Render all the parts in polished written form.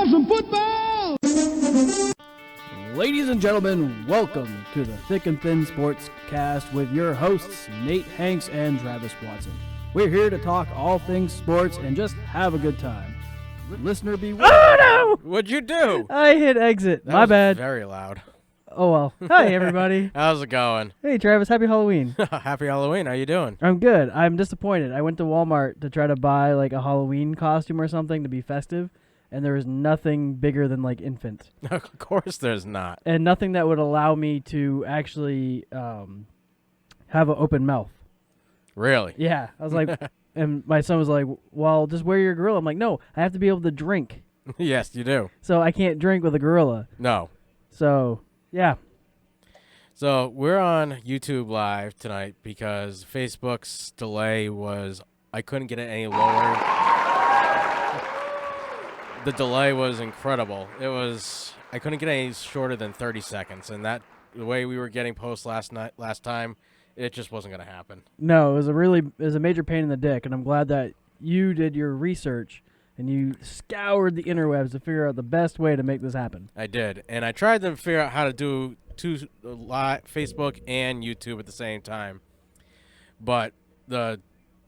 have some football? Ladies and gentlemen, welcome to the Thick and Thin Sports Cast with your hosts, Nate Hanks and Travis Watson. We're here to talk all things sports and just have a good time. Listener be warned. Oh, no! What'd you do? I hit exit. That My was bad. Very loud. Oh, well. Hi, everybody. How's it going? Hey, Travis. Happy Halloween. Happy Halloween. How you doing? I'm good. I'm disappointed. I went to Walmart to try to buy, like, a Halloween costume or something to be festive, and there was nothing bigger than, like, infant. Of course there's not. And nothing that would allow me to actually have an open mouth. Really? Yeah. I was like, and my son was like, well, just wear your gorilla. I'm like, no, I have to be able to drink. Yes, you do. So I can't drink with a gorilla. No. So, yeah. So we're on YouTube Live tonight because Facebook's delay was, I couldn't get it any lower. The delay was incredible. I couldn't get any shorter than 30 seconds. And the way we were getting posts last time, it just wasn't going to happen. No, it was a major pain in the dick, and I'm glad that you did your research and you scoured the interwebs to figure out the best way to make this happen. I did, and I tried to figure out how to do Facebook and YouTube at the same time, but I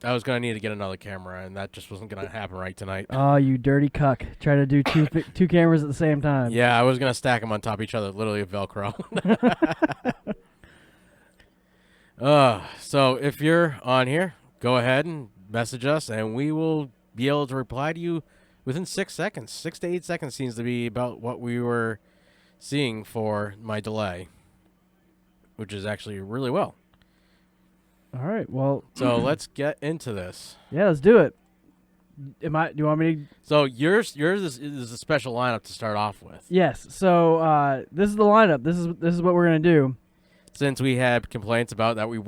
was going to need to get another camera, and that just wasn't going to happen right tonight. Oh, you dirty cuck. Try to do two cameras at the same time. Yeah, I was going to stack them on top of each other, literally a Velcro. So if you're on here, go ahead and message us, and we will be able to reply to you within 6 seconds. 6 to 8 seconds seems to be about what we were seeing for my delay, which is actually really well. All right, well. So let's get into this. Yeah, let's do it. Do you want me to? So yours is a special lineup to start off with. Yes. So this is the lineup. This is what we're gonna do. Since we had complaints about that we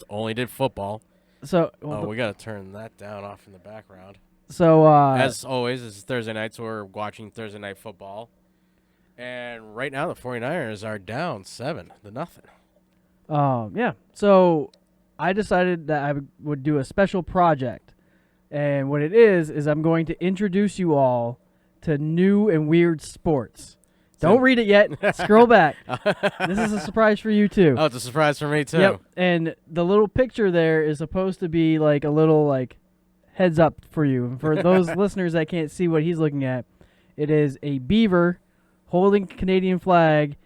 only did football. So we got to turn that down off in the background. So as always, it's Thursday night, so we're watching Thursday Night Football. And right now the 49ers are down 7-0. Yeah. So I decided that I would do a special project. And what it is I'm going to introduce you all to new and weird sports. Don't read it yet. Scroll back. This is a surprise for you, too. Oh, it's a surprise for me, too. Yep. And the little picture there is supposed to be like a little like heads up for you. And for those listeners that can't see what he's looking at, it is a beaver holding a Canadian flag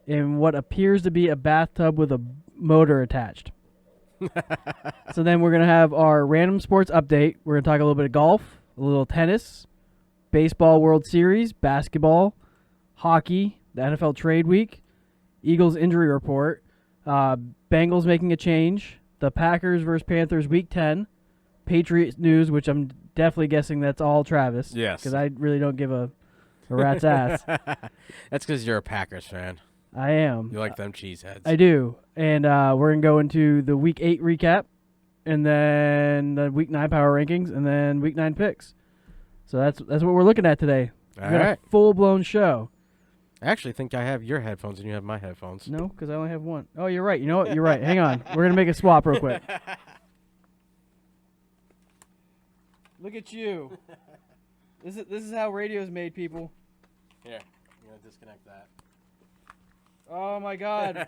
in what appears to be a bathtub with a motor attached. So then we're going to have our random sports update. We're going to talk a little bit of golf, a little tennis, baseball World Series, basketball, hockey, the NFL trade week, Eagles injury report, Bengals making a change, the Packers versus Panthers week 10, Patriots news, which I'm definitely guessing that's all Travis. Yes. Because I really don't give a rat's ass. That's because you're a Packers fan. I am. You like them cheeseheads. I do. And we're going to go into the week 8 recap, and then the week 9 power rankings, and then week 9 picks. So that's what we're looking at today. All we got right. a full-blown show. I actually think I have your headphones and you have my headphones. No, because I only have one. Oh, you're right. You know what? You're right. Hang on. We're going to make a swap real quick. Look at you. This is how radio's made, people. Here, I'm going to disconnect that. Oh, my God.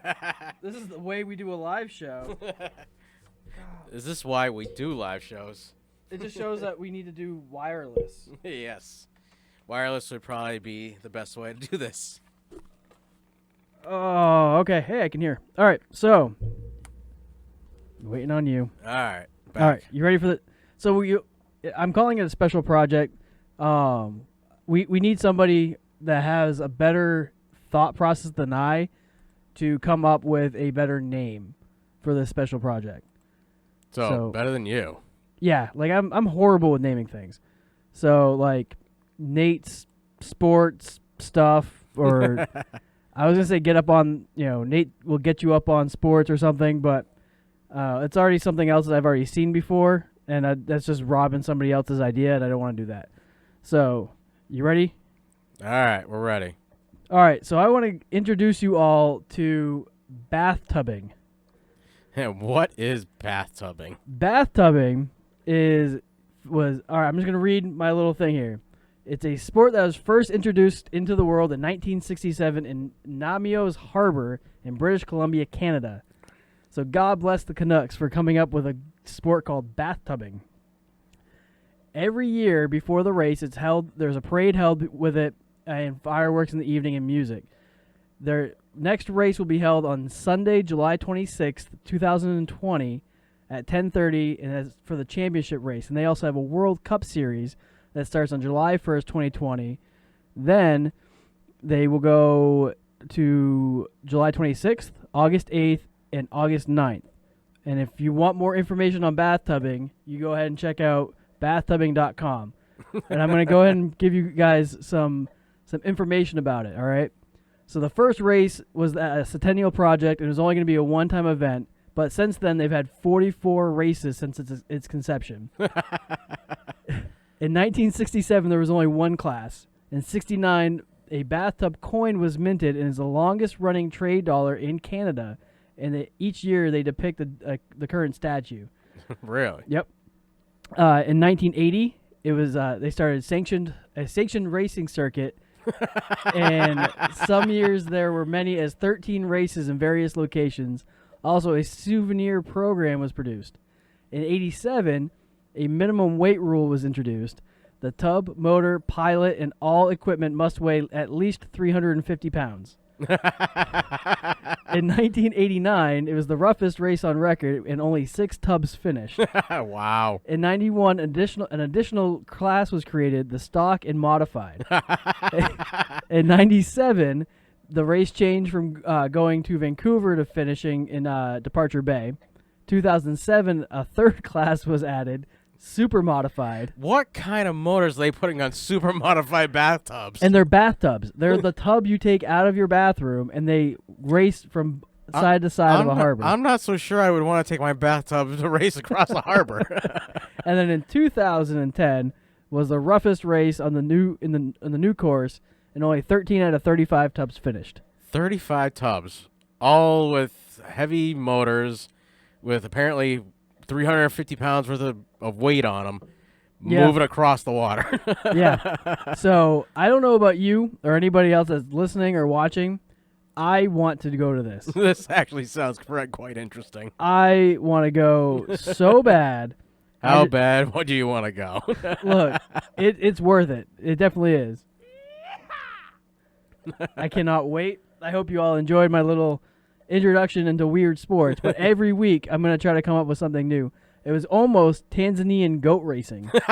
This is the way we do a live show. Is this why we do live shows? It just shows that we need to do wireless. Yes. Wireless would probably be the best way to do this. Oh, okay. Hey, I can hear. All right, so waiting on you. All right. Back. All right, you ready for the? So I'm calling it a special project. We need somebody that has a better thought process than I to come up with a better name for this special project. So better than you. Yeah, like I'm horrible with naming things. So like Nate's sports stuff, or I was gonna say get up on, Nate will get you up on sports or something, but it's already something else that I've already seen before, and that's just robbing somebody else's idea, and I don't want to do that. So, you ready? All right, we're ready. All right, so I want to introduce you all to bathtubbing. What is bathtubbing? Bathtubbing all right, I'm just going to read my little thing here. It's a sport that was first introduced into the world in 1967 in Namios Harbor in British Columbia, Canada. So God bless the Canucks for coming up with a sport called bathtubing. Every year before the race, there's a parade held with it and fireworks in the evening and music. Their next race will be held on Sunday, July 26th, 2020 at 10:30 and that's for the championship race. And they also have a World Cup series that starts on July 1st, 2020. Then they will go to July 26th, August 8th, and August 9th. And if you want more information on bathtubing, you go ahead and check out bathtubing.com. And I'm going to go ahead and give you guys some information about it, all right? So the first race was a Centennial Project. It was only going to be a one-time event. But since then, they've had 44 races since its conception. In 1967, there was only one class. In 69, a bathtub coin was minted and is the longest-running trade dollar in Canada. And each year, they depict the current statue. Really? Yep. In 1980, it was they started a sanctioned racing circuit. And some years there were many as 13 races in various locations. Also, a souvenir program was produced. In 87, a minimum weight rule was introduced. The tub, motor, pilot, and all equipment must weigh at least 350 pounds. In 1989, it was the roughest race on record, and only 6 tubs finished. Wow. In 91, an additional class was created, the stock and modified. In 97, the race changed from going to Vancouver to finishing in Departure Bay. 2007, a third class was added, super modified. What kind of motors are they putting on super modified bathtubs? And they're bathtubs. They're the tub you take out of your bathroom, and they race from side to side of a harbor. I'm not so sure I would want to take my bathtub to race across the harbor. And then in 2010 was the roughest race on the new course, and only 13 out of 35 tubs finished. 35 tubs, all with heavy motors, with apparently 350 pounds worth of weight on them, moving across the water. Yeah. So I don't know about you or anybody else that's listening or watching. I want to go to this. This actually sounds quite interesting. I want to go so bad. How bad? What do you want to go? Look, it's worth it. It definitely is. I cannot wait. I hope you all enjoyed my little introduction into weird sports. But every week, I'm going to try to come up with something new. It was almost Tanzanian goat racing. But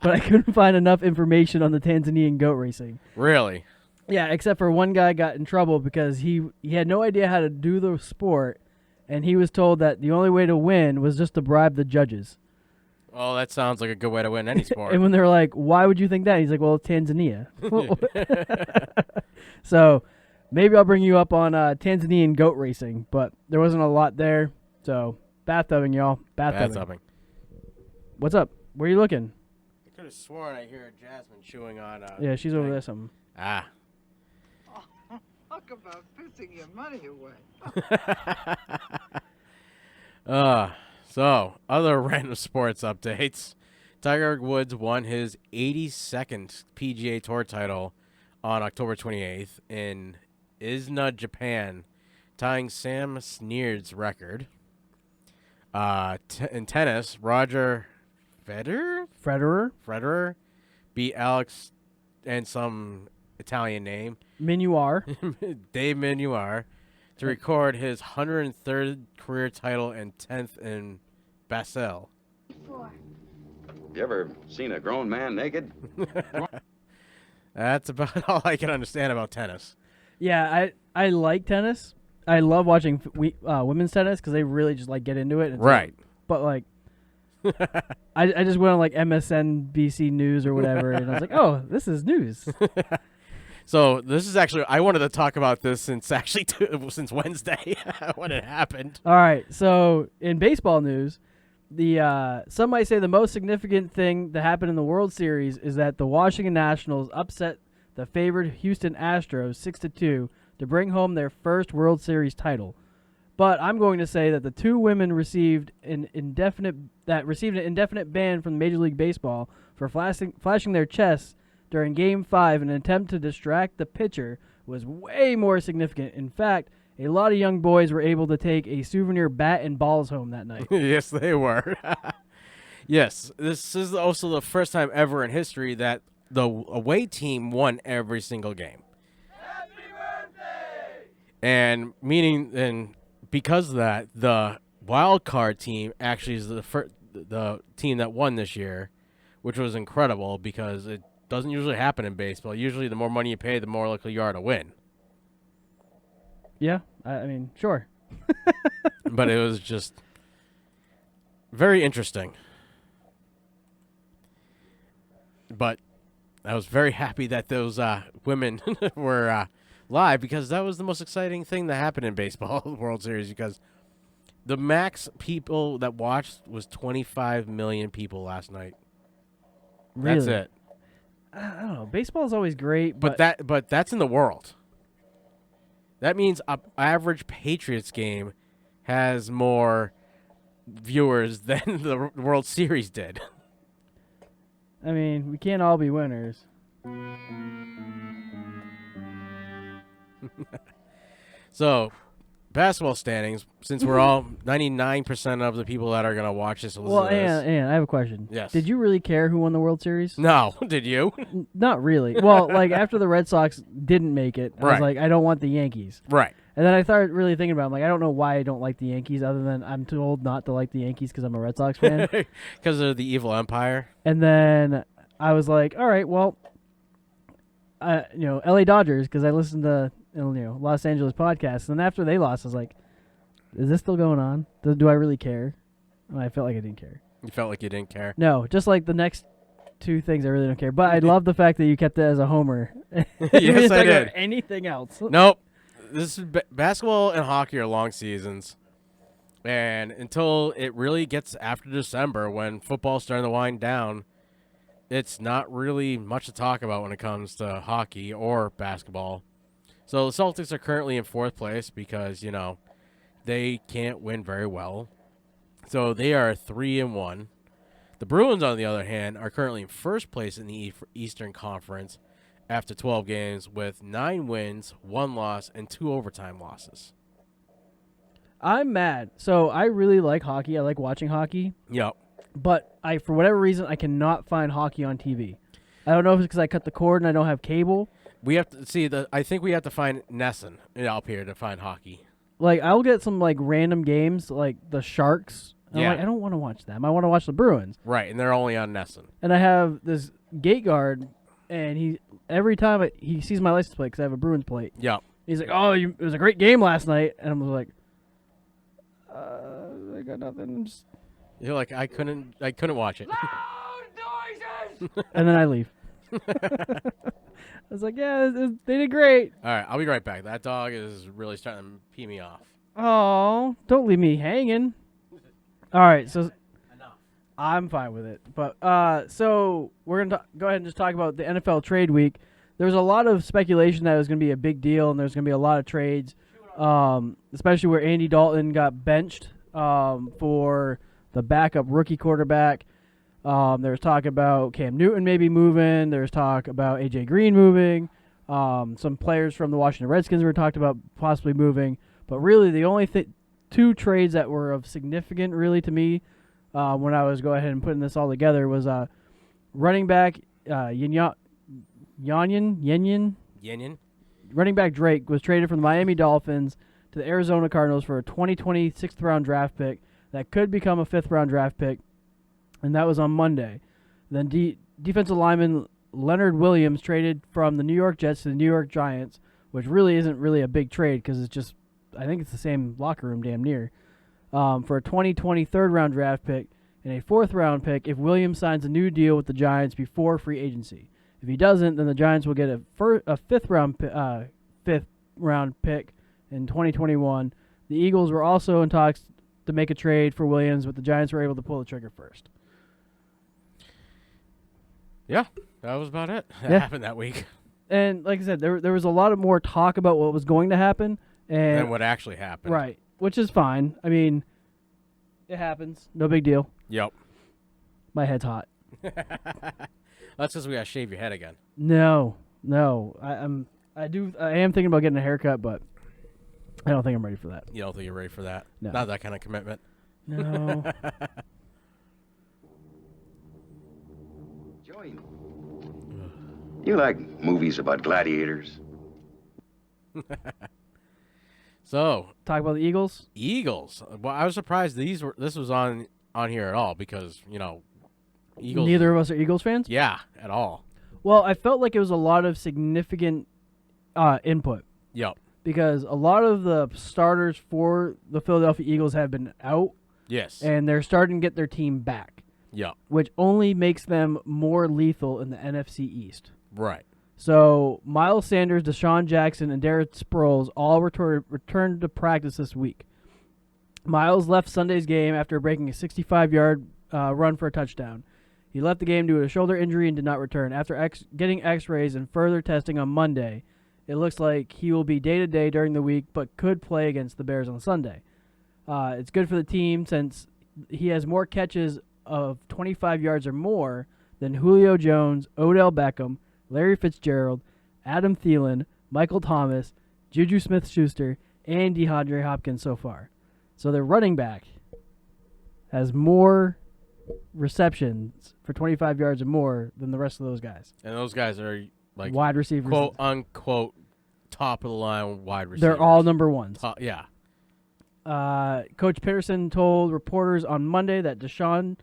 I couldn't find enough information on the Tanzanian goat racing. Really? Yeah, except for one guy got in trouble because he had no idea how to do the sport, and he was told that the only way to win was just to bribe the judges. Oh, that sounds like a good way to win any sport. And when they're like, why would you think that? He's like, well, Tanzania. So maybe I'll bring you up on Tanzanian goat racing, but there wasn't a lot there. So bathtubing, y'all. Bathtubing. What's up? Where are you looking? I could have sworn I hear Jasmine chewing on yeah, she's over there something. Ah. Talk about pissing your money away. So, other random sports updates. Tiger Woods won his 82nd PGA Tour title on October 28th in Izuna, Japan, tying Sam Sneerd's record. In tennis, Roger Federer beat Alex and some Italian name. Minuar. Dave Minuar to record his 103rd career title and 10th in Basel. You ever seen a grown man naked? That's about all I can understand about tennis. Yeah, I like tennis. I love watching women's tennis because they really just like get into it. Right. But like, I just went on like MSNBC News or whatever, and I was like, oh, this is news. So this is actually, I wanted to talk about this since Wednesday when it happened. All right. So in baseball news, some might say the most significant thing that happened in the World Series is that the Washington Nationals upset the favored Houston Astros 6-2 to bring home their first World Series title. But I'm going to say that the two women received an indefinite ban from Major League Baseball for flashing their chests during Game 5 in an attempt to distract the pitcher was way more significant. In fact, a lot of young boys were able to take a souvenir bat and balls home that night. Yes, they were. Yes, this is also the first time ever in history that the away team won every single game. Happy birthday! And because of that, the wild card team actually is the team that won this year, which was incredible because it doesn't usually happen in baseball. Usually, the more money you pay, the more likely you are to win. Yeah, I mean, sure. But it was just very interesting. But I was very happy that those women were live because that was the most exciting thing that happened in baseball World Series because the max people that watched was 25 million people last night. Really? That's it. I don't know. Baseball is always great, But that's in the world. That means an average Patriots game has more viewers than the World Series did. I mean, we can't all be winners. So, basketball standings, since we're all 99% of the people that are going to watch this will listen to this. And I have a question. Yes. Did you really care who won the World Series? No. Did you? Not really. Well, like after the Red Sox didn't make it, I was Right. like, I don't want the Yankees. Right. And then I started really thinking about it. I'm like, I don't know why I don't like the Yankees other than I'm told not to like the Yankees because I'm a Red Sox fan. Because of the evil empire. And then I was like, all right, well, LA Dodgers because I listened to Los Angeles podcasts. And after they lost, I was like, is this still going on? Do I really care? And I felt like I didn't care. You felt like you didn't care. No, just like the next two things, I really don't care. But I love the fact that you kept it as a homer. Yes, I did. Anything else? Nope. This is basketball and hockey are long seasons. And until it really gets after December when football's starting to wind down, it's not really much to talk about when it comes to hockey or basketball. So the Celtics are currently in fourth place because, they can't win very well. So they are 3-1. The Bruins, on the other hand, are currently in first place in the Eastern Conference after 12 games with 9 wins, 1 loss, and 2 overtime losses. I'm mad. So I really like hockey. I like watching hockey. Yep. But for whatever reason, I cannot find hockey on TV. I don't know if it's because I cut the cord and I don't have cable. We have to see I think we have to find Nesson up here to find hockey. Like I'll get some like random games like the Sharks. And Yeah. I'm like, I don't want to watch them. I want to watch the Bruins. Right, and they're only on Nesson. And I have this gate guard, and every time he sees my license plate because I have a Bruins plate. Yep. He's like, "Oh, it was a great game last night," and I'm like, "I got nothing." You're like, I couldn't watch it. And then I leave. I was like, "Yeah, they did great." All right, I'll be right back. That dog is really starting to pee me off. Oh, don't leave me hanging. All right, so I'm fine with it. But so we're gonna go ahead and just talk about the NFL trade week. There's a lot of speculation that it was gonna be a big deal, and there's gonna be a lot of trades, especially where Andy Dalton got benched for the backup rookie quarterback. There was talk about Cam Newton maybe moving. There was talk about A.J. Green moving. Some players from the Washington Redskins were talked about possibly moving. But really, the only two trades that were of significant, really, to me, when I was going ahead and putting this all together, was running back Yenyon. Running back Drake was traded from the Miami Dolphins to the Arizona Cardinals for a 2020 6th-round draft pick that could become a 5th-round draft pick, and that was on Monday. Then defensive lineman Leonard Williams traded from the New York Jets to the New York Giants, which really isn't really a big trade because it's just, I think it's the same locker room damn near, for a 2020 3rd-round draft pick and a 4th-round pick if Williams signs a new deal with the Giants before free agency. If he doesn't, then the Giants will get a 5th-round pick in 2021. The Eagles were also in talks to make a trade for Williams, but the Giants were able to pull the trigger first. Yeah, that was about it. That Yeah. happened that week. And like I said, there was a lot of more talk about what was going to happen. And what actually happened. Right, which is fine. I mean, it happens. No big deal. Yep. My head's hot. That's because we got to shave your head again. No. I am thinking about getting a haircut, but I don't think I'm ready for that. You don't think you're ready for that? No. Not that kind of commitment. No. Joey, you like movies about gladiators? So, Talk about the Eagles. Eagles. Well, I was surprised this was on here at all because, Eagles. Neither of us are Eagles fans. Yeah, at all. Well, I felt like it was a lot of significant input Yep. because a lot of the starters for the Philadelphia Eagles have been out, Yes. and they're starting to get their team back, Yep. which only makes them more lethal in the NFC East. Right. So Miles Sanders, Deshaun Jackson, and Darren Sproles all returned to practice this week. Miles left Sunday's game after breaking a 65-yard run for a touchdown. He left the game due to a shoulder injury and did not return. After getting x-rays and further testing on Monday, it looks like he will be day-to-day during the week but could play against the Bears on Sunday. It's good for the team since he has more catches of 25 yards or more than Julio Jones, Odell Beckham, Larry Fitzgerald, Adam Thielen, Michael Thomas, Juju Smith-Schuster, and DeAndre Hopkins so far. So their running back has more receptions for 25 yards or more than the rest of those guys. And those guys are like Wide receivers. quote unquote top of the line wide receivers. They're all number ones. Yeah. Coach Peterson told reporters on Monday that Deshaun,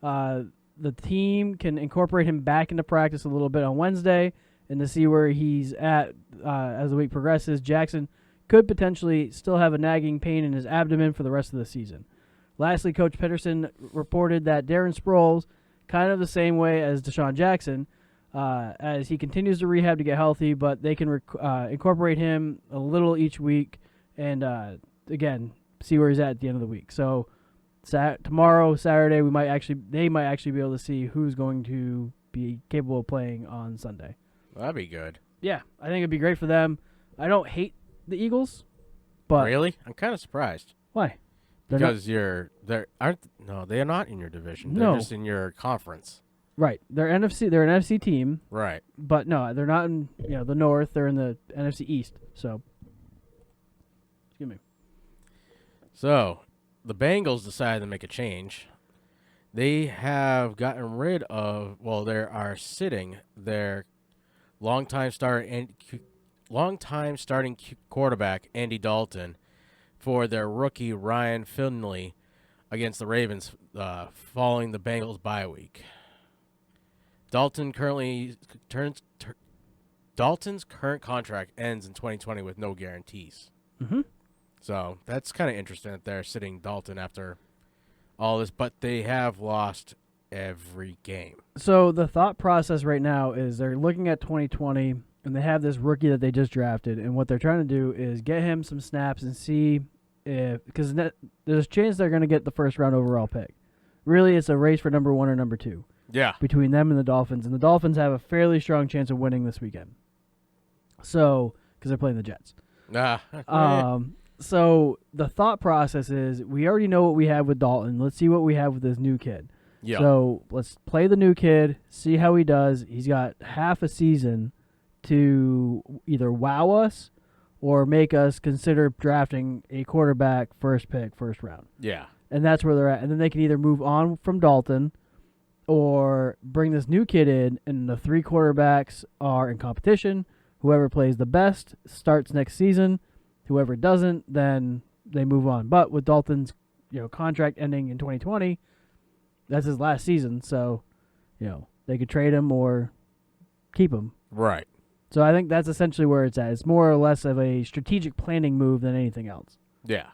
the team can incorporate him back into practice a little bit on Wednesday and to see where he's at as the week progresses. Jackson could potentially still have a nagging pain in his abdomen for the rest of the season. Lastly, Coach Peterson reported that Darren Sproles, kind of the same way as Deshaun Jackson, as he continues to rehab to get healthy, but they can incorporate him a little each week and, again, see where he's at the end of the week. So tomorrow, Saturday, they might actually be able to see who's going to be capable of playing on Sunday. That'd be good. Yeah, I think it'd be great for them. I don't hate the Eagles, but Really? I'm kind of surprised. why? They're Because they're not in your division. They're No. just in your conference. right. They're an NFC team, Right. but no, they're not in the North. They're in the NFC East. So, excuse me. So, the Bengals decided to make a change. They have gotten rid of, they are sitting their longtime starting quarterback Andy Dalton for their rookie Ryan Finley against the Ravens following the Bengals bye week. Dalton's current contract ends in 2020 with no guarantees. Mm-hmm. So that's kind of interesting that they're sitting Dalton after all this, but they have lost every game. So the thought process right now is they're looking at 2020, and they have this rookie that they just drafted, and what they're trying to do is get him some snaps and see if, because there's a chance they're going to get the first round overall pick. Really, it's a race for number 1 or number 2 Yeah. between them and the Dolphins, and the Dolphins have a fairly strong chance of winning this weekend. So, because they're playing the Jets. So the thought process is we already know what we have with Dalton. Let's see what we have with this new kid. Yeah. So let's play the new kid, see how he does. He's got half a season to either wow us or make us consider drafting a quarterback first pick, first round. Yeah. And that's where they're at. And then they can either move on from Dalton or bring this new kid in, and the 3 quarterbacks are in competition. Whoever plays the best starts next season. Whoever doesn't, then they move on. But with Dalton's contract ending in 2020, that's his last season. So, they could trade him or keep him. Right. So I think that's essentially where it's at. It's more or less of a strategic planning move than anything else. Yeah.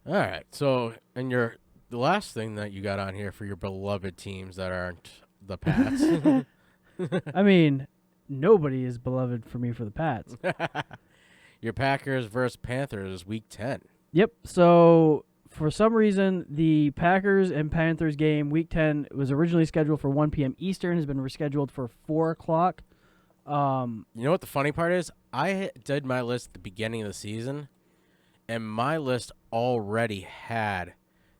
All right. So, and the last thing that you got on here for your beloved teams that aren't the Pats. I mean, nobody is beloved for me for the Pats. Your Packers versus Panthers, Week 10. Yep. So for some reason, the Packers and Panthers game, Week 10, was originally scheduled for 1 p.m. Eastern, has been rescheduled for 4 o'clock. You know what the funny part is? I did my list at the beginning of the season, and my list already had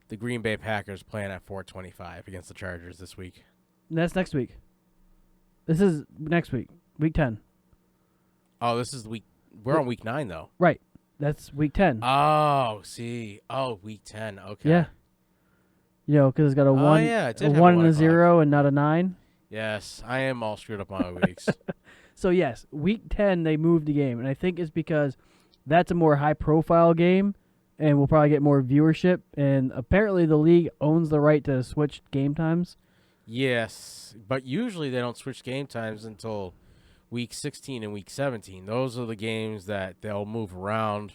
the Green Bay Packers playing at 4:25 against the Chargers this week. And that's next week. This is next week, week 10. Oh, this is the week. We're on week 9 though. Right. That's week 10. Oh, see. Oh, week 10. Okay. Yeah. You know, because it's got a 1, yeah, it did a have 1 a and a 1 o'clock. 0 and not a 9. Yes, I am all screwed up on my weeks. So, yes, week 10, they moved the game. And I think it's because that's a more high-profile game, and we'll probably get more viewership. And apparently the league owns the right to switch game times. Yes, but usually they don't switch game times until week 16 and week 17. Those are the games that they'll move around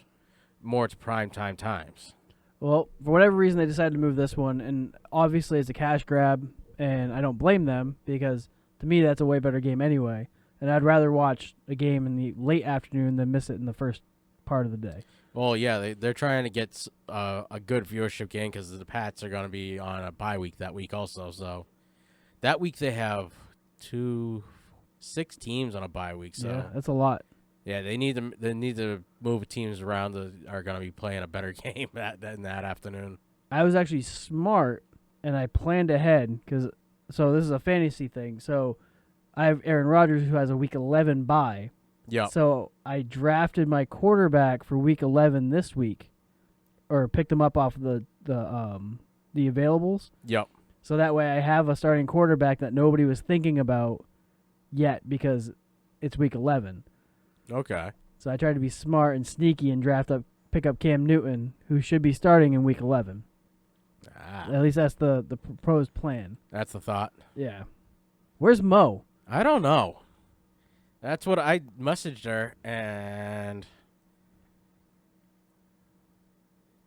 more to primetime times. Well, for whatever reason, they decided to move this one. And obviously it's a cash grab, and I don't blame them because, to me, that's a way better game anyway. And I'd rather watch a game in the late afternoon than miss it in the first part of the day. Well, yeah, they're trying to get a good viewership game because the Pats are going to be on a bye week that week also. So that week they have 6 teams on a bye week. So Yeah, that's a lot. yeah, they need to move teams around that are going to be playing a better game in that afternoon. I was actually smart, and I planned ahead so this is a fantasy thing. So I have Aaron Rodgers who has a week 11 bye. Yeah. So I drafted my quarterback for week 11 this week, or picked him up off the availables. Yep. So that way I have a starting quarterback that nobody was thinking about yet because it's week 11. Okay. So I tried to be smart and sneaky and pick up Cam Newton, who should be starting in week 11. At least that's the proposed plan. That's the thought. Yeah. Where's Mo? I don't know. That's what I messaged her, and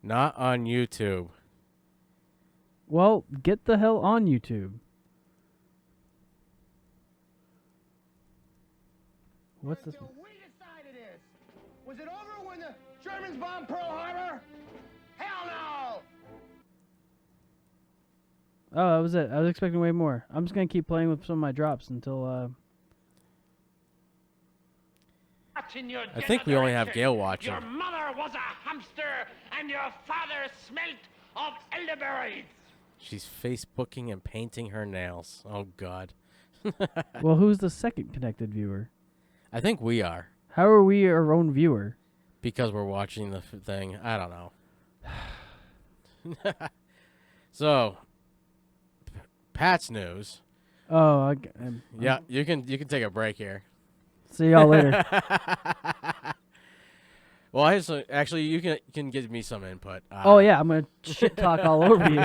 not on YouTube. Well, get the hell on YouTube. What's this one? We decided this. Was it over when the Germans bombed Pearl Harbor? Hell no! Oh, that was it. I was expecting way more. I'm just going to keep playing with some of my drops until... I think we only have Gail watching. Your mother was a hamster, and your father smelt of elderberries. She's Facebooking and painting her nails. Oh, God. Well, who's the second connected viewer? I think we are. How are we our own viewer? Because we're watching the thing. I don't know. So, Pat's news. Oh, Yeah, you can take a break here. see y'all later. Well, actually, you can give me some input. Oh, yeah, I'm going to shit talk all over you.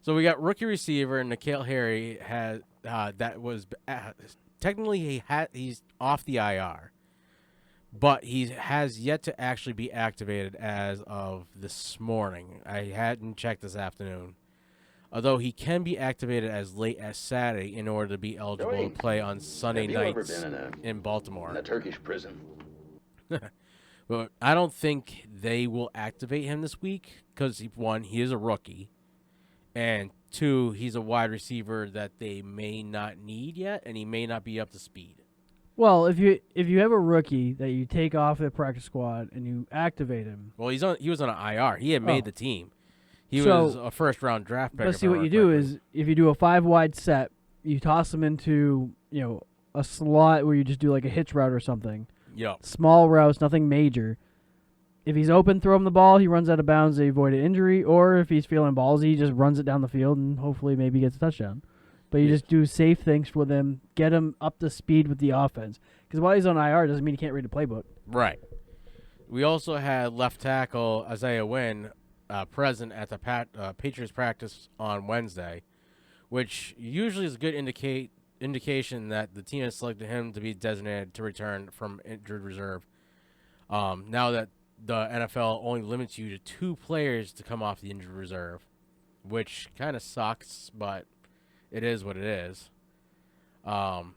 So we got rookie receiver N'Keal Harry that was technically he's off the IR, but he has yet to actually be activated as of this morning. I hadn't checked this afternoon. Although he can be activated as late as Saturday in order to be eligible to play on Sunday nights in Baltimore. In a Turkish prison. But I don't think they will activate him this week because, one, he is a rookie, and two, he's a wide receiver that they may not need yet, and he may not be up to speed. Well, if you have a rookie that you take off the practice squad and you activate him. Well, he was on an IR. He had made the team. He So- was a first-round draft pick. But see, what you do is if you do a 5-wide set, you toss him into, a slot where you just do like a hitch route or something. Yep. Small routes, nothing major. If he's open, throw him the ball. He runs out of bounds to avoid an injury. Or if he's feeling ballsy, he just runs it down the field and hopefully maybe gets a touchdown. But you just do safe things with him, get him up to speed with the offense. Because while he's on IR doesn't mean he can't read a playbook. Right. We also had left tackle Isaiah Wynn present at the Patriots practice on Wednesday, which usually is a good indication that the team has selected him to be designated to return from injured reserve. Now that the NFL only limits you to 2 players to come off the injured reserve, which kind of sucks, but it is what it is. So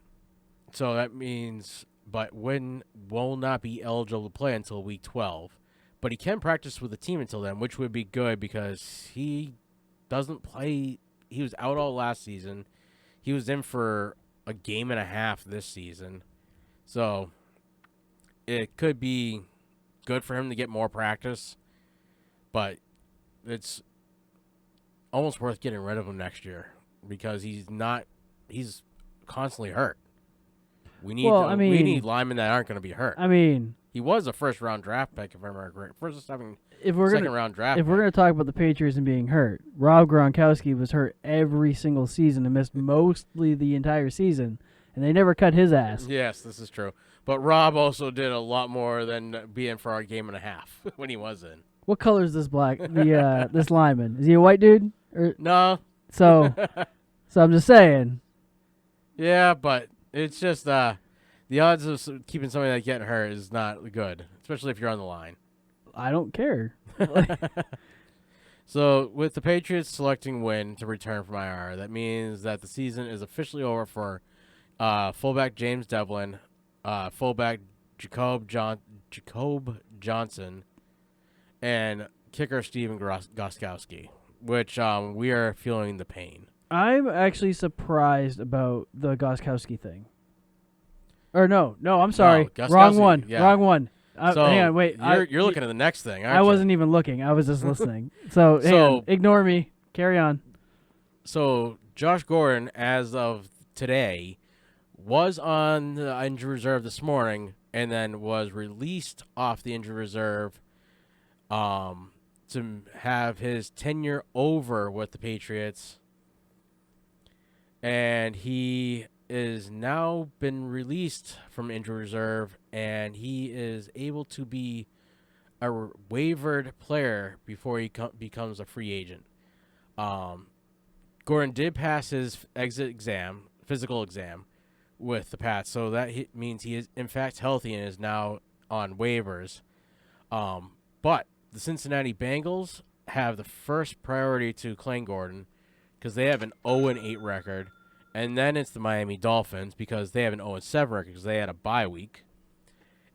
that means, but Wynn will not be eligible to play until week 12. But he can practice with the team until then, which would be good because he doesn't play. He was out all last season. He was in for a game and a half this season. So it could be good for him to get more practice. But it's almost worth getting rid of him next year because he's constantly hurt. We need we need linemen that aren't going to be hurt. I mean, he was a first-round draft pick, if I remember correctly. Second-round draft If we're going to talk about the Patriots and being hurt, Rob Gronkowski was hurt every single season and missed mostly the entire season, and they never cut his ass. Yes, this is true. But Rob also did a lot more than be in for a game and a half when he was in. What color is this this lineman? Is he a white dude? No. So I'm just saying. Yeah, but it's just the odds of keeping somebody like getting hurt is not good, especially if you're on the line. I don't care. So with the Patriots selecting Wynn to return from IR, that means that the season is officially over for fullback James Devlin, fullback Jacob Johnson, and kicker Steven Gostkowski, which we are feeling the pain. I'm actually surprised about the Gostkowski thing. Or no, I'm sorry. No, Wrong one. Yeah. Wrong one. So hang on, wait. You're looking at the next thing, aren't I you? wasn't even looking. I was just listening. So hang on. Ignore me. Carry on. So Josh Gordon, as of today, was on the injury reserve this morning and then was released off the injury reserve to have his tenure over with the Patriots. And he is now been released from injury reserve, and he is able to be a waivered player before he becomes a free agent. Gordon did pass his physical exam with the Pats, so that means he is in fact healthy and is now on waivers. But the Cincinnati Bengals have the first priority to claim Gordon because they have an 0-8 record. And then it's the Miami Dolphins because they have an 0-7 record because they had a bye week.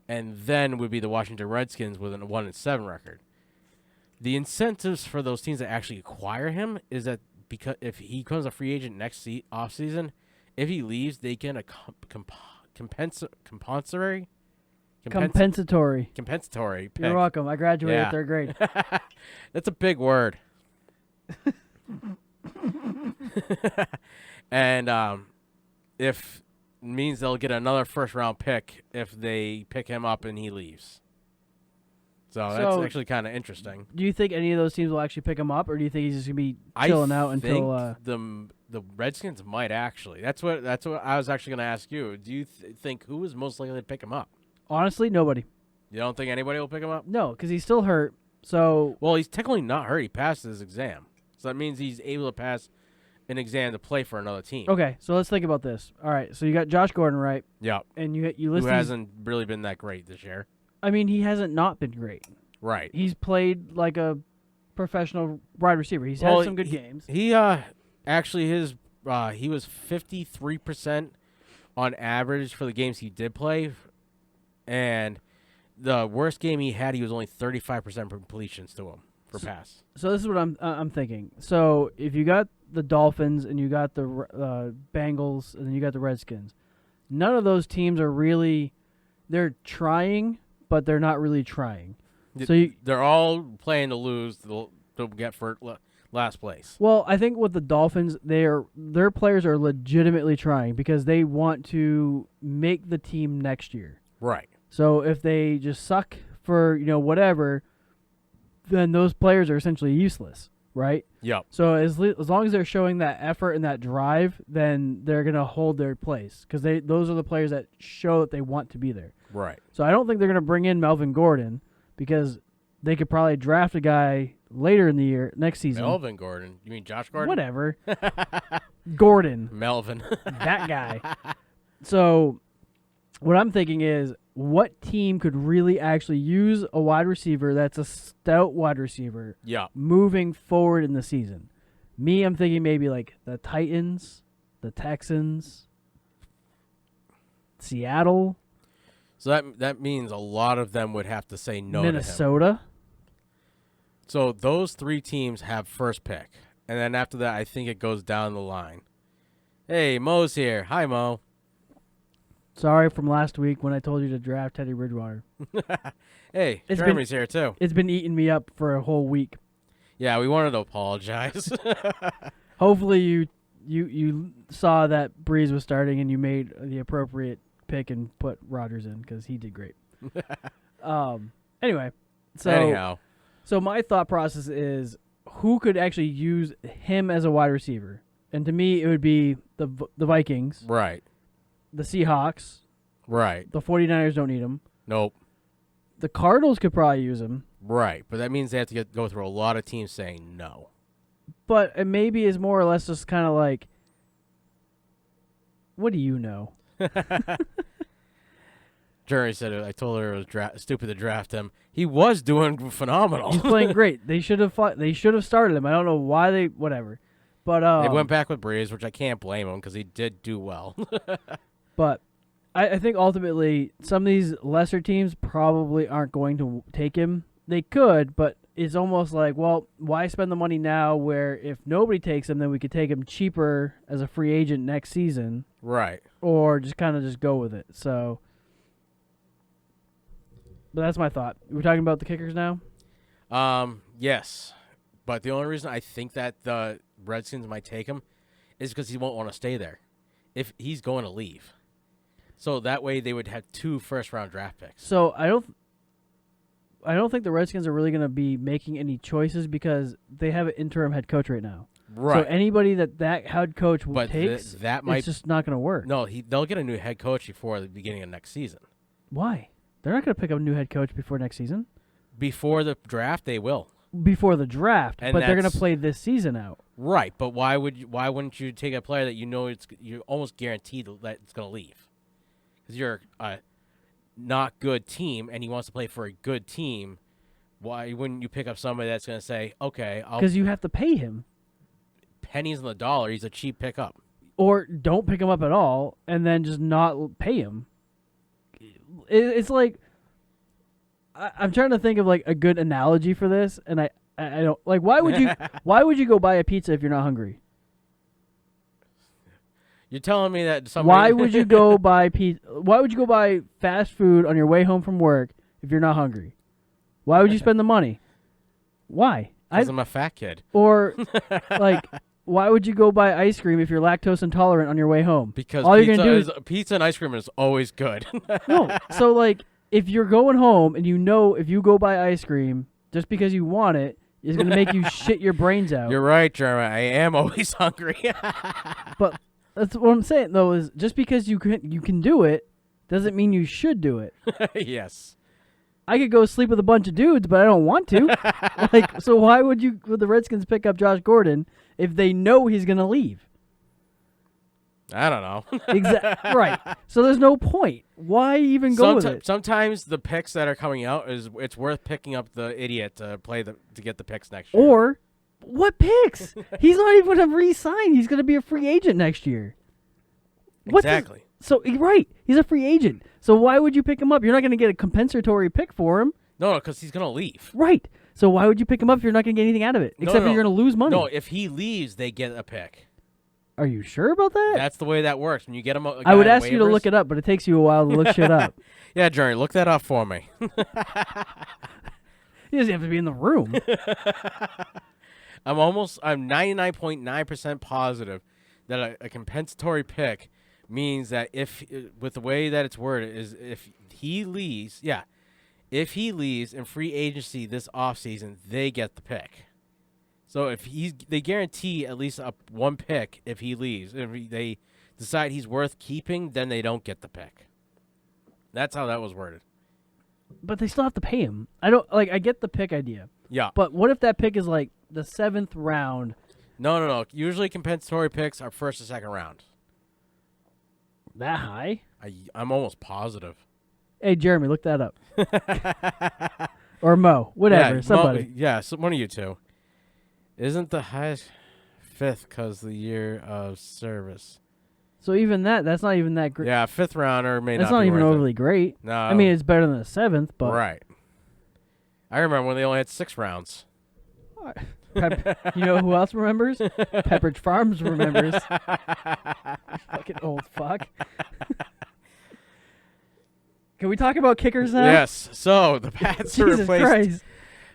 And then would be the Washington Redskins with a 1-7 record. The incentives for those teams that actually acquire him is that because if he becomes a free agent next offseason, if he leaves, they get a compensatory pick. You're welcome. I graduated third grade. That's a big word. And if means they'll get another first-round pick if they pick him up and he leaves. So that's actually kind of interesting. Do you think any of those teams will actually pick him up, or do you think he's just gonna be chilling out until? I think the Redskins might actually. That's what I was actually gonna ask you. Do you think who is most likely to pick him up? Honestly, nobody. You don't think anybody will pick him up? No, because he's still hurt. So well, he's technically not hurt. He passed his exam, so that means he's able to pass an exam to play for another team. Okay, so let's think about this. All right, so you got Josh Gordon, right? Yeah. And you list who hasn't really been that great this year. I mean, he hasn't not been great. Right. He's played like a professional wide receiver. He's had some good games. He actually he was 53% on average for the games he did play, and the worst game he had, he was only 35% completions to him for pass. So this is what I'm thinking. So if you got the Dolphins and you got the Bengals and then you got the Redskins, none of those teams are really they're trying, but they're not really trying. So they're all playing to lose to get for last place. Well, I think with the Dolphins, their players are legitimately trying because they want to make the team next year. Right. So if they just suck for whatever, then those players are essentially useless, right? Yep. So as long as they're showing that effort and that drive, then they're gonna hold their place because those are the players that show that they want to be there. Right. So I don't think they're gonna bring in Melvin Gordon because they could probably draft a guy later in the year next season. Melvin Gordon? You mean Josh Gordon? Whatever. Gordon. Melvin. That guy. So what I'm thinking is, what team could really actually use a wide receiver that's a stout wide receiver moving forward in the season? I'm thinking maybe like the Titans, the Texans, Seattle. So that means a lot of them would have to say no Minnesota. to him. So those three teams have first pick. And then after that, I think it goes down the line. Hey, Mo's here. Hi, Mo. Sorry from last week when I told you to draft Teddy Bridgewater. Hey, Jeremy's here too. It's been eating me up for a whole week. Yeah, we wanted to apologize. Hopefully you saw that Breeze was starting and you made the appropriate pick and put Rodgers in because he did great. Anyway, Anyhow. So my thought process is who could actually use him as a wide receiver? And to me, it would be the Vikings, Right. the Seahawks, Right. the 49ers don't need him. Nope. The Cardinals could probably use him. Right. But that means they have to go through a lot of teams saying no. But it maybe is more or less just kind of like, what do you know? Jerry said I told her it was stupid to draft him. He was doing phenomenal. He's playing great. They should have started him. I don't know why they whatever. But they went back with Breeze, which I can't blame him because he did do well. But I think ultimately some of these lesser teams probably aren't going to take him. They could, but it's almost like, well, why spend the money now where if nobody takes him, then we could take him cheaper as a free agent next season. Right. Or just kind of just go with it. So, but that's my thought. We're talking about the kickers now? Yes. But the only reason I think that the Redskins might take him is because he won't want to stay there. If he's going to leave. So that way they would have 2 first-round draft picks. So I don't think the Redskins are really going to be making any choices because they have an interim head coach right now. Right. So anybody that head coach But takes, that might it's just not going to work. No, they'll get a new head coach before the beginning of next season. Why? They're not going to pick up a new head coach before next season. Before the draft, they will. Before the draft, And but they're going that's- to play this season out. Right, but why wouldn't you take a player that you're almost guaranteed that it's going to leave? Because you're a not good team and he wants to play for a good team. Why wouldn't you pick up somebody that's going to say, okay, Because you have to pay him. pennies on the dollar, he's a cheap pickup. Or don't pick him up at all and then just not pay him. It's like I'm trying to think of like a good analogy for this, and I don't like why would you go buy a pizza if you're not hungry? You're telling me that somebody... Why would you go buy Why would you go buy fast food on your way home from work if you're not hungry? Why would you spend the money? Why? Because I'm a fat kid. Or like, why would you go buy ice cream if you're lactose intolerant on your way home? Because all you're gonna do is pizza and ice cream is always good. no. So like, if you're going home and you know if you go buy ice cream just because you want it is gonna make you shit your brains out. You're right, Jeremy. I am always hungry. But that's what I'm saying though is just because you can do it doesn't mean you should do it. Yes. I could go sleep with a bunch of dudes, but I don't want to. Like, so why would the Redskins pick up Josh Gordon if they know he's gonna leave? I don't know. Exactly. Right. So there's no point. Why even go with it? Sometimes the picks that are coming out it's worth picking up the idiot to get the picks next year. Or what picks? He's not even going to re-sign. He's going to be a free agent next year. Exactly. So right, he's a free agent. So why would you pick him up? You're not going to get a compensatory pick for him. No, because he's going to leave. Right. So why would you pick him up if you're not going to get anything out of it? Except for you're going to lose money. No, if he leaves, they get a pick. Are you sure about that? That's the way that works. When you get him, I would ask you to look it up, but it takes you a while to look shit up. Yeah, Jerry, look that up for me. He doesn't have to be in the room. I'm 99.9% positive that a compensatory pick means that with the way that it's worded is if he leaves in free agency this offseason, they get the pick. So if they guarantee at least one pick if he leaves. If they decide he's worth keeping, then they don't get the pick. That's how that was worded. But they still have to pay him. I get the pick idea. Yeah. But what if that pick is like the 7th round? No. Usually compensatory picks are first or second round. That high? I'm almost positive. Hey, Jeremy, look that up. Or Mo, whatever, somebody. One of you two. Isn't the highest 5th because the year of service? So even that's not even that great. Yeah, 5th rounder may not be That's not even worth overly great. No. I mean, it's better than the 7th, but Right. I remember when they only had 6 rounds. You know who else remembers? Pepperidge Farms remembers. Fucking old fuck. Can we talk about kickers now? Yes. So the Pats Jesus replaced Christ.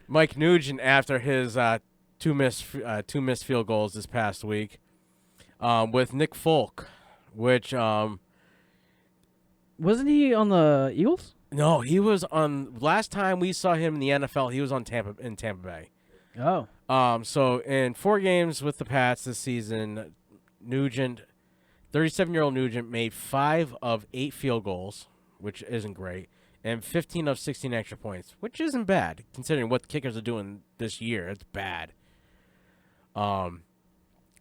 Mike Nugent after his two missed field goals this past week with Nick Folk, which Wasn't he on the Eagles? no, he was on last time we saw him in the NFL. He was on Tampa Bay. Oh. So in 4 games with the Pats this season, Nugent, 37-year-old Nugent, made 5 of 8 field goals, which isn't great, and 15 of 16 extra points, which isn't bad considering what the kickers are doing this year. It's bad.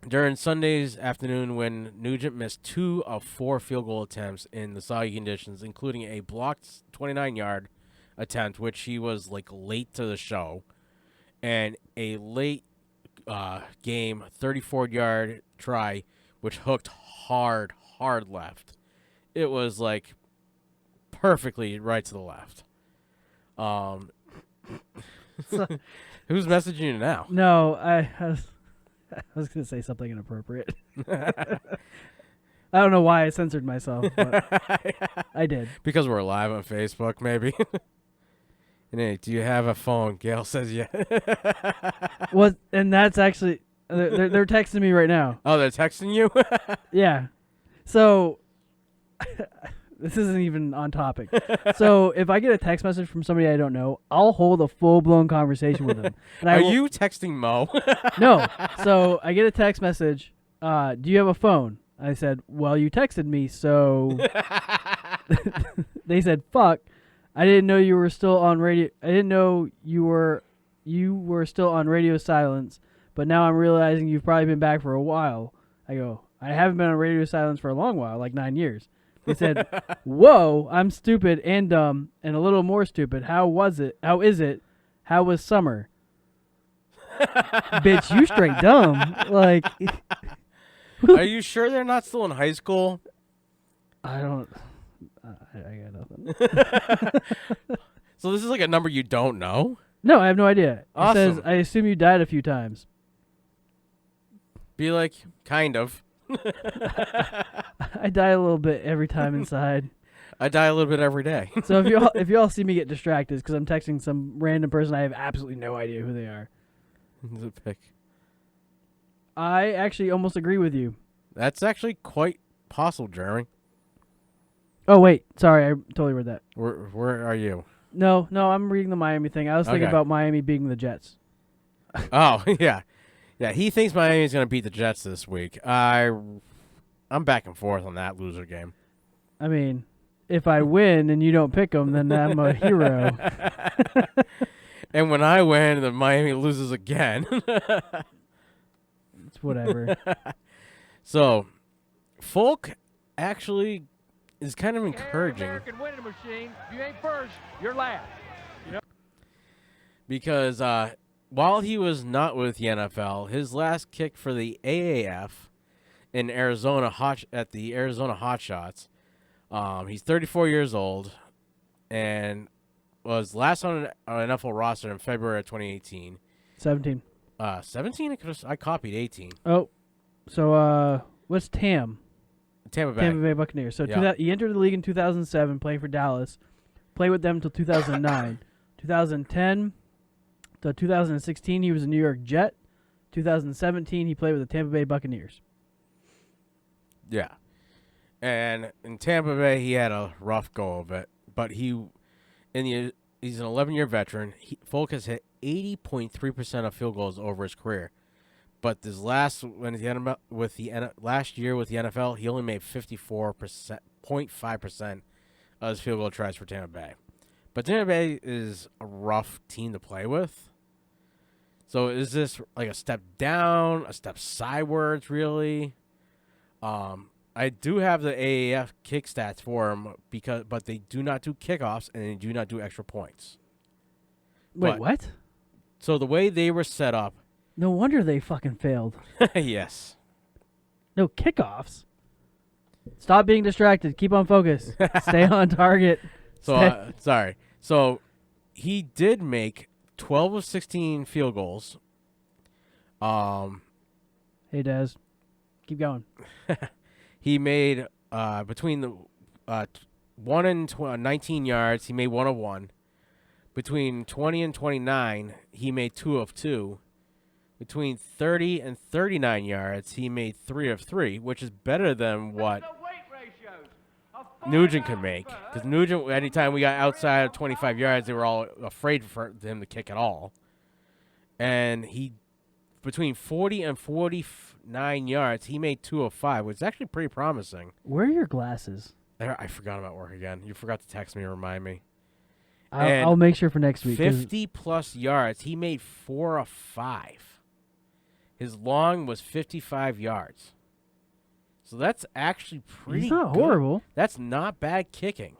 During Sunday's afternoon, when Nugent missed 2 of 4 field goal attempts in the soggy conditions, including a blocked 29-yard attempt, which he was like late to the show, and a late game 34-yard try, which hooked hard left. It was like perfectly right to the left. Who's messaging you now? No, I was going to say something inappropriate. I don't know why I censored myself, but I did. Because we're live on Facebook, maybe. And hey, do you have a phone? Gail says yeah. And that's actually they're texting me right now. Oh, they're texting you? Yeah. So this isn't even on topic. So if I get a text message from somebody I don't know, I'll hold a full-blown conversation with them. And Are you texting Mo? No. So I get a text message. Do you have a phone? I said, well, you texted me, so they said, fuck. I didn't know you were still on radio. I didn't know you were still on radio silence, but now I'm realizing you've probably been back for a while. I go, I haven't been on radio silence for a long while, like 9 years. They said, whoa, I'm stupid and dumb and a little more stupid. How was it? How is it? How was summer? Bitch, you straight dumb. Like, Are you sure they're not still in high school? I don't. I got nothing. So this is like a number you don't know? No, I have no idea. Awesome. It says, I assume you died a few times. Be like, kind of. I die a little bit every time inside. I die a little bit every day. So if y'all see me get distracted, it's because I'm texting some random person I have absolutely no idea who they are. It's a pick. I actually almost agree with you. That's actually quite possible, Jeremy. Oh wait, sorry, I totally read that. Where are you? No, I'm reading the Miami thing. I was thinking Okay. about Miami beating the Jets. Oh, yeah. Yeah, he thinks Miami's going to beat the Jets this week. I'm back and forth on that loser game. I mean, if I win and you don't pick them, then I'm a hero. And when I win, then Miami loses again. It's whatever. So, Folk actually is kind of encouraging. American winning machine. If you ain't first, you're last. Because while he was not with the NFL, his last kick for the AAF in Arizona at the Arizona Hotshots, he's 34 years old and was last on an NFL roster in February of 2018. 17. 17? I copied 18. Oh, so what's TAM? Tampa Bay. Tampa Bay Buccaneers. So Yeah. he entered the league in 2007, playing for Dallas. Played with them until 2009. 2010 to 2016, he was a New York Jet. 2017, he played with the Tampa Bay Buccaneers. Yeah. And in Tampa Bay, he had a rough go of it. But he's an 11-year veteran. Folk has hit 80.3% of field goals over his career. But last year with the NFL, he only made 54.5% of his field goal tries for Tampa Bay. But Tampa Bay is a rough team to play with. So is this like a step down, a step sideways, really? I do have the AAF kick stats for him but they do not do kickoffs and they do not do extra points. Wait, what? So the way they were set up. No wonder they fucking failed. Yes. No kickoffs. Stop being distracted. Keep on focus. Stay on target. So sorry. So he did make 12 of 16 field goals. Hey, Des. Keep going. He made between the 1 and 19 yards, he made 1 of 1. Between 20 and 29, he made 2 of 2. between 30 and 39 yards, he made 3 of 3, which is better than what Nugent could make. Because Nugent, anytime we got outside of 25 yards, they were all afraid for him to kick at all. And he, between 40 and 49 yards, he made 2 of 5, which is actually pretty promising. Where are your glasses? I forgot about work again. You forgot to text me and remind me. I'll make sure for next week. 50-plus yards. He made 4 of 5. His long was 55 yards. So that's actually pretty He's not good. horrible. That's not bad kicking.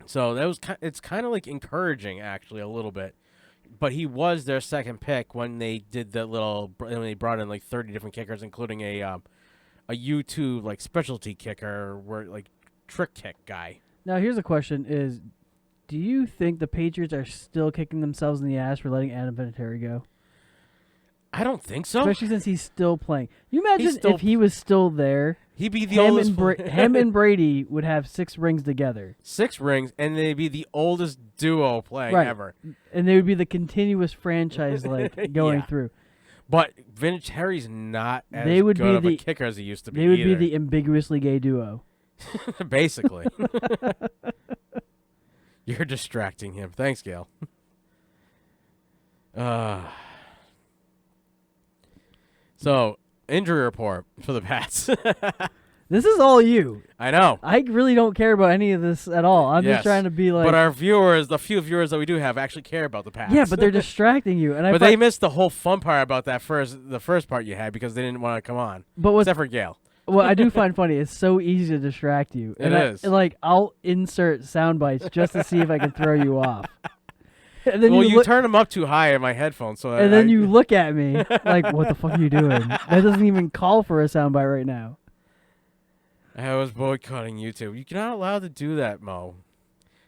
So that was it's kind of like encouraging, actually, a little bit. But he was their second pick when they did that when they brought in like 30 different kickers, including a U2 like specialty kicker, like trick kick guy. Now, here's a question: do you think the Patriots are still kicking themselves in the ass for letting Adam Vinatieri go? I don't think so. Especially since he's still playing. You imagine He's still if he was still there, he'd be the oldest. him and Brady would have 6 rings together. 6 rings, and they'd be the oldest duo playing ever. And they would be the continuous franchise like going through. But Vinatieri's not as They would good be of a kicker as he used to be. They would either. be the ambiguously gay duo. Basically. You're distracting him. Thanks, Gail. So, injury report for the Pats. This is all you. I know. I really don't care about any of this at all. I'm just trying to be like. But our viewers, the few viewers that we do have, actually care about the Pats. Yeah, but they're distracting you. And but they missed the whole fun part about the first part you had because they didn't want to come on. Except for Gail. What I do find funny, it's so easy to distract you. It is. I'll insert sound bites just to see if I can throw you off. And then you turn them up too high in my headphones. And then you look at me like, what the fuck are you doing? That doesn't even call for a soundbite right now. I was boycotting YouTube. You're not allowed to do that, Mo.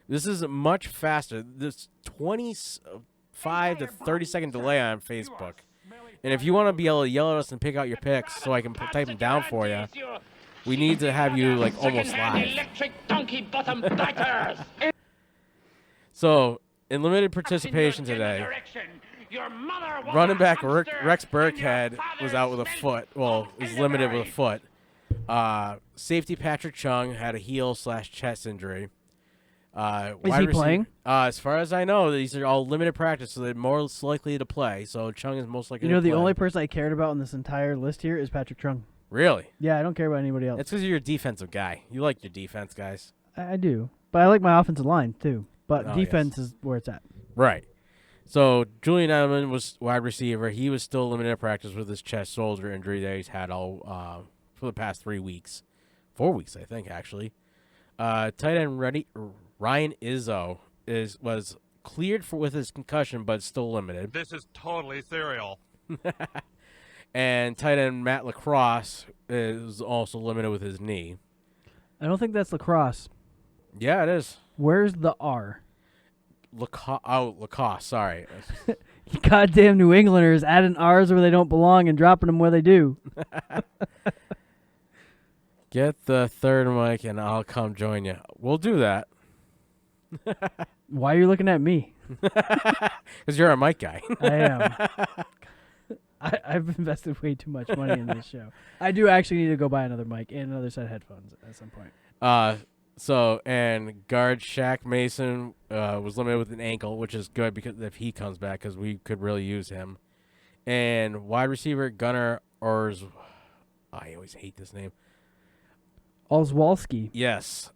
This is much faster. This 25 to 30-second delay on Facebook. And if you want to be able to yell at us and pick out your picks so I can type them down for you, we need to have you like almost live. So, in limited participation today, running back Rex Burkhead was out with a foot. Well, is limited with a foot. Safety Patrick Chung had a heel/chest injury. Is he playing? As far as I know, these are all limited practice, so they're more likely to play. So Chung is most likely to play. The only person I cared about in this entire list here is Patrick Chung. Really? Yeah, I don't care about anybody else. That's because you're a defensive guy. You like your defense guys. I do. But I like my offensive line, too. But defense is where it's at. Right. So Julian Edelman was wide receiver. He was still limited practice with his chest shoulder injury that he's had all for the past 3 weeks. 4 weeks, I think, actually. Tight end Ryan Izzo was cleared with his concussion, but still limited. This is totally serial. And tight end Matt Lacrosse is also limited with his knee. I don't think that's lacrosse. Yeah, it is. Where's the R? Lacoste, sorry. You goddamn New Englanders adding R's where they don't belong and dropping them where they do. Get the third mic and I'll come join you. We'll do that. Why are you looking at me? Because you're a mic guy. I am. I've invested way too much money in this show. I do actually need to go buy another mic and another set of headphones at some point. And guard Shaq Mason was limited with an ankle, which is good because if he comes back, because we could really use him. And wide receiver Gunnar I always hate this name. Olszewski. Yes,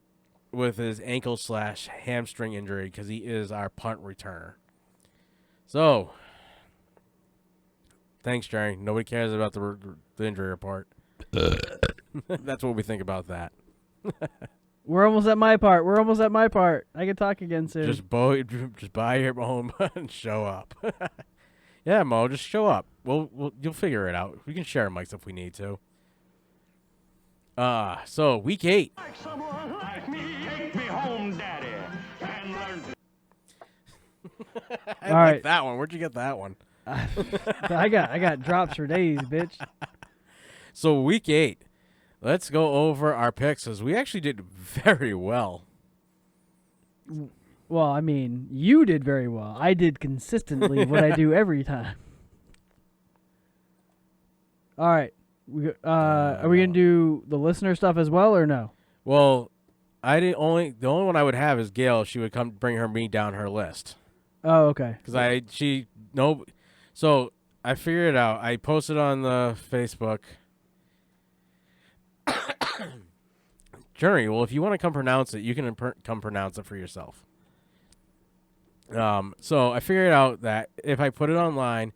with his ankle/hamstring injury because he is our punt returner. So, thanks, Jerry. Nobody cares about the injury report. That's what we think about that. We're almost at my part. I can talk again soon. Just buy your own and show up. Yeah, Mo, just show up. You'll figure it out. We can share mics if we need to. So week 8. Like someone like me, take me home, Daddy, and learn to... I like that one. Where'd you get that one? I got drops for days, bitch. So week 8. Let's go over our picks because we actually did very well. Well, I mean, you did very well. I did consistently what I do every time. All right. Are we gonna do the listener stuff as well or no? Well, the only one I would have is Gail. She would come bring me down her list. Oh, okay. Because so I figured it out. I posted on the Facebook. Jeremy, well, if you want to come pronounce it, you can come pronounce it for yourself. So I figured out that if I put it online,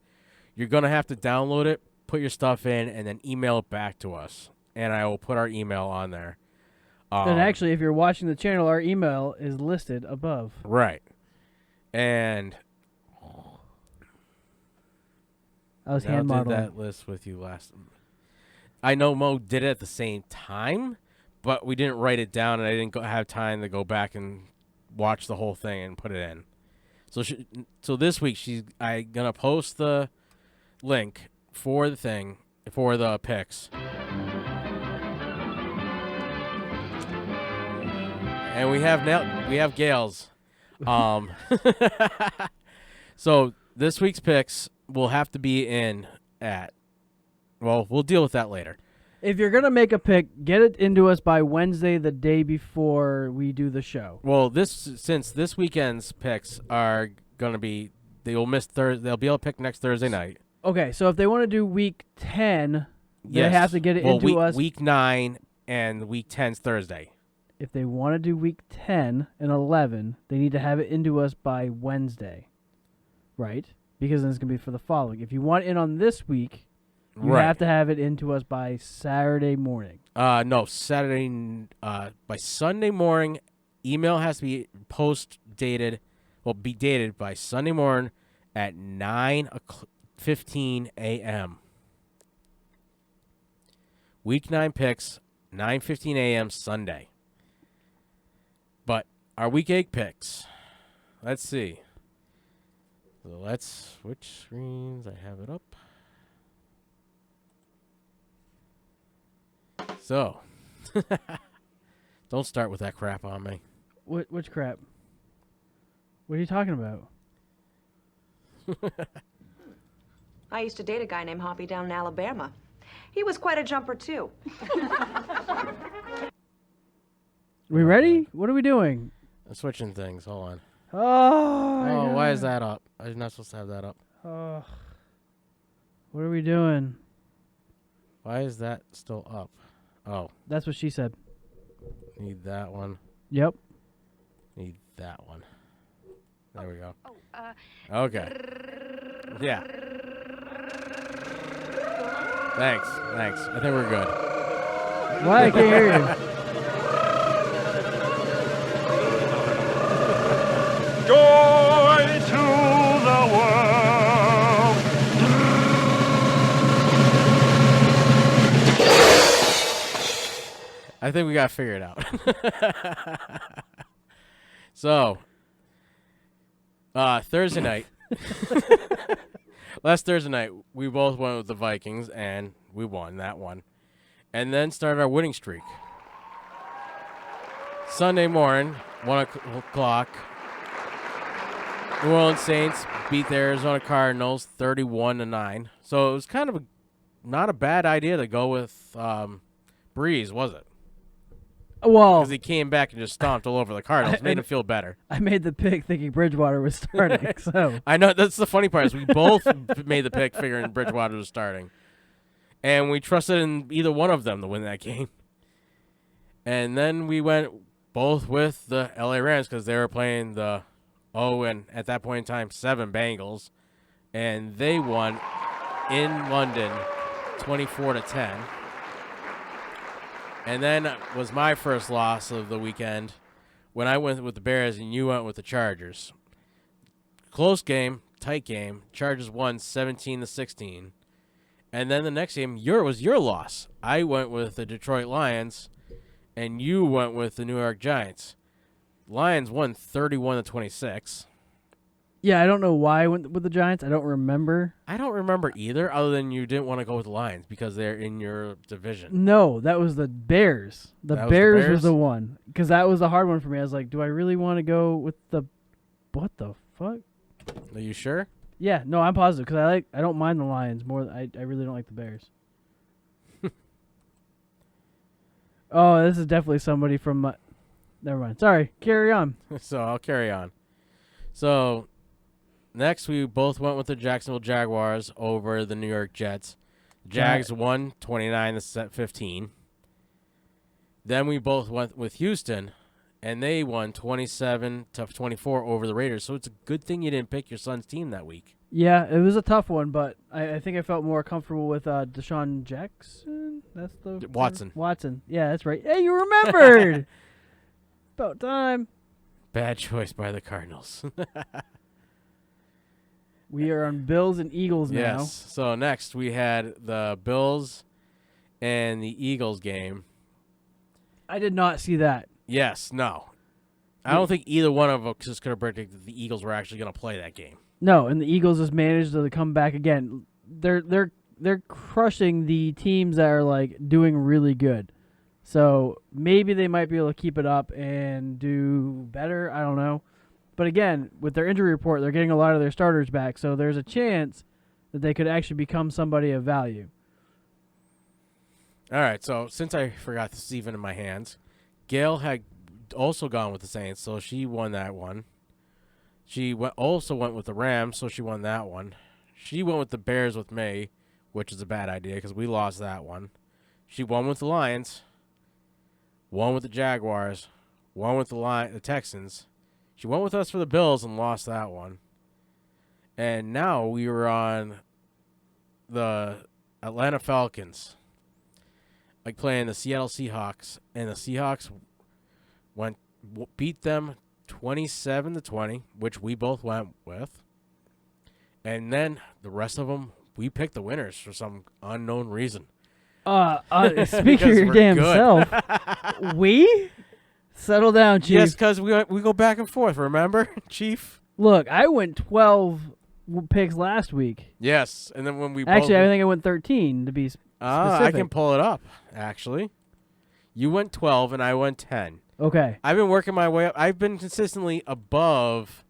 you're going to have to download it, put your stuff in, and then email it back to us. And I will put our email on there. And actually, if you're watching the channel, our email is listed above. Right. And I was Now hand did modeling. that list with you last. I know Mo did it at the same time, but we didn't write it down, and I didn't have time to go back and watch the whole thing and put it in. So this week I gonna post the link for the thing for the picks, and we have Gail's. So this week's picks will have to be in at. Well, we'll deal with that later. If you're gonna make a pick, get it into us by Wednesday, the day before we do the show. Well, since this weekend's picks are gonna be, they'll miss Thursday. They'll be able to pick next Thursday night. Okay, so if they want to do week 10, they Yes. have to get it into us. Week 9 and week 10's Thursday. If they want to do week 10 and 11, they need to have it into us by Wednesday, right? Because then it's gonna be for the following. If you want in on this week, you Right. have to have it into us by Saturday morning. No, Saturday. By Sunday morning, email has to be dated. Well, be dated by Sunday morning at 9:15 a.m. Week 9 picks, 9:15 a.m. Sunday. But our week 8 picks. Let's see. So let's switch screens. I have it up. So, don't start with that crap on me. Which crap? What are you talking about? I used to date a guy named Hoppy down in Alabama. He was quite a jumper, too. We ready? What are we doing? I'm switching things. Hold on. Oh, Why is that up? I'm not supposed to have that up. Oh. What are we doing? Why is that still up? Oh, That's what she said. need that one. Yep. Need that one. There we go. Okay. Yeah. Thanks. I think we're good. Why? I can't hear you. Joy to the world. I think we got to figure it out. So, Thursday night. Last Thursday night, we both went with the Vikings, and we won that one. And then started our winning streak. Sunday morning, 1 o'clock, New Orleans Saints beat the Arizona Cardinals 31-9. So it was kind of not a bad idea to go with Breeze, was it? Well, Because he came back and just stomped all over the Cardinals, made him feel better. I made the pick thinking Bridgewater was starting. So I know, that's the funny part is we both made the pick figuring Bridgewater was starting. And we trusted in either one of them to win that game. And then we went both with the LA Rams because they were playing the and at that point in time, 7 Bengals. And they won in London 24-10. And then was my first loss of the weekend when I went with the Bears and you went with the Chargers. Close game, tight game. Chargers won 17-16. And then the next game, was your loss. I went with the Detroit Lions, and you went with the New York Giants. Lions won 31-26. yeah, I don't know why I went with the Giants. I don't remember. I don't remember either, other than you didn't want to go with the Lions because they're in your division. No, that was the Bears. The That was the Bears was Bears? the one because that was a hard one for me. I was like, do I really want to go with the what the fuck? Are you sure? Yeah, no, I'm positive because I don't mind the Lions more. I really don't like the Bears. Oh, this is definitely somebody from. Never mind. Sorry. Carry on. So I'll carry on. So next, we both went with the Jacksonville Jaguars over the New York Jets. Jags won 29-15. Then we both went with Houston, and they won 27-24 over the Raiders. So it's a good thing you didn't pick your son's team that week. Yeah, it was a tough one, but I think I felt more comfortable with Deshaun Jackson. That's the Watson. Watson. Yeah, that's right. Hey, you remembered. About time. Bad choice by the Cardinals. We are on Bills and Eagles now. Yes. So next we had the Bills and the Eagles game. I did not see that. Yes. No. I don't think either one of us could have predicted that the Eagles were actually going to play that game. No, and the Eagles just managed to come back again. They're crushing the teams that are like doing really good. So maybe they might be able to keep it up and do better. I don't know. But again, with their injury report, they're getting a lot of their starters back. So there's a chance that they could actually become somebody of value. All right. So since I forgot this is even in my hands, Gail had also gone with the Saints, so she won that one. She also went with the Rams, so she won that one. She went with the Bears with me, which is a bad idea because we lost that one. She won with the Lions, won with the Jaguars, won with the Texans. She went with us for the Bills and lost that one. And now we were on the Atlanta Falcons, like playing the Seattle Seahawks, and the Seahawks beat them 27-20, which we both went with. And then the rest of them, we picked the winners for some unknown reason. Speak for your damn self. We? Settle down, Chief. Yes, because we go back and forth, remember, Chief? Look, I went 12 picks last week. Yes, and then when we Actually, I think I went 13 to be specific. I can pull it up, actually. You went 12 and I went 10. Okay. I've been working my way up. I've been consistently above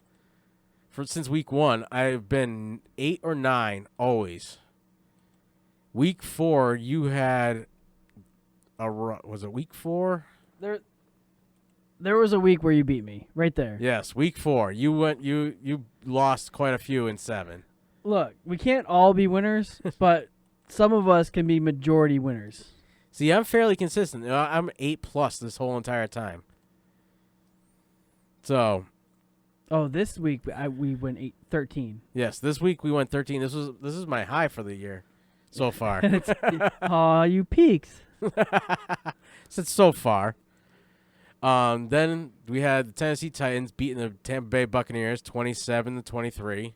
since week 1. I've been 8 or 9 always. Week 4, you had was it week 4? There was a week where you beat me right there. Yes, week 4. You lost quite a few in 7. Look, we can't all be winners, but some of us can be majority winners. See, I'm fairly consistent. I'm 8+ this whole entire time. So. Oh, this week we went 13. Yes, this week we went 13. This is my high for the year so far. Aw, you peaks. Since so far. Then we had the Tennessee Titans beating the Tampa Bay Buccaneers 27-23.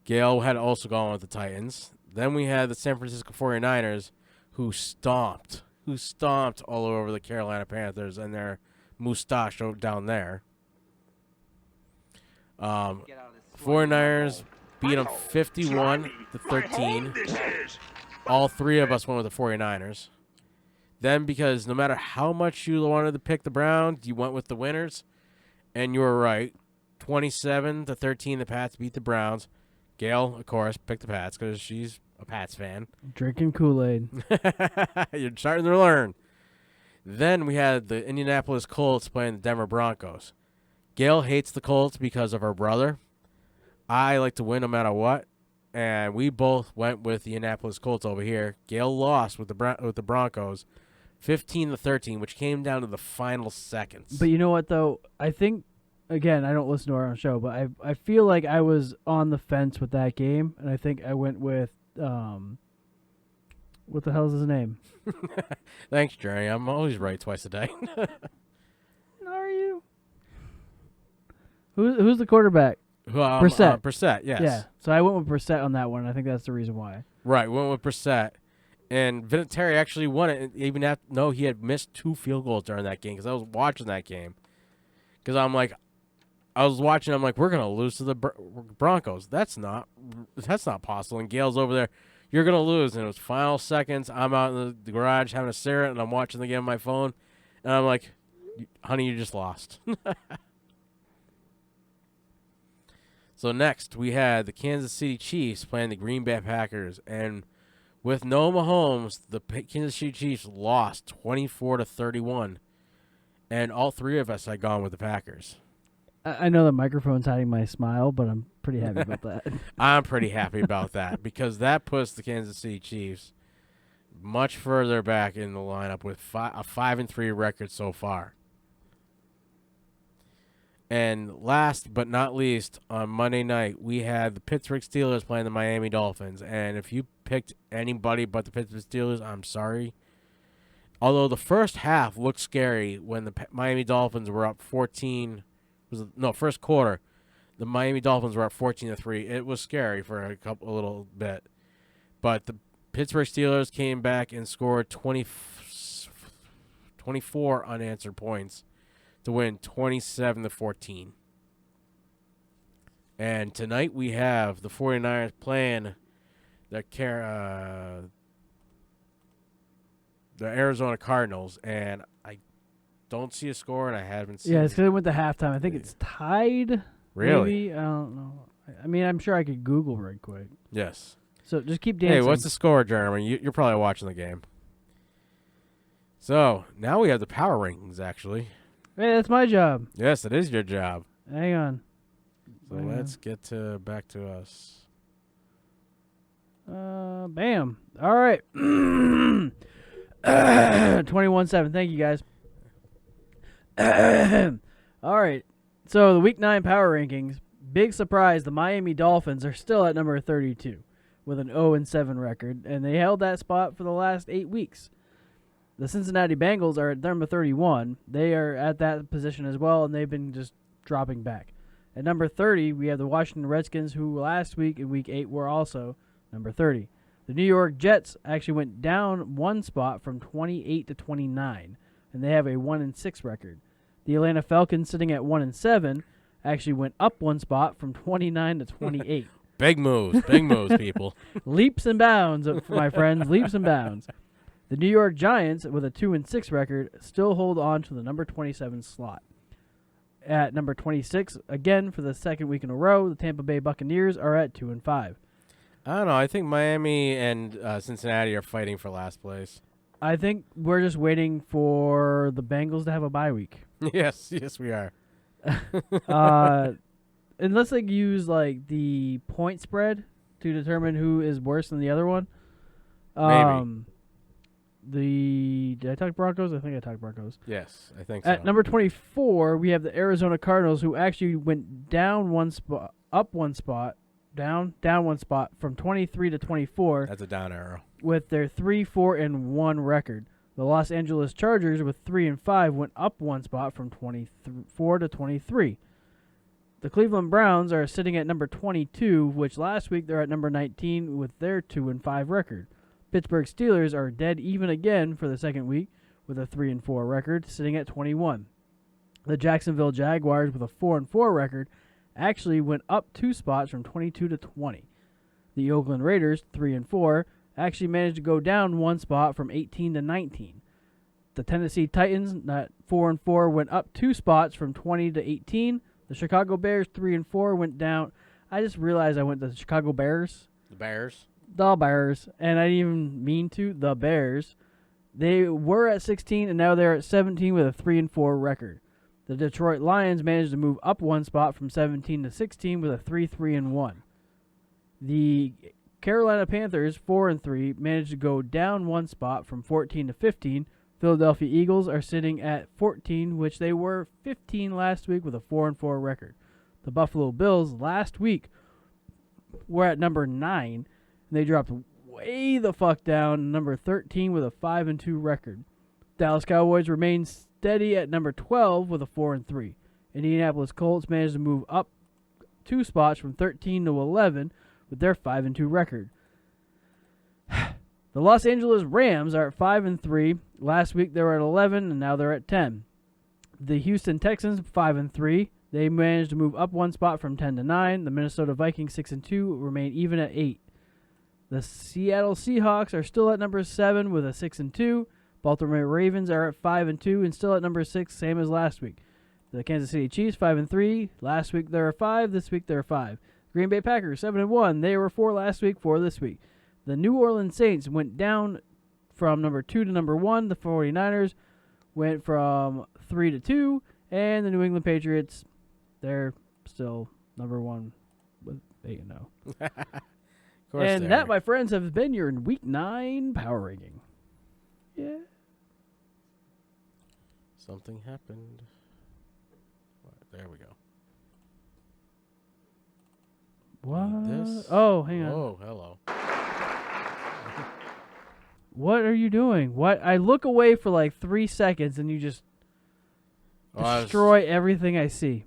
Gail had also gone with the Titans. Then we had the San Francisco 49ers who stomped all over the Carolina Panthers and their moustache down there. 49ers beat them 51-13. All three of us went with the 49ers. Then, because no matter how much you wanted to pick the Browns, you went with the winners, and you were right. 27-13, the Pats beat the Browns. Gail, of course, picked the Pats because she's a Pats fan. Drinking Kool-Aid. You're starting to learn. Then we had the Indianapolis Colts playing the Denver Broncos. Gail hates the Colts because of her brother. I like to win no matter what, and we both went with the Indianapolis Colts over here. Gail lost with the Broncos, 15-13, which came down to the final seconds. But you know what, though? I think, again, I don't listen to our own show, but I feel like I was on the fence with that game, and I think I went with, what the hell is his name? Thanks, Jerry. I'm always right twice a day. Are you? Who's the quarterback? Brissett. Brissett, yes. Yeah, so I went with Brissett on that one. I think that's the reason why. Right, we went with Brissett. And Vinatieri actually won it, even though he had missed 2 field goals during that game, because I was watching that game. Because I was watching, I'm like, we're going to lose to the Broncos. That's not possible. And Gail's over there, you're going to lose. And it was final seconds. I'm out in the garage having a cigarette, and I'm watching the game on my phone. And I'm like, honey, you just lost. So next, we had the Kansas City Chiefs playing the Green Bay Packers. And With no Mahomes, the Kansas City Chiefs lost 24-31, and all three of us had gone with the Packers. I know the microphone's hiding my smile, but I'm pretty happy about that. I'm pretty happy about that because that puts the Kansas City Chiefs much further back in the lineup with a 5-3 record so far. And last but not least, on Monday night, we had the Pittsburgh Steelers playing the Miami Dolphins. And if you picked anybody but the Pittsburgh Steelers, I'm sorry. Although the first half looked scary when the Miami Dolphins were up 14. First quarter, the Miami Dolphins were up 14-3. It was scary for a little bit. But the Pittsburgh Steelers came back and scored 24 unanswered points to win 27-14. And tonight we have the 49ers playing the Arizona Cardinals, and I don't see a score, and I haven't seen. Yeah, it's because it went to halftime. I think it's tied. Really? Maybe? I don't know. I mean, I'm sure I could Google right quick. Yes. So just keep dancing. Hey, what's the score, Jeremy? You're probably watching the game. So now we have the power rankings, actually. Hey, that's my job. Yes, it is your job. Hang on. So let's get back to us. Bam. All right. 21-7. Thank you, guys. All right. So the Week 9 power rankings. Big surprise, the Miami Dolphins are still at number 32 with an 0-7 record, and they held that spot for the last 8 weeks. The Cincinnati Bengals are at number 31. They are at that position as well, and they've been just dropping back. At number 30, we have the Washington Redskins, who last week in Week 8 were also number 30. The New York Jets actually went down one spot from 28 to 29, and they have a 1-6 record. The Atlanta Falcons, sitting at 1-7, actually went up one spot from 29 to 28. Big moves, people. Leaps and bounds, my friends, leaps and bounds. The New York Giants, with a 2-6 record, still hold on to the number 27 slot. At number 26, again for the second week in a row, the Tampa Bay Buccaneers are at 2-5. I don't know. I think Miami and Cincinnati are fighting for last place. I think we're just waiting for the Bengals to have a bye week. Yes, we are. Unless they use like the point spread to determine who is worse than the other one. Maybe. Did I talk Broncos? I think I talked Broncos. Yes, I think so. At number 24, we have the Arizona Cardinals, who actually went down one spot, up one spot, down one spot from 23 to 24. That's a down arrow. With their 3-4-1 record. The Los Angeles Chargers, with 3-5, went up one spot from 24 to 23. The Cleveland Browns are sitting at number 22, which last week they're at number 19 with their 2-5 record. Pittsburgh Steelers are dead even again for the second week with a 3-4 record, sitting at 21. The Jacksonville Jaguars, with a 4-4 record, actually went up 2 spots from 22 to 20. The Oakland Raiders, 3-4, actually managed to go down 1 spot from 18 to 19. The Tennessee Titans, at 4-4, went up 2 spots from 20 to 18. The Chicago Bears, 3-4, went down. I just realized I went to the Chicago Bears. The Bears. The Bears, and I didn't even mean to. The Bears. They were at 16, and now they're at 17 with a 3-4 record. The Detroit Lions managed to move up 1 spot from 17 to 16 with a 3-1. The Carolina Panthers, 4-3, managed to go down 1 spot from 14 to 15. Philadelphia Eagles are sitting at 14, which they were 15 last week with a 4-4 record. The Buffalo Bills last week were at number 9. They dropped way the fuck down, number 13 with a 5-2 record. Dallas Cowboys remain steady at number 12 with a 4-3. Indianapolis Colts managed to move up 2 spots from 13 to 11 with their 5-2 record. The Los Angeles Rams are at 5-3. Last week they were at 11, and now they're at 10. The Houston Texans, 5-3. They managed to move up 1 spot from 10 to 9. The Minnesota Vikings, 6-2, remain even at 8. The Seattle Seahawks are still at number 7 with a 6-2. Baltimore Ravens are at 5-2 and still at number 6, same as last week. The Kansas City Chiefs, 5-3. Last week they were 5. This week they're 5. Green Bay Packers, 7-1. They were 4 last week, 4 this week. The New Orleans Saints went down from number 2 to number 1. The 49ers went from 3 to 2. And the New England Patriots, they're still number 1 with 8-0. And that, my friends, have been your Week 9 power ranking. Yeah. Something happened. There we go. What? This? Oh, hang on. Oh, hello. What are you doing? What? I look away for like 3 seconds and you just destroy everything I see.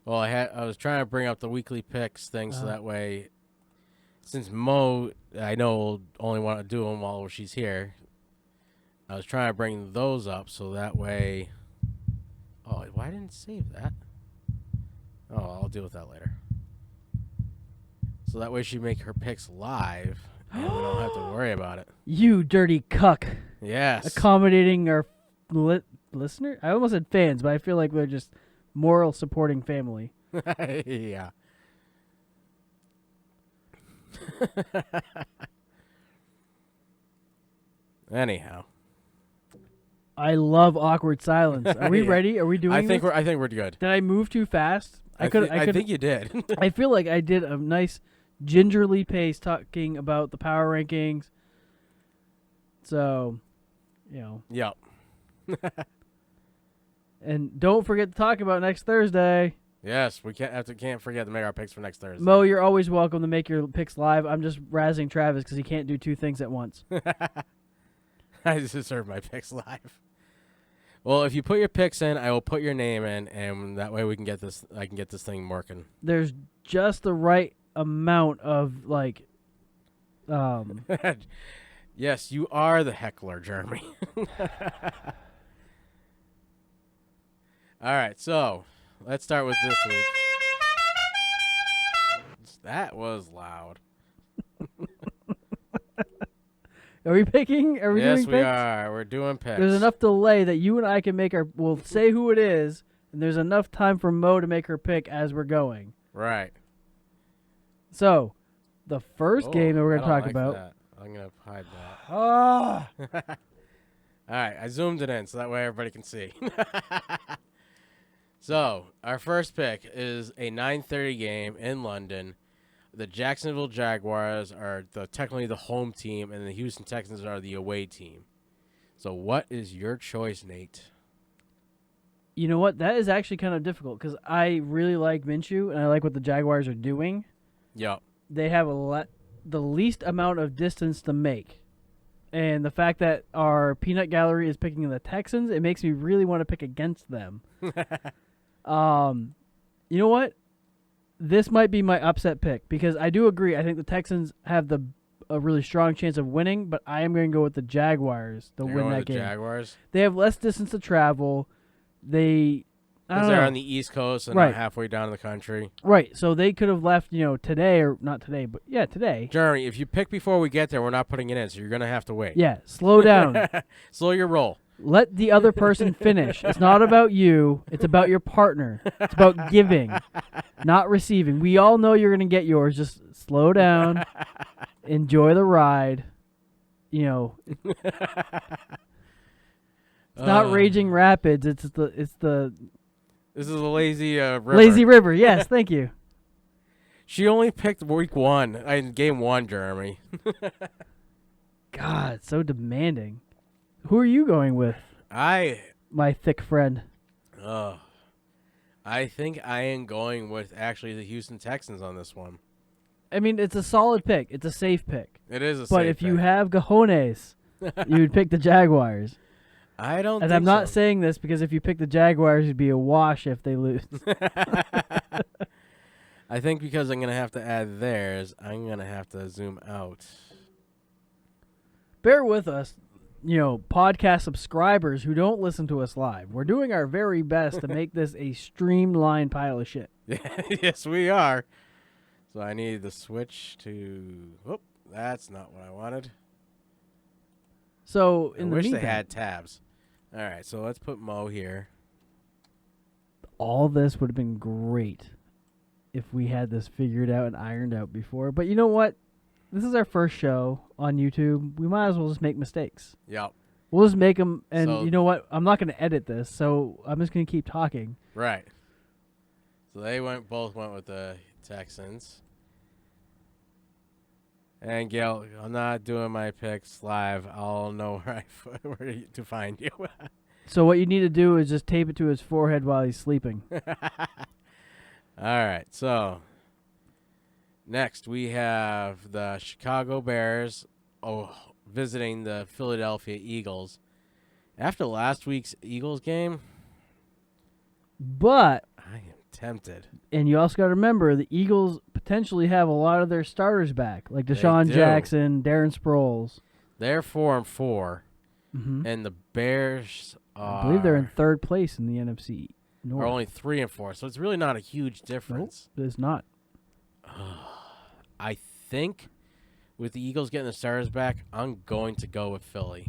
Well, I was trying to bring up the weekly picks thing so that way, since Mo, I know, will only want to do them while she's here, I was trying to bring those up so that way. Oh, why didn't it save that? Oh, I'll deal with that later. So that way she make her picks live, and we don't have to worry about it. You dirty cuck. Yes. Accommodating our listener? I almost said fans, but I feel like we're just moral supporting family. Yeah. Anyhow. I love awkward silence. Are we Yeah. ready? Are we doing I think this? we're good. Did I move too fast? I think you did. I feel like I did a nice gingerly pace talking about the power rankings. So, you know. Yep. And don't forget to talk about next Thursday. Yes, we can't forget to make our picks for next Thursday. Mo, you're always welcome to make your picks live. I'm just razzing Travis because he can't do 2 things at once. I just deserve my picks live. Well, if you put your picks in, I will put your name in, and that way we can get this. I can get this thing working. There's just the right amount of Yes, you are the heckler, Jeremy. All right, so let's start with this week. That was loud. Are we picking? Are we doing Yes, picks? we are. We're doing picks. There's enough delay that you and I can make our. We'll say who it is, and there's enough time for Mo to make her pick as we're going. Right. So, the first game that we're going to I don't talk like about. that. I'm going to hide that. Ah! All right, I zoomed it in so that way everybody can see. So, our first pick is a 9:30 game in London. The Jacksonville Jaguars are technically the home team, and the Houston Texans are the away team. So, what is your choice, Nate? You know what? That is actually kind of difficult because I really like Minshew, and I like what the Jaguars are doing. Yep. They have the least amount of distance to make. And the fact that our peanut gallery is picking the Texans, it makes me really want to pick against them. You know what? This might be my upset pick because I do agree. I think the Texans have a really strong chance of winning, but I am going to go with the Jaguars to win that game. Jaguars? They have less distance to travel. Because they're on the East Coast and not halfway down in the country. Right. So they could have left, today or not today, but today. Jeremy, if you pick before we get there, we're not putting it in, so you're going to have to wait. Yeah. Slow down. Slow your roll. Let the other person finish. It's not about you. It's about your partner. It's about giving, not receiving. We all know you're going to get yours. Just slow down. Enjoy the ride. It's not Raging Rapids. It's the. This is a lazy river. Lazy River. Yes, thank you. She only picked week 1 in game 1, Jeremy. God, so demanding. Who are you going with? My thick friend. I think I am going with actually the Houston Texans on this one. I mean, it's a solid pick. It's a safe pick. It is a safe But if pick. you have cojones, you would pick the Jaguars. I don't And think I'm not so. saying this because if you pick the Jaguars, you'd be a wash if they lose. I think because I'm going to have to add theirs, I'm going to have to zoom out. Bear with us, podcast subscribers who don't listen to us live. We're doing our very best to make this a streamlined pile of shit. Yes, we are. So I need the switch to... Oh, that's not what I wanted. So I in the wish meantime, they had tabs. All right, so let's put Mo here. all this would have been great if we had this figured out and ironed out before. But you know what? This is our first show on YouTube. We might as well just make mistakes. Yep. We'll just make them. And So- you know what? I'm not going to edit this, so I'm just going to keep talking. Right. So they both went with the Texans. And Gail, I'm not doing my picks live. I'll know where to find you. So what you need to do is just tape it to his forehead while he's sleeping. All right. So next we have the Chicago Bears visiting the Philadelphia Eagles. After last week's Eagles game, But, I am tempted. and you also got to remember, the Eagles potentially have a lot of their starters back, like They Deshaun do. Jackson, Darren Sproles. They're 4-4, Mm-hmm. and the Bears I believe they're in third place in the NFC North. are only 3-4. So it's really not a huge difference. Nope, it's not. I think with the Eagles getting the starters back, I'm going to go with Philly.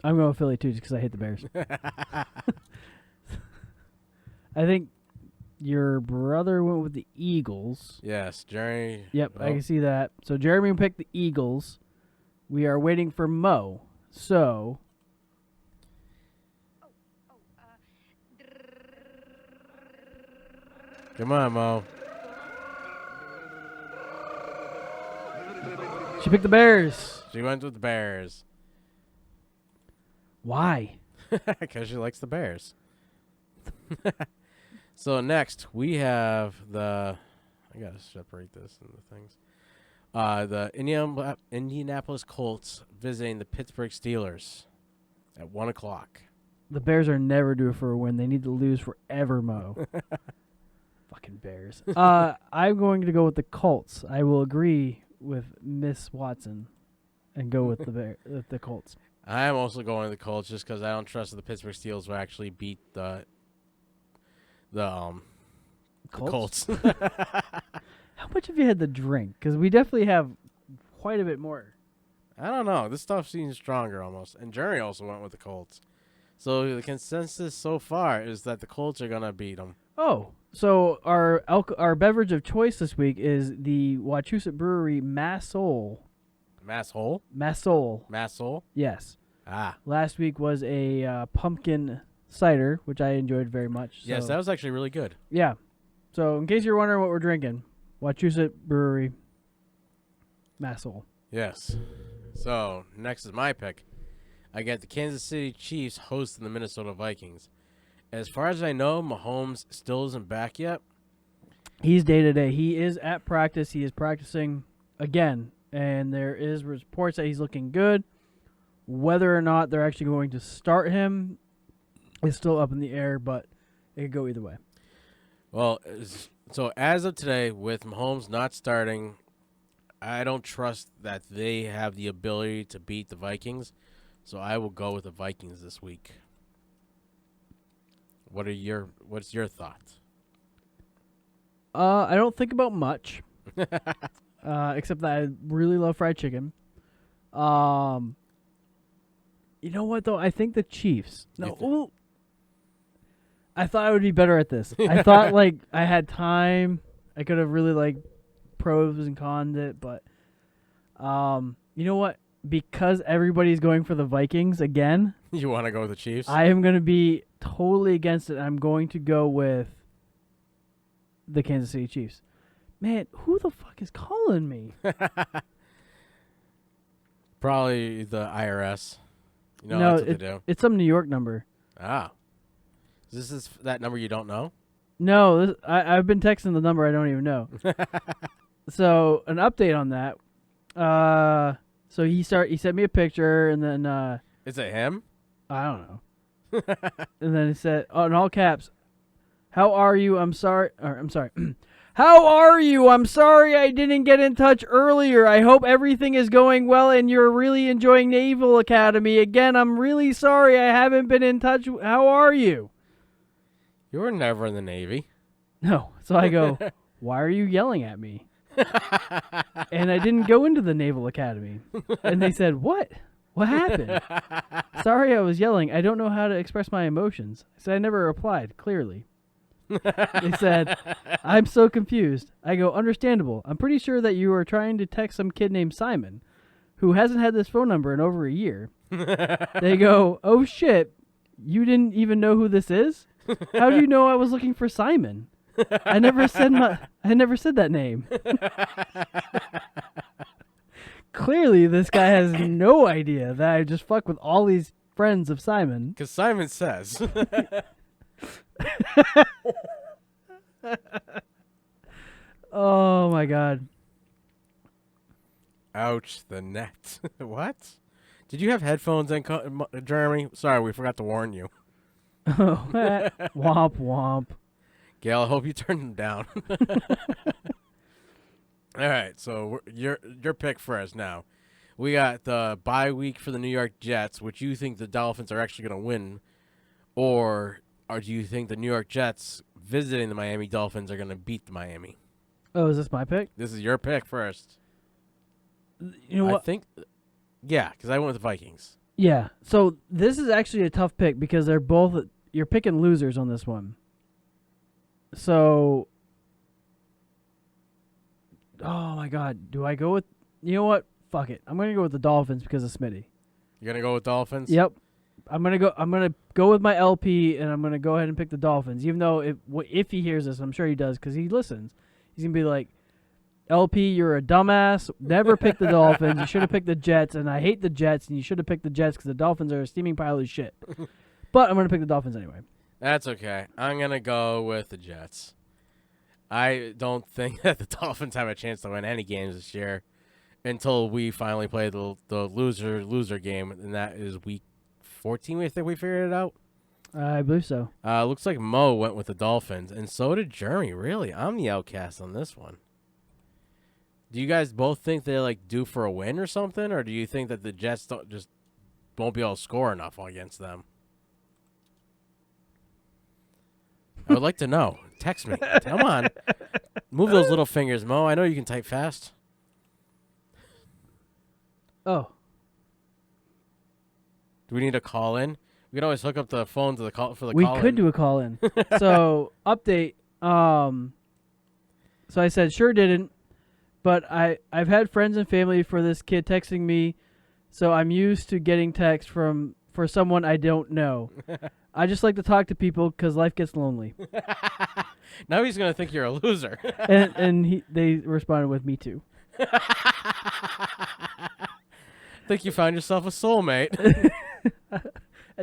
I'm going with Philly too, just because I hate the Bears. I think your brother went with the Eagles. Yes, Jerry. Yep, I Oh, can see that. So Jeremy picked the Eagles. We are waiting for Mo. So come on, Mo. she picked the Bears. She went with the Bears Why? because she likes the Bears. So next we have the. I gotta separate this into things. The Indianapolis Colts visiting the Pittsburgh Steelers at 1:00. The Bears are never due for a win. They need to lose forever, Mo. Fucking Bears. I'm going to go with the Colts. I will agree with Miss Watson and go with the Colts. I'm also going with the Colts just because I don't trust that the Pittsburgh Steelers will actually beat the Colts. How much have you had to drink? Because we definitely have quite a bit more. I don't know. This stuff seems stronger almost. And Jerry also went with the Colts. So the consensus so far is that the Colts are gonna beat them. Oh, so our beverage of choice this week is the Wachusett Brewery Massole. Masshole? Massole. Masshole? Yes. Ah. Last week was a pumpkin cider, which I enjoyed very much. Yes, so- that was actually really good. Yeah. So in case you're wondering what we're drinking, Wachusett Brewery Massole. Yes. So next is my pick. I got the Kansas City Chiefs hosting the Minnesota Vikings. As far as I know, Mahomes still isn't back yet. He's day-to-day. He is at practice. He is practicing again. And there is reports that he's looking good. Whether or not they're actually going to start him is still up in the air, but it could go either way. Well, so as of today, with Mahomes not starting, I don't trust that they have the ability to beat the Vikings. So I will go with the Vikings this week. What's your thoughts? I don't think about much, except that I really love fried chicken. You know what, though? I think the Chiefs. No, I thought I would be better at this. I thought, like, I had time. I could have really, like, pros and conned it, but you know what? Because everybody's going for the Vikings again, You want to go with the Chiefs? I am going to be totally against it. I'm going to go with the Kansas City Chiefs. Man, who the fuck is calling me? Probably the IRS. You know, no, that's what they do. it's some New York number. Ah. This is that number you don't know? No, I've been texting the number I don't even know. So, an update on that. So he sent me a picture, and then Is it him? I don't know. And then he said, in all caps, "How are you? I'm sorry. How are you? I'm sorry I didn't get in touch earlier. I hope everything is going well and you're really enjoying Naval Academy. Again, I'm really sorry I haven't been in touch. How are you?" You were never in the Navy. No. So I go, "Why are you yelling at me?" And I didn't go into the Naval Academy. And they said, "What? What happened?" "Sorry I was yelling. I don't know how to express my emotions." So I never replied, clearly. They said, I'm so confused. I go, understandable. I'm pretty sure that you are trying to text some kid named Simon who hasn't had this phone number in over a year. They go, oh shit, you didn't even know who this is? How do you know I was looking for Simon? I never said that name. Clearly, this guy has no idea that I just fuck with all these friends of Simon. Because Simon says. Oh my god. Ouch, the net. What? Did you have headphones in, Jeremy? Sorry, we forgot to warn you. Oh, womp womp. Gail, I hope you turn them down. All right, so your pick first now. We got the bye week for the New York Jets, which you think the Dolphins are actually going to win, or do you think the New York Jets visiting the Miami Dolphins are going to beat the Miami? Oh, is this my pick? This is your pick first. You know what? I think, yeah, because I went with the Vikings. Yeah. So this is actually a tough pick because they're both. You're picking losers on this one. So. Oh my God! Do I go with? You know what? Fuck it. I'm gonna go with the Dolphins because of Smitty. You're gonna go with Dolphins? Yep. I'm gonna go with my LP, and I'm gonna go ahead and pick the Dolphins. Even though if he hears this, I'm sure he does because he listens. He's gonna be like, LP, you're a dumbass. Never pick the Dolphins. You should have picked the Jets, and I hate the Jets, and you should have picked the Jets because the Dolphins are a steaming pile of shit. But I'm gonna pick the Dolphins anyway. That's okay. I'm gonna go with the Jets. I don't think that the Dolphins have a chance to win any games this year until we finally play the loser game, and that is week 14. We think we figured it out. I believe so. Looks like Mo went with the Dolphins, and so did Jeremy. Really, I'm the outcast on this one. Do you guys both think they're like due for a win or something, or do you think that the Jets won't be able to score enough against them? I would like to know. Text me. Come on. Move those little fingers, Mo. I know you can type fast. Oh. Do we need a call in? We can always hook up the phone to the call for the We call could do a call in. So update. So I said sure didn't, but I've had friends and family for this kid texting me, so I'm used to getting text for someone I don't know. I just like to talk to people because life gets lonely. Now he's gonna think you're a loser. and they responded with me too. Think you found yourself a soulmate.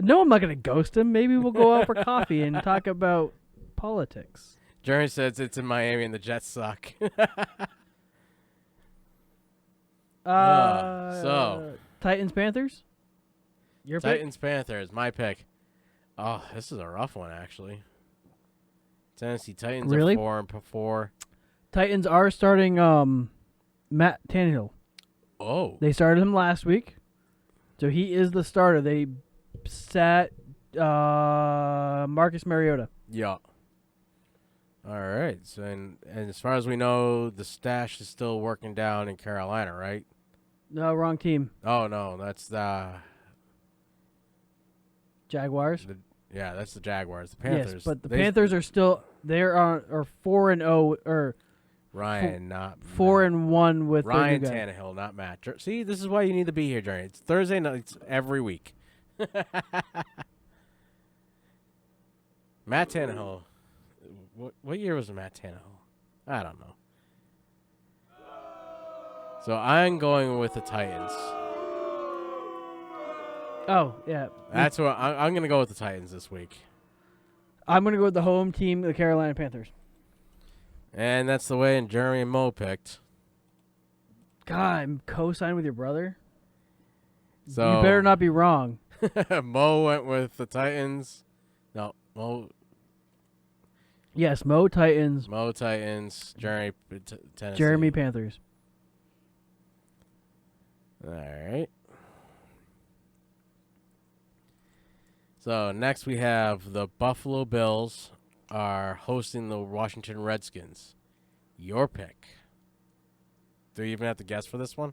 No, I'm not gonna ghost him. Maybe we'll go out for coffee and talk about politics. Jeremy says it's in Miami and the Jets suck. So Titans Panthers. Your pick? Titans Panthers, my pick. Oh, this is a rough one actually. Tennessee Titans Really? are 4-4. Titans are starting Matt Tannehill. Oh, They started him last week, so he is the starter. They sat Marcus Mariota. yeah. All right. So and as far as we know, the stash is still working down in Carolina, right? No, wrong team. Oh no, that's the Jaguars. that's the Jaguars. The Panthers. Yes, but the Panthers are still are 4-0 or Ryan, not 4-1 with Ryan their new guy. Tannehill, not Matt. See, this is why you need to be here, Jerry. It's Thursday nights every week. Matt Tannehill. What year was Matt Tannehill? I don't know. So I'm going with the Titans. Oh yeah, That's what I'm going to go with the Titans this week. I'm gonna go with the home team, the Carolina Panthers. And that's the way Jeremy and Mo picked. God, I'm co-signed with your brother. So You better not be wrong. Mo went with the Titans. No, Mo Yes, Mo Titans, Titans. Jeremy Tennessee. Jeremy Panthers. All right. So next we have the Buffalo Bills are hosting the Washington Redskins. Your pick. Do you even have to guess for this one?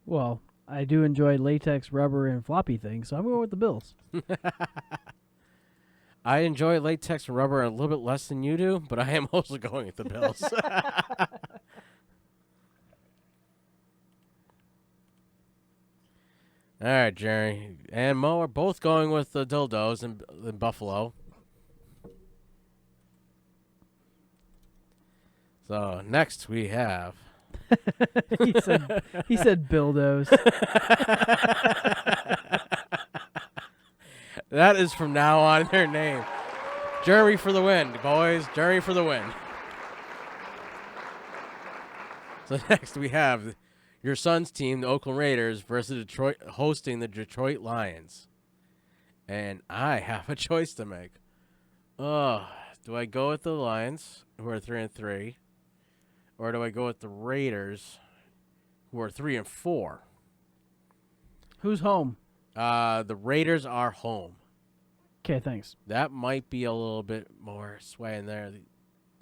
Well, I do enjoy latex, rubber, and floppy things, so I'm going with the Bills. I enjoy latex and rubber a little bit less than you do, but I am also going with the Bills. All right, Jerry and Mo are both going with the dildos in Buffalo. So next we have. he said bildos. That is from now on their name. Jeremy for the win, boys. Jeremy for the win. So next we have your son's team, the Oakland Raiders, versus Detroit, hosting the Detroit Lions. And I have a choice to make. Do I go with the Lions, who are 3-3, or do I go with the Raiders, who are 3-4? Who's home? The Raiders are home. Okay, thanks. That might be a little bit more sway in there.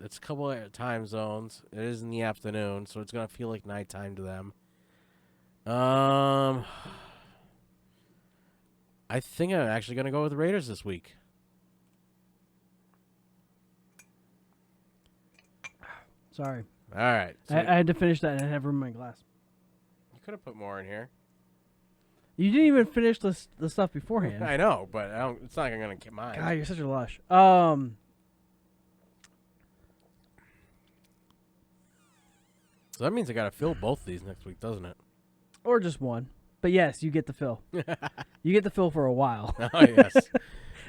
It's a couple of time zones. It is in the afternoon, so it's going to feel like nighttime to them. I think I'm actually going to go with the Raiders this week. Sorry. All right. So I had to finish that and I have room in my glass. you could have put more in here. You didn't even finish the stuff beforehand. I know, but it's not going to get mine. God, you're such a lush. So that means I got to fill both these next week, doesn't it? Or just one. But yes, you get the fill. You get the fill for a while. Oh, yes.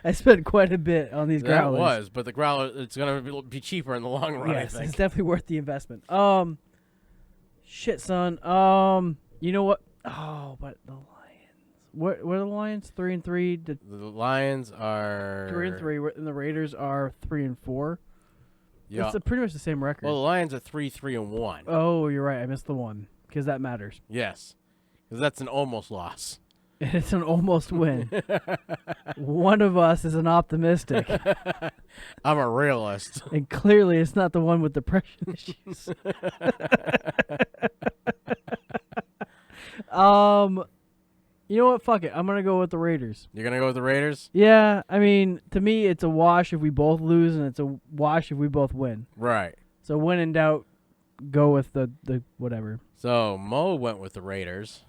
I spent quite a bit on these That growlers. was, but the growler, it's going to be cheaper in the long run, Yes, I think. it's definitely worth the investment. Shit, son. You know what? Oh, but the Lions. What are the Lions? 3-3. The Lions are 3-3, and the Raiders are 3-4. Yeah. It's pretty much the same record. Well, the Lions are 3-3-1. Oh, you're right. I missed the one because that matters. Yes, because that's an almost loss. It's an almost win. One of us is an optimistic, I'm a realist. and clearly it's not the one with depression issues. You know what? Fuck it. I'm gonna go with the Raiders. You're gonna go with the Raiders, Yeah, I mean, to me, it's a wash if we both lose, and it's a wash if we both win. right? So when in doubt, go with the whatever. So Mo went with the Raiders,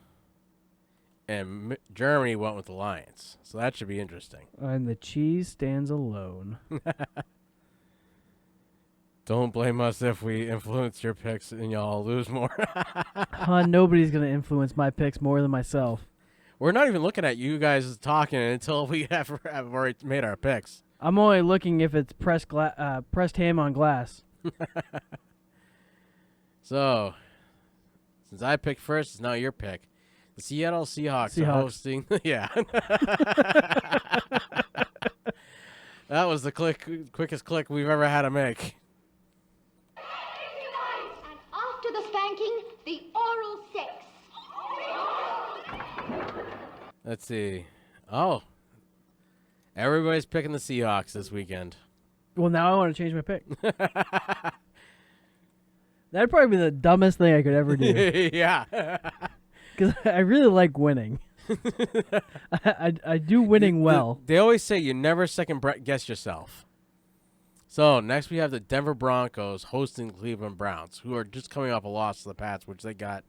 and Germany went with the Lions. So that should be interesting. And the cheese stands alone. Don't blame us if we influence your picks and y'all lose more. Nobody's gonna influence my picks more than myself. We're not even looking at you guys talking until we have already made our picks. I'm only looking if it's pressed ham on glass. So, since I picked first, it's now your pick. The Seattle Seahawks are hosting. Yeah. That was the quickest click we've ever had to make. And after the spanking, the oral sex. Let's see. Oh. Everybody's picking the Seahawks this weekend. Well, now I want to change my pick. That'd probably be the dumbest thing I could ever do. Yeah. Because I really like winning. I do winning well. They always say you never second guess yourself. So, next we have the Denver Broncos hosting the Cleveland Browns, who are just coming off a loss to the Pats, which they got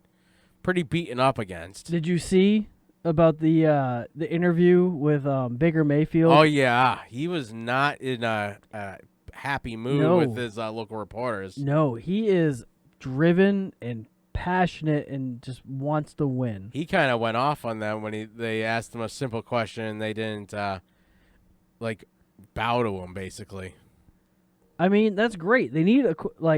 pretty beaten up against. Did you see about the interview with Baker Mayfield? Oh, yeah. He was not in a happy mood with his local reporters. No, he is driven and passionate and just wants to win. He kind of went off on them when they asked him a simple question and they didn't bow to him, basically. I mean, that's great. They need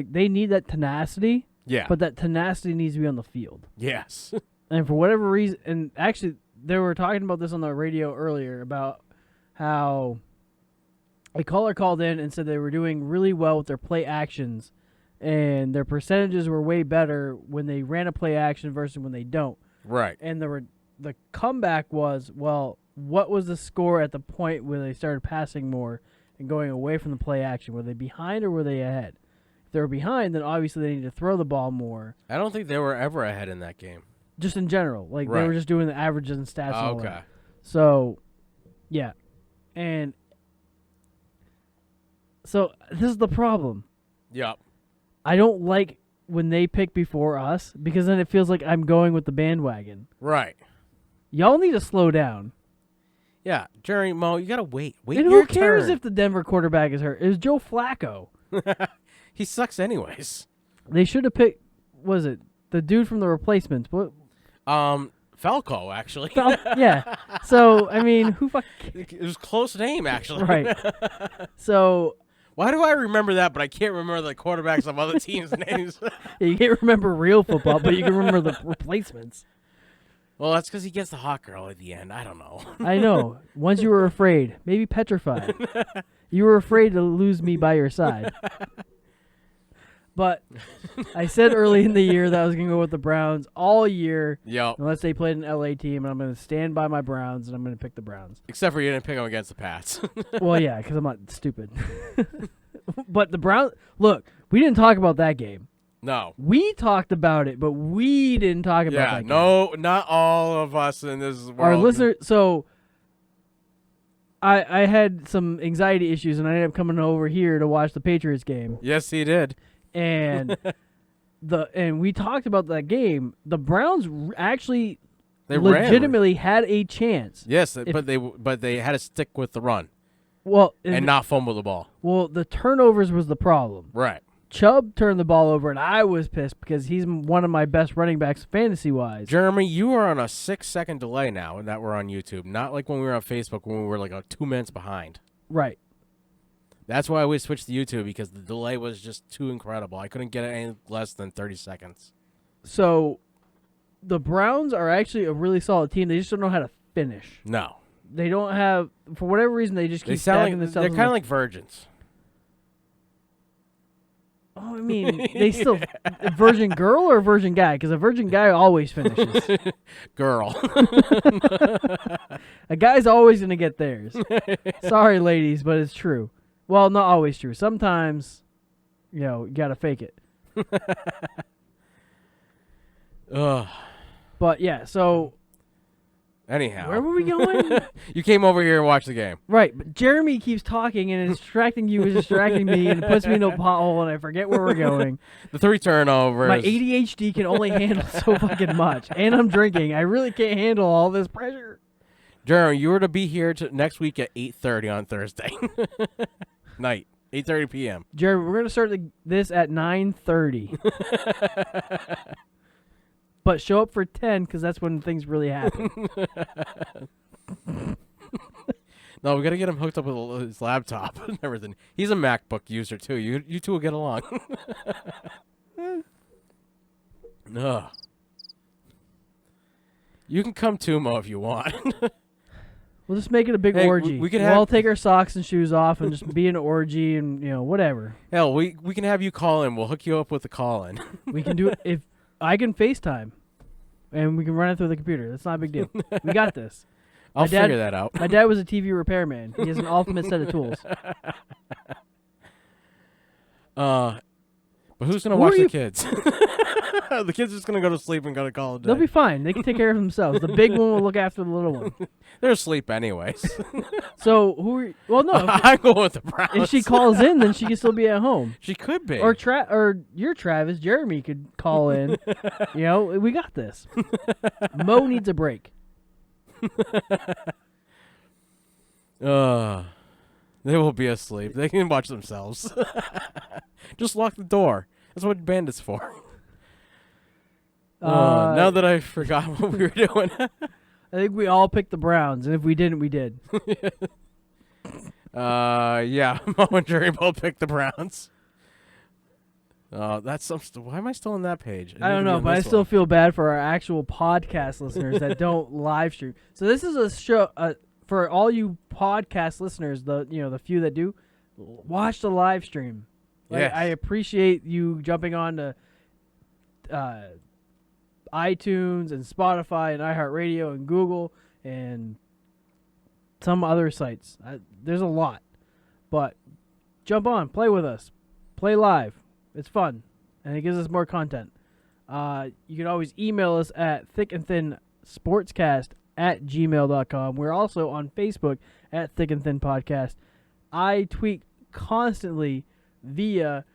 they need that tenacity. Yeah. But that tenacity needs to be on the field. Yes. And for whatever reason, and actually they were talking about this on the radio earlier about how a caller called in and said they were doing really well with their play actions and their percentages were way better when they ran a play action versus when they don't. Right. And the comeback was, well, what was the score at the point where they started passing more and going away from the play action? Were they behind or were they ahead? If they were behind, then obviously they need to throw the ball more. I don't think they were ever ahead in that game. Just in general. They Right. were just doing the averages and stats. And all Okay. that. So, yeah. And So this is the problem. Yep. I don't like when they pick before us because then it feels like I'm going with the bandwagon. Right. Y'all need to slow down. Yeah, Jerry Mo, you gotta wait. Wait And your who cares turn. if the Denver quarterback is hurt? It was Joe Flacco. He sucks anyways. They should have picked. Was it the dude from the Replacements? What? Falco actually. Yeah. So I mean, who fuck? It was a close name actually. Right. So Why do I remember that, but I can't remember the quarterbacks of other teams' names? you can't remember real football, but you can remember the Replacements. Well, that's because he gets the hot girl at the end. I don't know. I know. Once you were afraid, maybe petrified. You were afraid to lose me by your side. But I said early in the year that I was going to go with the Browns all year. Yep. Unless they played an LA team, and I'm going to stand by my Browns, and I'm going to pick the Browns. Except for you didn't pick them against the Pats. Well, yeah, because I'm not stupid. But the Browns, look, we didn't talk about that game. No. We talked about it, but we didn't talk about that game. No, not all of us in this world. Our listeners, so I had some anxiety issues, and I ended up coming over here to watch the Patriots game. Yes, he did. And we talked about that game. The Browns actually legitimately had a chance. Yes, but they had to stick with the run. Well, and not fumble the ball. Well, the turnovers was the problem. Right. Chubb turned the ball over, and I was pissed because he's one of my best running backs fantasy-wise. Jeremy, you are on a 6-second delay now that we're on YouTube. Not like when we were on Facebook when we were like 2 minutes behind. Right. That's why we switched to YouTube, because the delay was just too incredible. I couldn't get it any less than 30 seconds. So the Browns are actually a really solid team. They just don't know how to finish. No. They don't have, for whatever reason, they just keep stacking themselves. They're kind of like virgins. Oh, I mean, they still a virgin girl or a virgin guy? Because a virgin guy always finishes. Girl. A guy's always going to get theirs. Sorry, ladies, but it's true. Well, not always true. Sometimes, you got to fake it. Ugh. But, yeah, so. Anyhow. Where were we going? You came over here and watched the game. Right, but Jeremy keeps talking and it's distracting you, it's distracting me, and it puts me in a pothole, and I forget where we're going. The 3 turnovers. My ADHD can only handle so fucking much, and I'm drinking. I really can't handle all this pressure. Jeremy, you were to be here next week at 8:30 on Thursday night, 8:30 p.m. Jeremy, we're going to start this at 9:30. But show up for 10 because that's when things really happen. No, we got to get him hooked up with his laptop and everything. He's a MacBook user, too. You two will get along. Ugh. You can come too, Mo, if you want. We'll just make it a big orgy. We can we'll all take our socks and shoes off and just be an orgy and, whatever. Hell, we can have you call in. We'll hook you up with the call-in. We can do it if I can FaceTime. And we can run it through the computer. That's not a big deal. We got this. I'll figure that out. My dad was a TV repairman. He has an ultimate set of tools. But who's going to watch the kids? The kids are just going to go to sleep and go to call it a day. They'll be fine. They can take care of themselves. The big one will look after the little one. They're asleep anyways. So well, no. I'm going with the Browns. If she calls in, then she can still be at home. She could be. Or your Travis, Jeremy could call in. We got this. Mo needs a break. They will be asleep. They can watch themselves. Just lock the door. That's what Bandit's for. Now that I forgot what we were doing. I think we all picked the Browns, and if we didn't, we did. Yeah, Mo and Jerry both picked the Browns. That's why am I still on that page? I don't know, but I still feel bad for our actual podcast listeners that don't live stream. So this is a show for all you podcast listeners. The few that do, watch the live stream. Yes. I appreciate you jumping on to iTunes and Spotify and iHeartRadio and Google and some other sites. There's a lot, but jump on, play with us, play live. It's fun, and it gives us more content. You can always email us at thickandthinsportscast@gmail.com. We're also on Facebook at Thick and Thin Podcast. I tweet constantly via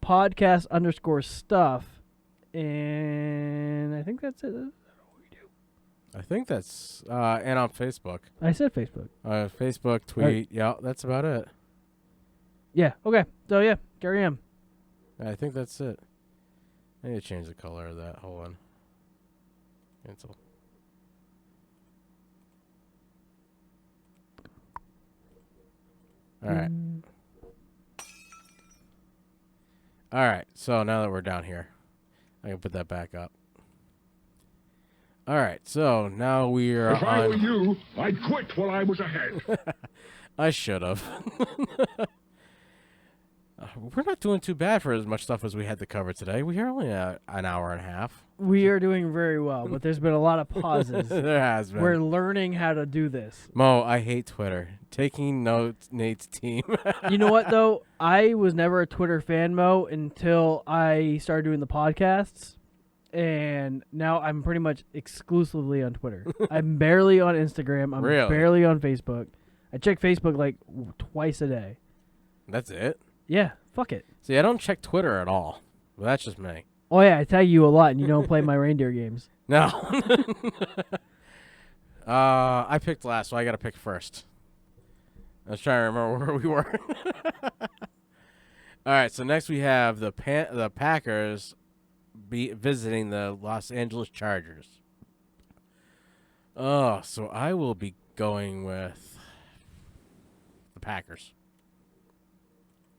podcast_stuff. And I think that's it. I think that's and on Facebook. I said Facebook. Facebook, tweet. Yeah, that's about it. Yeah. Okay. So yeah, carry on. I think that's it. I need to change the color of that. Hold on. Cancel. All right. All right. So now that we're down here, I can put that back up. All right. So now we are If I were on. you, I'd quit while I was ahead. I should have. We're not doing too bad for as much stuff as we had to cover today. We are only an hour and a half. We are doing very well, but there's been a lot of pauses. There has been. We're learning how to do this. Mo, I hate Twitter. Taking notes, Nate's team. You know what, though? I was never a Twitter fan, Mo, until I started doing the podcasts. And now I'm pretty much exclusively on Twitter. I'm barely on Instagram. I'm Really? barely on Facebook. I check Facebook like twice a day. That's it? Yeah, fuck it. See, I don't check Twitter at all. But that's just me. Oh, yeah, I tag you a lot, and you don't play my reindeer games. No. I picked last, so I got to pick first. I was trying to remember where we were. All right, so next we have the Packers visiting the Los Angeles Chargers. Oh, so I will be going with the Packers.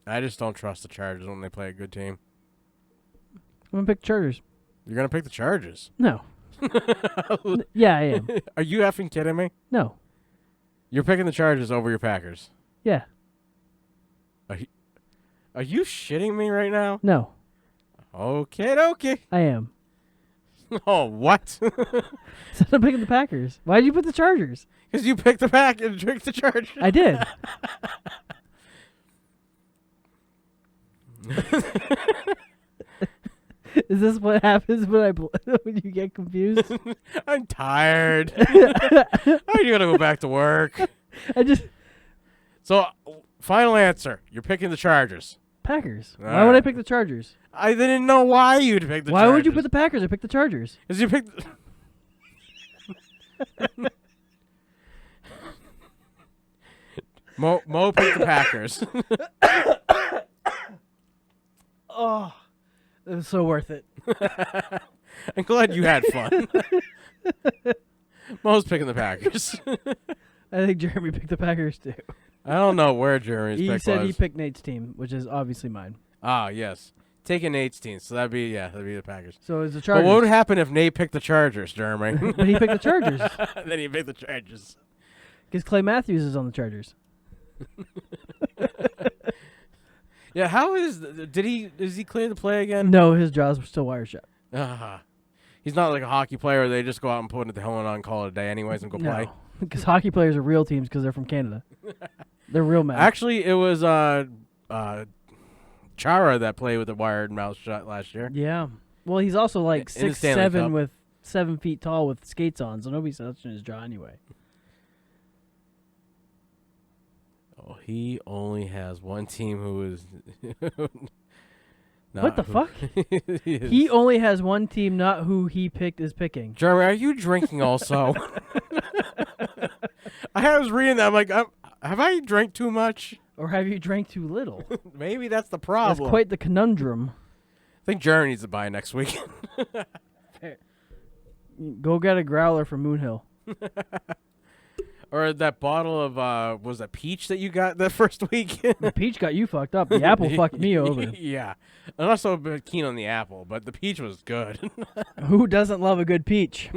I just don't trust the Chargers when they play a good team. I'm going to pick Chargers. You're going to pick the Chargers? No. Yeah, I am. Are you effing kidding me? No. You're picking the Chargers over your Packers? Yeah. Are you shitting me right now? No. Okay. I am. Oh, what? So I'm picking the Packers. Why did you put the Chargers? Because you picked the Pack and picked the Chargers. I did. Is this what happens when when you get confused? I'm tired. I gotta go back to work. So, final answer. You're picking the Chargers. Packers. All Why would I right. pick the Chargers? I didn't know why you'd pick the Chargers. Why would you put the Packers? I picked the Chargers. Because you picked... Mo picked the Packers. Oh, it was so worth it. I'm glad you had fun. Mo's picking the Packers. I think Jeremy picked the Packers too. I don't know where Jeremy's pick was. He said he picked Nate's team, which is obviously mine. Ah, yes. Taking Nate's team, so that'd be the Packers. So it's the Chargers. But what would happen if Nate picked the Chargers, Jeremy? But he picked the Chargers. Then he picked the Chargers. Because Clay Matthews is on the Chargers. Yeah, how is he clear to play again? No, his jaw's still wired shut. He's not like a hockey player where they just go out and put the helmet on, call it a day anyways, and go play. Because hockey players are real teams because they're from Canada. They're real men. Actually, it was Chara that played with the wired mouth shut last year. Yeah. Well, he's also like In the Stanley 6'7" Cup. with 7 feet tall with skates on, so nobody's touching his jaw anyway. Oh, he only has one team who is. What the fuck? He only has one team, not who he picked is picking. Jeremy, are you drinking also? I was reading that. I'm like, have I drank too much? Or have you drank too little? Maybe that's the problem. That's quite the conundrum. I think Jeremy needs to buy next week. Go get a growler from Moonhill. Or that bottle of, was that peach that you got the first week? The peach got you fucked up. The apple fucked me over. Yeah. I'm not so keen on the apple, but the peach was good. Who doesn't love a good peach?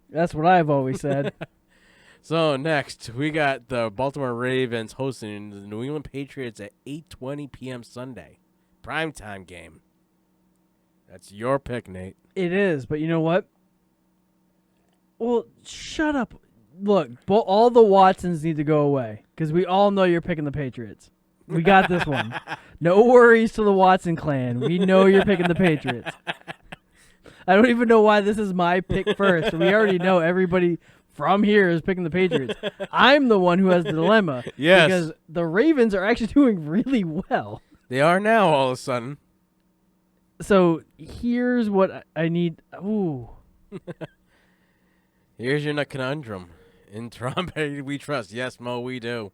That's what I've always said. So next, we got the Baltimore Ravens hosting the New England Patriots at 8:20 p.m. Sunday. Primetime game. That's your pick, Nate. It is, but you know what? Well, shut up. Look, all the Watsons need to go away because we all know you're picking the Patriots. We got this one. No worries to the Watson clan. We know you're picking the Patriots. I don't even know why this is my pick first. We already know everybody from here is picking the Patriots. I'm the one who has the dilemma. Yes. Because the Ravens are actually doing really well. They are now all of a sudden. So here's what I need. Ooh. Here's your conundrum. In Tom Brady we trust. Yes, Mo, we do.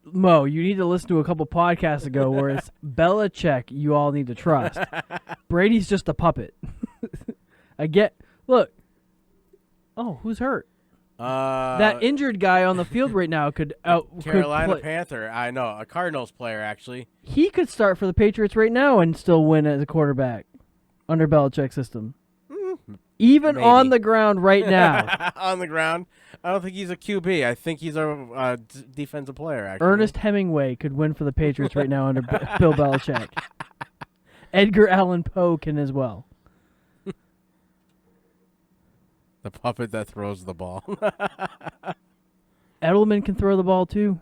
Mo, you need to listen to a couple podcasts ago where it's Belichick you all need to trust. Brady's just a puppet. Look. Oh, who's hurt? That injured guy on the field right now could Carolina could Panther. I know. A Cardinals player, actually. He could start for the Patriots right now and still win as a quarterback under Belichick's system. Even Maybe. on the ground right now. On the ground? I don't think he's a QB. I think he's a defensive player, actually. Ernest Hemingway could win for the Patriots right now under Bill Belichick. Edgar Allan Poe can as well. The puppet that throws the ball. Edelman can throw the ball too.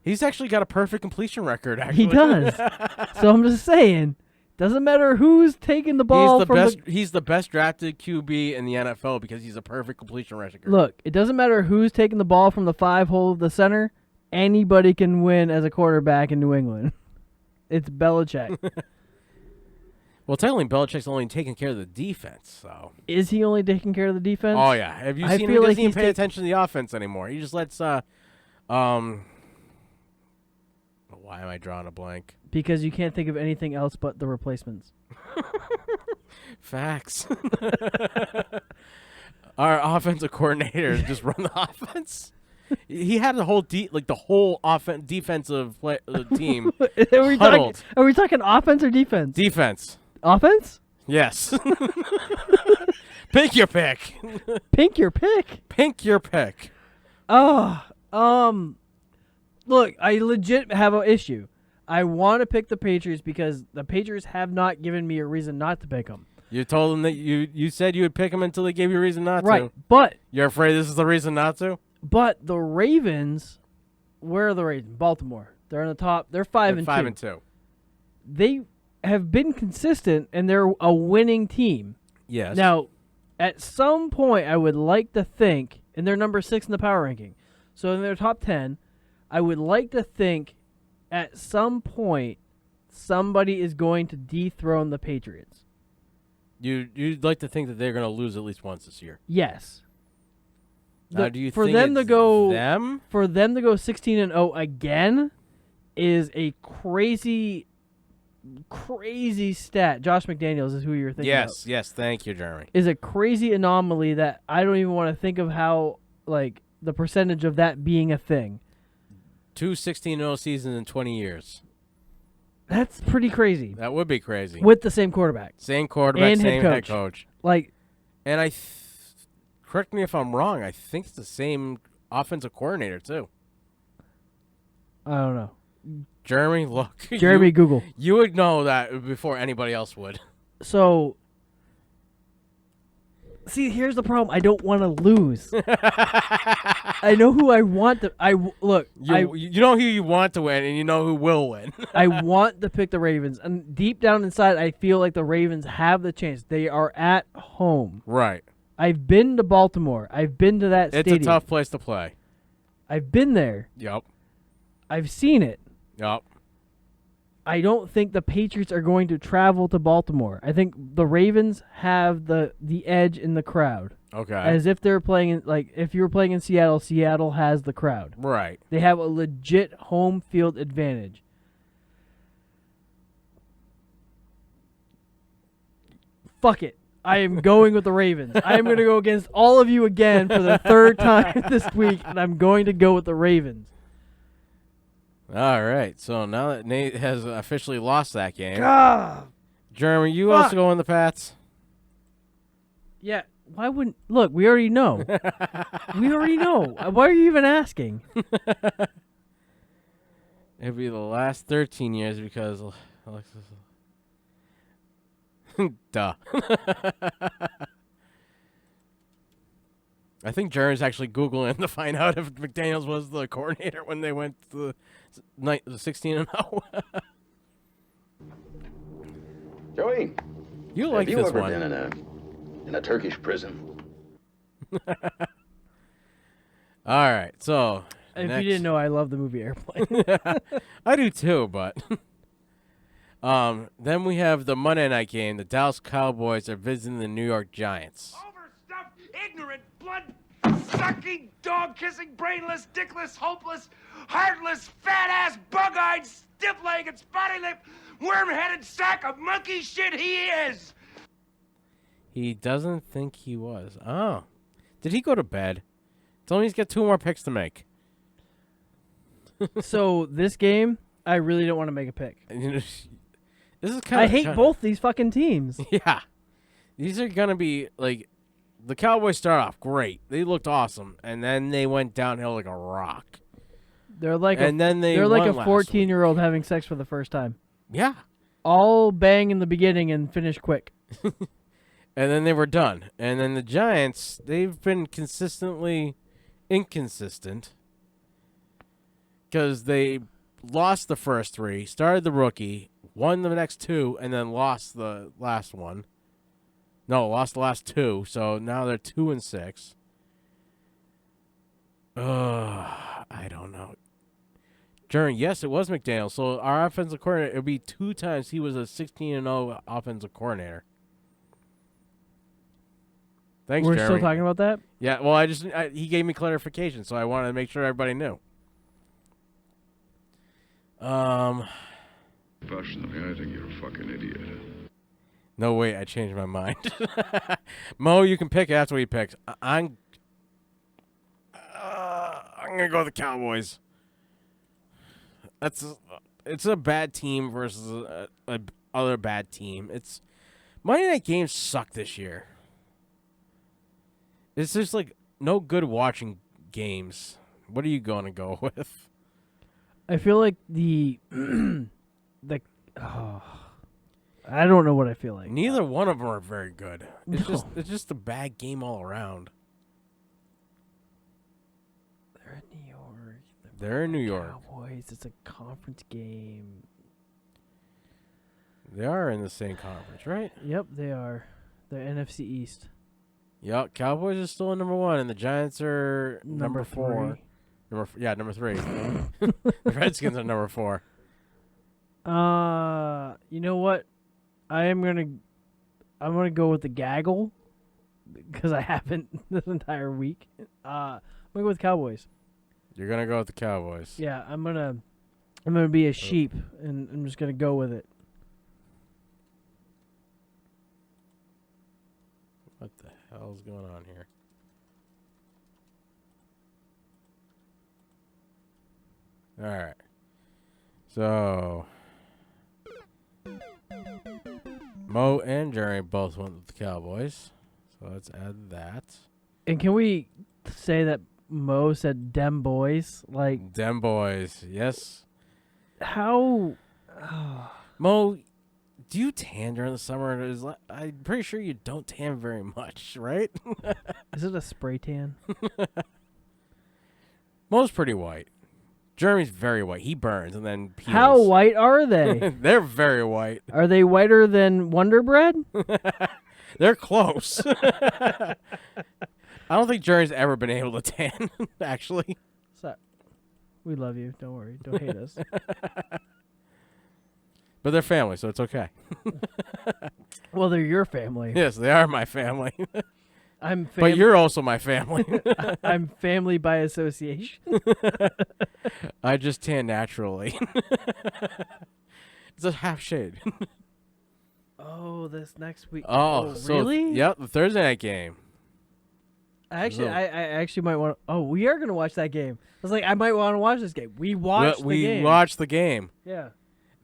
He's actually got a perfect completion record, actually. He does. So I'm just saying, doesn't matter who's taking the ball He's the best drafted QB in the NFL because he's a perfect completion record. Look, it doesn't matter who's taking the ball from the 5-hole of the center. Anybody can win as a quarterback in New England. It's Belichick. Well, technically, Belichick's only taking care of the defense. So is he only taking care of the defense? Oh yeah. Have you seen him? He doesn't even pay attention to the offense anymore. He just lets why am I drawing a blank? Because you can't think of anything else but the replacements. Facts. Our offensive coordinator just run the offense. He had the whole defensive team huddled. Are we talking offense or defense? Defense. Offense? Yes. Pick your pick. Pick your pick. Pick your pick. Look, I legit have an issue. I want to pick the Patriots because the Patriots have not given me a reason not to pick them. You told them that you said you would pick them until they gave you a reason not to. Right, but you're afraid this is the reason not to? But the Ravens, where are the Ravens? Baltimore. They're on the top. They're 5-2. 5-2. They have been consistent, and they're a winning team. Yes. Now, at some point, I would like to think, and they're number 6 in the power ranking, so in their top 10, I would like to think at some point somebody is going to dethrone the Patriots. You'd like to think that they're going to lose at least once this year. Yes. Now, do you for think them it's to go them? For them to go 16-0 again is a crazy stat. Josh McDaniels is who you're thinking of. Yes, thank you, Jeremy. Is a crazy anomaly that I don't even want to think of how, like, the percentage of that being a thing. 2 16-0 seasons in 20 years. That's pretty crazy. That would be crazy. With the same quarterback. Same quarterback, and same head coach. Like, and correct me if I'm wrong, I think it's the same offensive coordinator, too. I don't know. Jeremy, look. Jeremy, Google. You would know that before anybody else would. So, see, here's the problem. I don't want to lose. I know who I want to. You know who you want to win, and you know who will win. I want to pick the Ravens, and deep down inside, I feel like the Ravens have the chance. They are at home. Right. I've been to Baltimore. I've been to that stadium. It's a tough place to play. I've been there. Yep. I've seen it. Yep. I don't think the Patriots are going to travel to Baltimore. I think the Ravens have the edge in the crowd. Okay. As if they're playing if you were playing in Seattle, Seattle has the crowd. Right. They have a legit home field advantage. Fuck it. I am going with the Ravens. I am going to go against all of you again for the third time this week, and I'm going to go with the Ravens. All right. So now that Nate has officially lost that game, Jeremy, you Fuck. also go on the Pats? Yeah. Why wouldn't... Look, we already know. We already know. Why are you even asking? It'd be the last 13 years because Alexis... Duh. I think Jeremy's actually Googling to find out if McDaniels was the coordinator when they went to the 16-0. Joey, you like have you this ever one? been in a Turkish prison? All right, so If you didn't know, I love the movie Airplane. I do too, but then we have the Monday night game. The Dallas Cowboys are visiting the New York Giants. Overstuffed, ignorant, blood-sucking, dog-kissing, brainless, dickless, hopeless, heartless, fat-ass, bug-eyed, stiff-legged, spotty-lipped, worm-headed sack of monkey shit he is! He doesn't think he was. Oh. Did he go to bed? Tell me he's got 2 more picks to make. So this game, I really don't want to make a pick. This is kind I of hate both these fucking teams. Yeah. These are going to be, like, the Cowboys start off great. They looked awesome, and then they went downhill like a rock. They're like they're like a 14-year-old having sex for the first time. Yeah. All bang in the beginning and finish quick. And then they were done. And then the Giants, they've been consistently inconsistent because they lost the first 3, started the rookie, won the next 2, and then lost the last one. No, lost the last 2, so now they're 2-6. I don't know. Yes, it was McDaniel. So our offensive coordinator, it would be 2 times he was a 16-0 offensive coordinator. Thanks, We're Jeremy. still talking about that? Yeah, well, he gave me clarification, so I wanted to make sure everybody knew. Personally, I think you're a fucking idiot. No, wait, I changed my mind. Mo, you can pick after we picked. I'm gonna go with the Cowboys. It's a bad team versus a other bad team. Monday night games suck this year. It's just like no good watching games. What are you gonna go with? I feel like I don't know what I feel like. Neither one of them are very good. It's just a bad game all around. They're in New York. They're in New York. Cowboys. It's a conference game. They are in the same conference, right? Yep, they are. They're NFC East. Yep, Cowboys are still number 1, and the Giants are number 4. Number 3. The Redskins are number 4. You know what? I'm gonna go with the gaggle because I haven't this entire week. I'm gonna go with Cowboys. You're gonna go with the Cowboys. Yeah, I'm gonna be a sheep and I'm just gonna go with it. What the hell's going on here? All right. So Mo and Jerry both went with the Cowboys. So let's add that. And can we say that Mo said "dem boys"? Like Dem boys, yes. how? Mo, do you tan during the summer? I'm pretty sure you don't tan very much, right? Is it a spray tan? Mo's pretty white. Jeremy's very white. He burns and then peels. How white are they? They're very white. Are they whiter than Wonder Bread? They're close. I don't think Jeremy's ever been able to tan, actually. So, we love you. Don't worry. Don't hate us. But they're family, so it's okay. Well, they're your family. Yes, they are my family. But you're also my family. I'm family by association. I just tan naturally. It's a half shade. Oh, this next week. Oh, so really? Yep, the Thursday night game. I actually might want. Oh, we are gonna watch that game. I was like, I might want to watch this game. We watched the game. We watched the game. Yeah.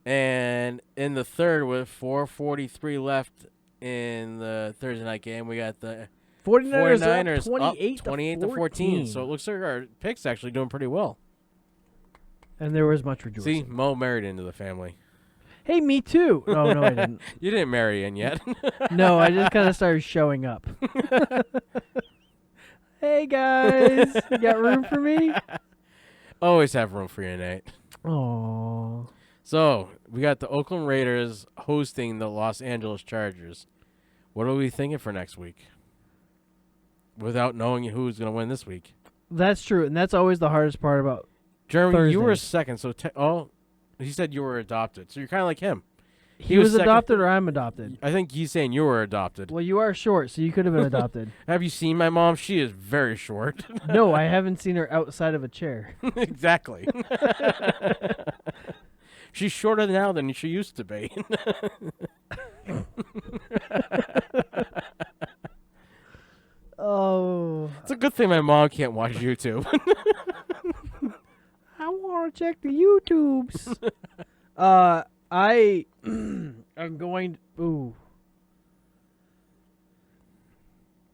And in the third, with 4:43 left in the Thursday night game, we got the 49ers up 28 to 14. So it looks like our pick's actually doing pretty well. And there was much rejoicing. See, Mo married into the family. Hey, me too. No, I didn't. You didn't marry in yet. No, I just kind of started showing up. Hey, guys. You got room for me? Always have room for you, Nate. Aww. So, we got the Oakland Raiders hosting the Los Angeles Chargers. What are we thinking for next week? Without knowing who's going to win this week. That's true, and that's always the hardest part about Jeremy, you were Thursdays. second, so he said you were adopted, so you're kind of like him. He was second. adopted or I'm adopted. I think he's saying you were adopted. Well, you are short, so you could have been adopted. Have you seen my mom? She is very short. No, I haven't seen her outside of a chair. Exactly. She's shorter now than she used to be. Oh. It's a good thing my mom can't watch YouTube. I want to check the YouTubes. I'm going. Ooh.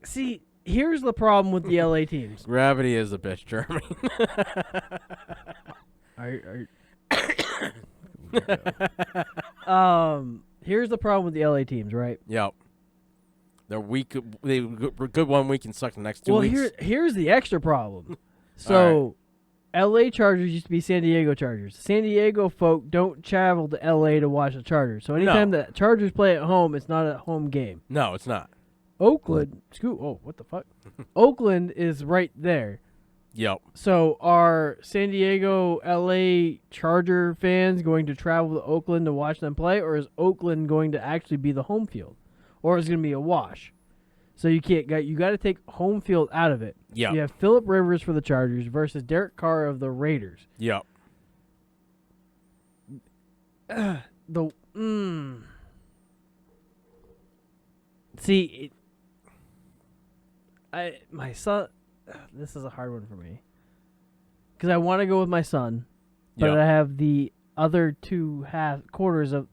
See, here's the problem with the LA teams. Gravity is a bitch, Jeremy. Here's the problem with the LA teams, right? Yep. They're weak. They were good 1 week and suck the next 2 weeks. Well, here's the extra problem. So, LA Chargers used to be San Diego Chargers. San Diego folk don't travel to LA to watch the Chargers. So anytime the Chargers play at home, it's not a home game. No, it's not. Oakland, what the fuck? Oakland is right there. Yep. So are San Diego, LA Charger fans going to travel to Oakland to watch them play, or is Oakland going to actually be the home field, or is it going to be a wash? So you got to take home field out of it. Yeah. You have Phillip Rivers for the Chargers versus Derek Carr of the Raiders. Yep. See, my son. This is a hard one for me because I want to go with my son, but Yep. I have the other two quarters of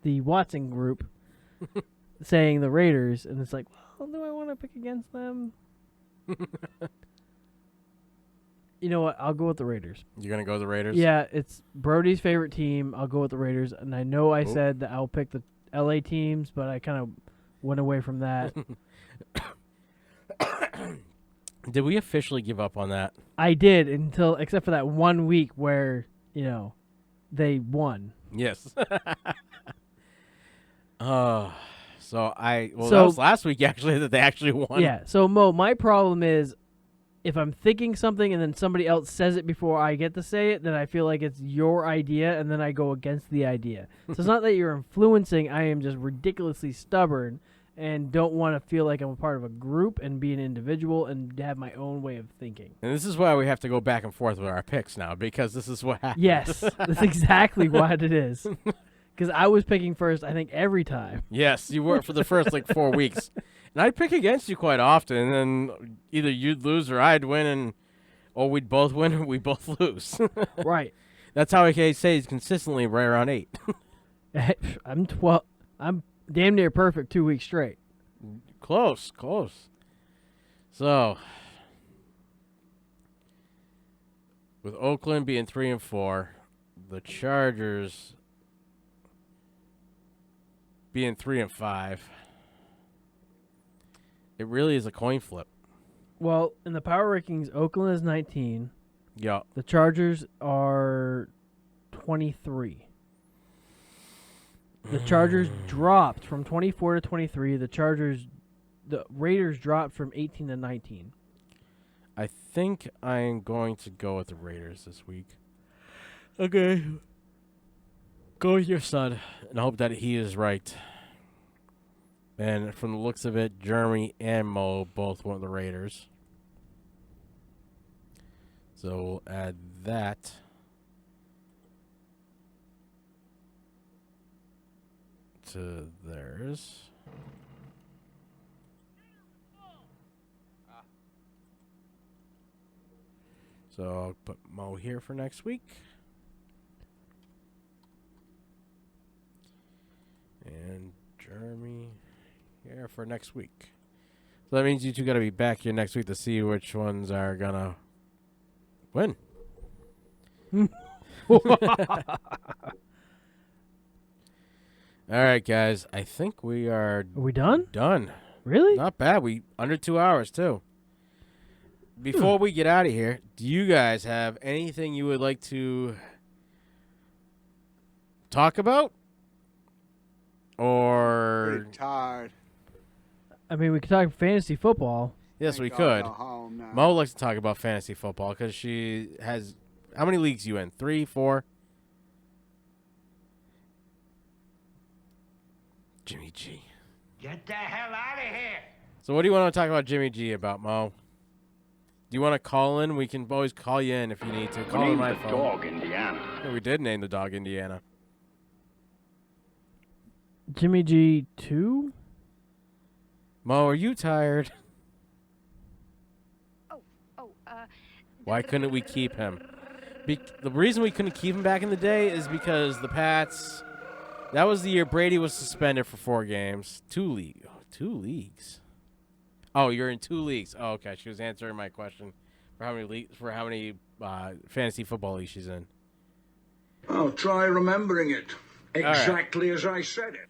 the Watson group saying the Raiders, and it's like, well, do I want to pick against them? You know what? I'll go with the Raiders. You're going to go with the Raiders? Yeah, it's Brody's favorite team. I'll go with the Raiders, and I know I said that I'll pick the LA teams, but I kind of went away from that. Did we officially give up on that? I did except for that 1 week where, they won. Yes. That was last week actually that they actually won. Yeah. So Mo, my problem is if I'm thinking something and then somebody else says it before I get to say it, then I feel like it's your idea and then I go against the idea. So it's not that you're influencing, I am just ridiculously stubborn and don't want to feel like I'm a part of a group and be an individual and have my own way of thinking. And this is why we have to go back and forth with our picks now, because this is what happens. Yes, that's exactly what it is. Because I was picking first, I think, every time. Yes, you were for the first 4 weeks. And I'd pick against you quite often, and then either you'd lose or I'd win, or we'd both win or we'd both lose. Right. That's how I can say he's consistently right around 8. I'm damn near perfect 2 weeks straight. Close. So, with Oakland being 3 and 4, the Chargers being 3 and 5, it really is a coin flip. Well, in the power rankings, Oakland is 19. Yeah. The Chargers are 23. The Chargers dropped from 24 to 23. The Raiders dropped from 18 to 19. I think I'm going to go with the Raiders this week. Okay. Go with your son and hope that he is right. And from the looks of it, Jeremy and Mo both went the Raiders. So we'll add that to theirs. So I'll put Mo here for next week. And Jeremy here for next week. So that means you two got to be back here next week to see which ones are going to win. All right, guys. I think we are... Are we done? Done. Really? Not bad. We under 2 hours, too. Before we get out of here, do you guys have anything you would like to talk about? Or... Tired. I mean, we could talk fantasy football. Yes, we could. Mo likes to talk about fantasy football because she has. How many leagues you in? 3, 4? Jimmy G. Get the hell out of here! So what do you want to talk about Jimmy G about, Mo? Do you want to call in? We can always call you in if you need to. Call in my phone. Dog Indiana. Yeah, we did name the dog Indiana. Jimmy G 2? Mo, are you tired? Why couldn't we keep him? The reason we couldn't keep him back in the day is because the Pats. That was the year Brady was suspended for 4 games. 2 leagues. Oh, you're in 2 leagues. Oh, okay. She was answering my question for how many fantasy football leagues she's in. Oh, try remembering it exactly as I said it.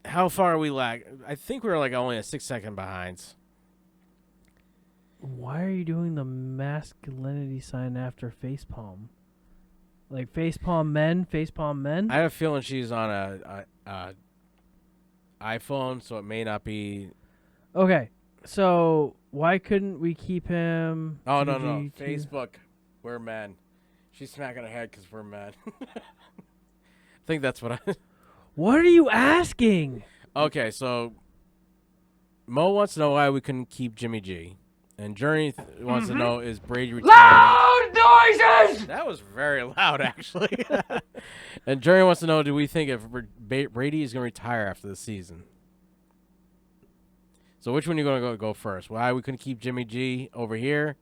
How far are we lag? I think we're like only a 6-second behind. Why are you doing the masculinity sign after facepalm? Like facepalm men? I have a feeling she's on a iPhone, so it may not be. Okay, so why couldn't we keep him? Oh, no. GG2? Facebook, we're men. She's smacking her head because we're men. I think that's what I. What are you asking? Okay, so Mo wants to know why we couldn't keep Jimmy G. And Journey wants to know, is Brady retired? Loud noises! That was very loud, actually. And Journey wants to know, do we think if Brady is going to retire after the season? So which one are you going to go first? Why we couldn't keep Jimmy G over here,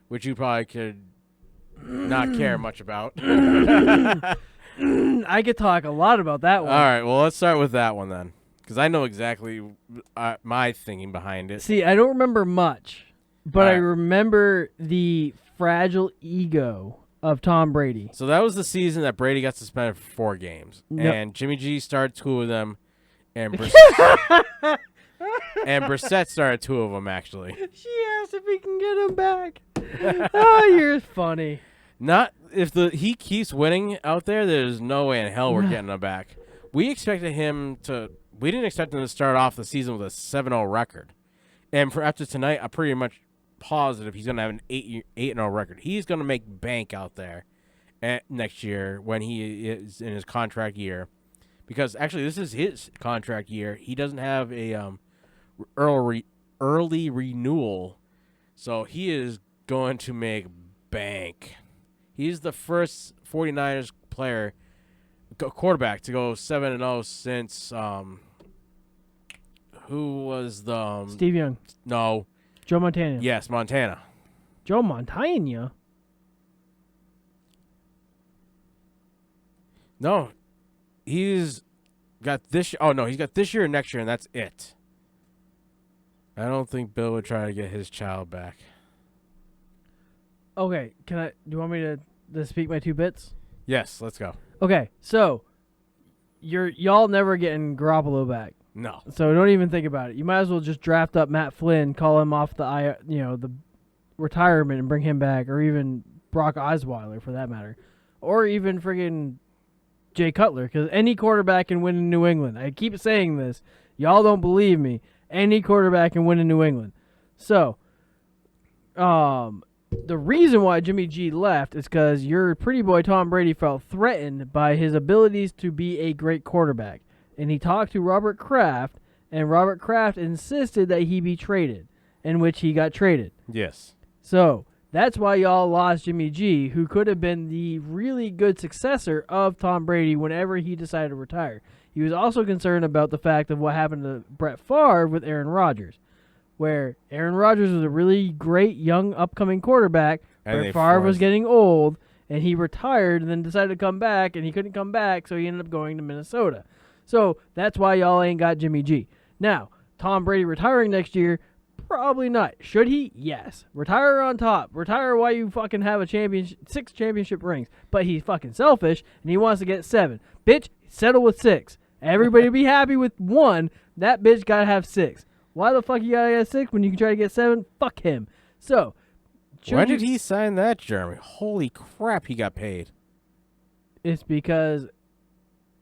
which you probably could not care much about. I could talk a lot about that one. All right, well, let's start with that one then, because I know exactly my thinking behind it. See, I don't remember much. But All I right. remember the fragile ego of Tom Brady. So that was the season that Brady got suspended for 4 games. Yep. And Jimmy G started 2 of them. And Brissett, started 2 of them, actually. She asked if he can get him back. Oh, you're funny. Not if he keeps winning out there, there's no way in hell we're getting him back. We didn't expect him to start off the season with a 7-0 record. And for after tonight, I'm pretty much positive he's going to have an 8-0 record. He's going to make bank out there next year when he is in his contract year. Because actually, this is his contract year. He doesn't have a early renewal, so he is going to make bank. He's the first 49ers quarterback to go 7-0 since who was the Steve Young. No. Joe Montana. Yes, Montana. Joe Montana? No. He's got this. Oh, no. He's got this year and next year, and that's it. I don't think Bill would try to get his child back. Okay, do you want me to speak my 2 bits? Yes, let's go. Okay, so y'all never getting Garoppolo back. No. So don't even think about it. You might as well just draft up Matt Flynn, call him off the retirement and bring him back, or even Brock Osweiler for that matter, or even friggin' Jay Cutler, because any quarterback can win in New England. I keep saying this. Y'all don't believe me. Any quarterback can win in New England. So, the reason why Jimmy G left is because your pretty boy Tom Brady felt threatened by his abilities to be a great quarterback. And he talked to Robert Kraft, and Robert Kraft insisted that he be traded, in which he got traded. Yes. So that's why y'all lost Jimmy G, who could have been the really good successor of Tom Brady whenever he decided to retire. He was also concerned about the fact of what happened to Brett Favre with Aaron Rodgers, where Aaron Rodgers was a really great young upcoming quarterback, Brett Favre was getting old, and he retired and then decided to come back, and he couldn't come back, so he ended up going to Minnesota. So that's why y'all ain't got Jimmy G. Now, Tom Brady retiring next year, probably not. Should he? Yes. Retire on top. Retire while you fucking have a 6 championship rings. But he's fucking selfish, and he wants to get 7. Bitch, settle with 6. Everybody be happy with 1. That bitch gotta have 6. Why the fuck you gotta get 6 when you can try to get 7? Fuck him. So, when did he sign that, Jeremy? Holy crap, he got paid. It's because,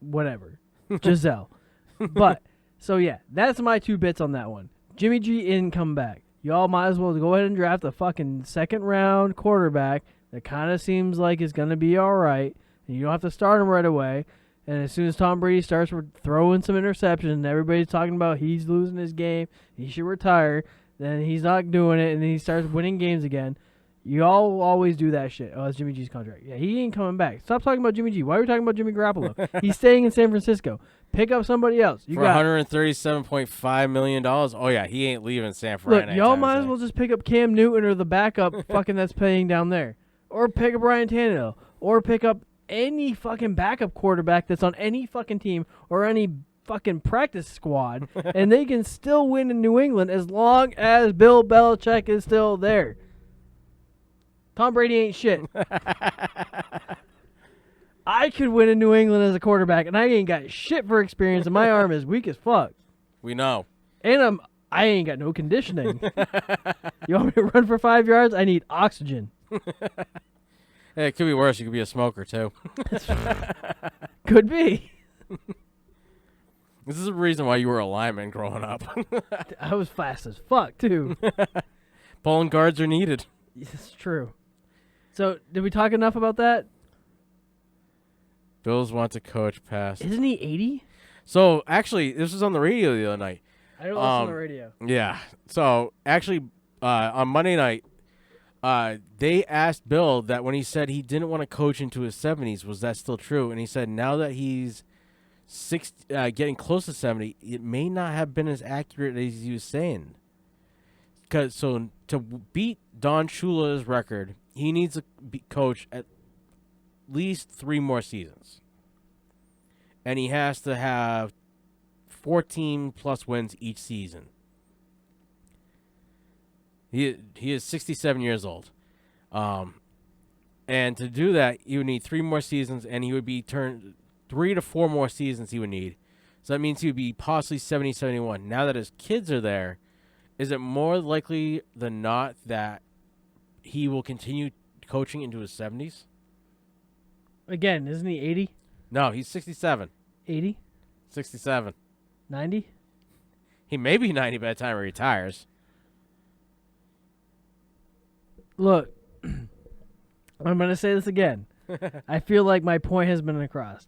whatever. Giselle. But, so yeah, that's my 2 bits on that one. Jimmy G didn't come back. y'all might as well go ahead and draft a fucking second-round quarterback that kind of seems like is going to be all right, and you don't have to start him right away. And as soon as Tom Brady starts throwing some interceptions and everybody's talking about he's losing his game, he should retire, then he's not doing it, and then he starts winning games again. You all always do that shit. Oh, it's Jimmy G's contract. Yeah, he ain't coming back. Stop talking about Jimmy G. Why are we talking about Jimmy Garoppolo? He's staying in San Francisco. Pick up somebody else. For $137.5 million. Oh, yeah, he ain't leaving San Fran. Look, y'all might as well just pick up Cam Newton or the backup fucking that's playing down there. Or pick up Ryan Tannehill. Or pick up any fucking backup quarterback that's on any fucking team or any fucking practice squad. And they can still win in New England as long as Bill Belichick is still there. Tom Brady ain't shit. I could win in New England as a quarterback, and I ain't got shit for experience, and my arm is weak as fuck. We know. And I ain't got no conditioning. You want me to run for 5 yards? I need oxygen. Hey, it could be worse. You could be a smoker, too. Could be. This is the reason why you were a lineman growing up. I was fast as fuck, too. Pulling guards are needed. It's true. So, did we talk enough about that? Bills want to coach past. Isn't he 80? So, actually, this was on the radio the other night. I don't listen on the radio. Yeah. So, actually, on Monday night, they asked Bill that when he said he didn't want to coach into his 70s, was that still true? And he said now that he's getting close to 70, it may not have been as accurate as he was saying. So, to beat Don Shula's record, he needs to coach at least 3 more seasons. And he has to have 14-plus wins each season. He is 67 years old. And to do that, he would need 3 more seasons, and he would be 3 to 4 more seasons he would need. So that means he would be possibly 70, 71. Now that his kids are there, is it more likely than not that he will continue coaching into his 70s? Again, isn't he 80? No, he's 67. 80? 67. 90? He may be 90 by the time he retires. Look, I'm going to say this again. I feel like my point has been across.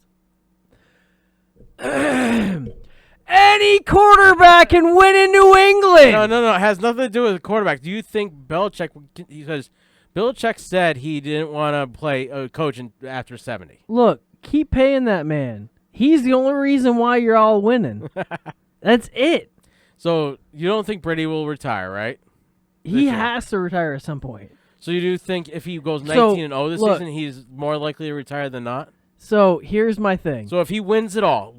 Any quarterback can win in New England. No. It has nothing to do with the quarterback. Do you think Belichick, because Belichick said he didn't want to play coach after 70. Look, keep paying that man. He's the only reason why you're all winning. That's it. So you don't think Brady will retire, right? He has to retire at some point. So you do think if he goes 19-0 this season, he's more likely to retire than not? So here's my thing. So if he wins it all,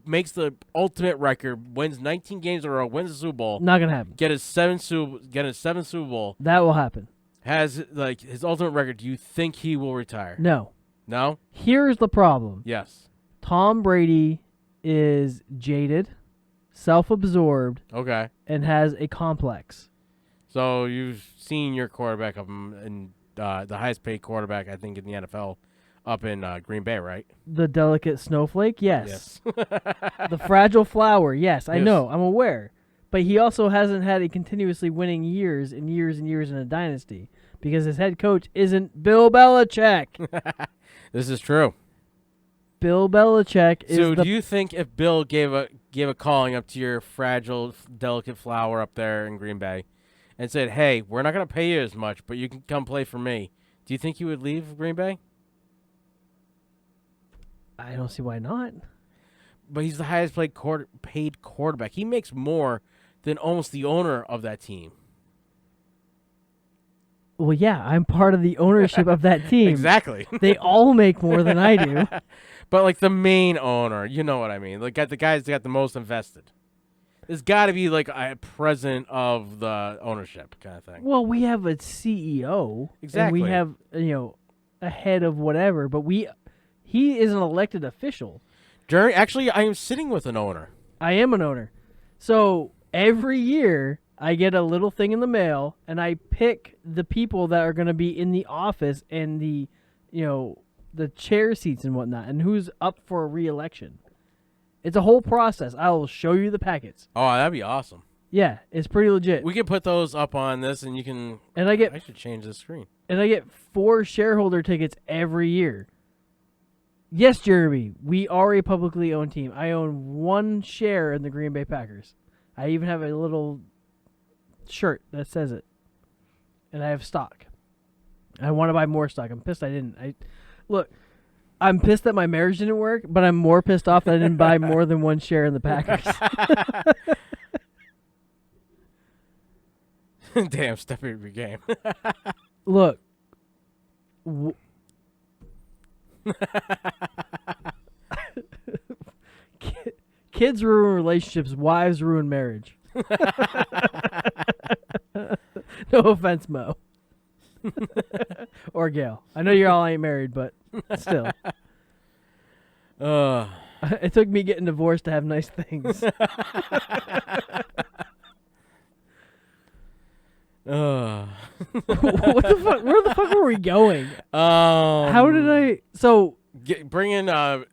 makes the ultimate record, wins 19 games in a row, wins the Super Bowl. Not going to happen. Get his seventh Super Bowl. That will happen. Has like his ultimate record. Do you think he will retire? No. No? Here's the problem. Yes. Tom Brady is jaded, self-absorbed, okay, and has a complex. So you've seen your quarterback up in the highest paid quarterback, I think, in the NFL up in Green Bay, right? The delicate snowflake? Yes. The fragile flower? Yes, I know. I'm aware. But he also hasn't had a continuously winning years and years and years in a dynasty because his head coach isn't Bill Belichick. This is true. Bill Belichick is So do you think if Bill gave a calling up to your fragile, delicate flower up there in Green Bay and said, hey, we're not going to pay you as much, but you can come play for me, do you think you would leave Green Bay? I don't see why not. But he's the highest paid quarterback. He makes more than almost the owner of that team. Well, yeah, I'm part of the ownership of that team. Exactly. They all make more than I do. But like the main owner, you know what I mean? Like the guys that got the most invested. There's got to be like a president of the ownership kind of thing. Well, we have a CEO. Exactly. And we have, a head of whatever, but he is an elected official. Actually, I am sitting with an owner. I am an owner. So every year I get a little thing in the mail and I pick the people that are going to be in the office and the chair seats and whatnot and who's up for a re-election. It's a whole process. I will show you the packets. Oh, that'd be awesome. Yeah, it's pretty legit. We can put those up on this, and you can. And I should change the screen. And I get 4 shareholder tickets every year. Yes, Jeremy, we are a publicly owned team. I own 1 share in the Green Bay Packers. I even have a little shirt that says it. And I have stock. I want to buy more stock. I'm pissed I didn't. Look, I'm pissed that my marriage didn't work, but I'm more pissed off that I didn't buy more than 1 share in the Packers. Damn, step up your game. Look. Kids ruin relationships. Wives ruin marriage. No offense, Mo. Or Gail. I know you all ain't married, but still. It took me getting divorced to have nice things. What the fuck? Where the fuck were we going? How did I? So bring your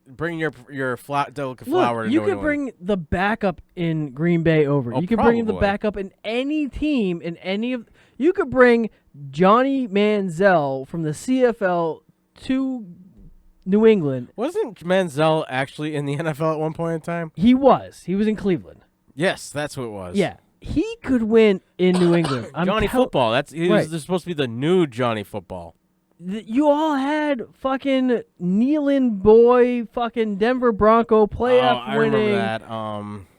delicate flower. Look, you could bring the backup in Green Bay over. You could bring the backup in any team in any of. You could bring Johnny Manziel from the CFL to New England. Wasn't Manziel actually in the NFL at one point in time? He was. He was in Cleveland. Yes, that's what it was. Yeah. He could win in New England. Johnny Football. He's supposed to be the new Johnny Football. You all had fucking kneeling boy, fucking Denver Bronco playoff winning, that.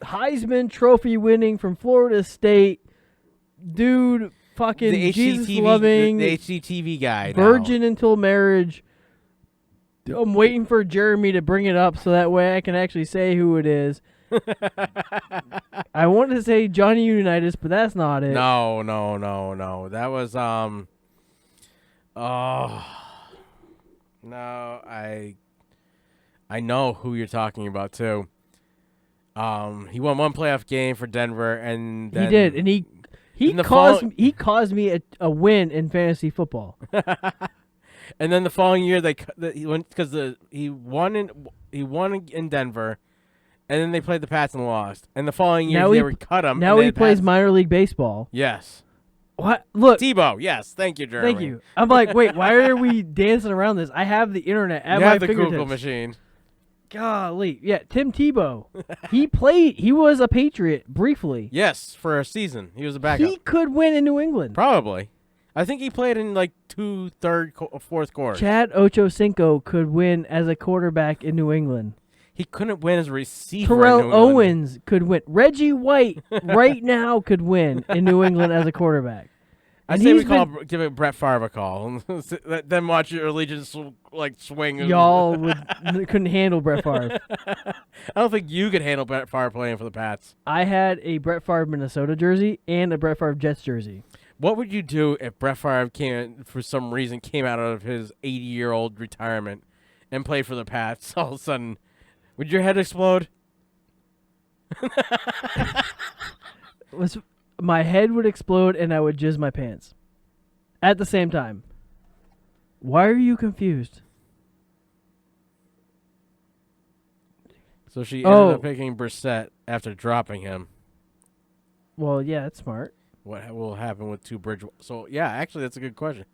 Heisman Trophy winning from Florida State, dude, fucking the Jesus loving, the HGTV guy, virgin until marriage. I'm waiting for Jeremy to bring it up so that way I can actually say who it is. I wanted to say Johnny Unitas, but that's not it. No. That was no, I know who you're talking about too. He won 1 playoff game for Denver, and then he did, and he caused me a win in fantasy football. And then the following year he went because he won in Denver. And then they played the Pats and lost. And the following year, they would cut him. Now he plays minor league baseball. Yes. What? Look. Tebow. Yes. Thank you, Jeremy. Thank you. I'm like, wait, why are we dancing around this? I have the internet at my fingertips. You have the Google machine. Golly. Yeah, Tim Tebow. He was a Patriot briefly. Yes, for a season. He was a backup. He could win in New England. Probably. I think he played in like 2, 3rd, 4th quarters. Chad Ochocinco could win as a quarterback in New England. He couldn't win as a receiver. Terrell Owens could win. Reggie White right now could win in New England as a quarterback. I say we give Brett Favre a call, then watch your allegiance swing. Y'all couldn't handle Brett Favre. I don't think you could handle Brett Favre playing for the Pats. I had a Brett Favre Minnesota jersey and a Brett Favre Jets jersey. What would you do if Brett Favre for some reason came out of his 80-year-old retirement and played for the Pats? All of a sudden, would your head explode? My head would explode and I would jizz my pants at the same time. Why are you confused? So she ended up picking Brissett after dropping him. Well, yeah, that's smart. What will happen with Bridgewater? So, yeah, actually, that's a good question.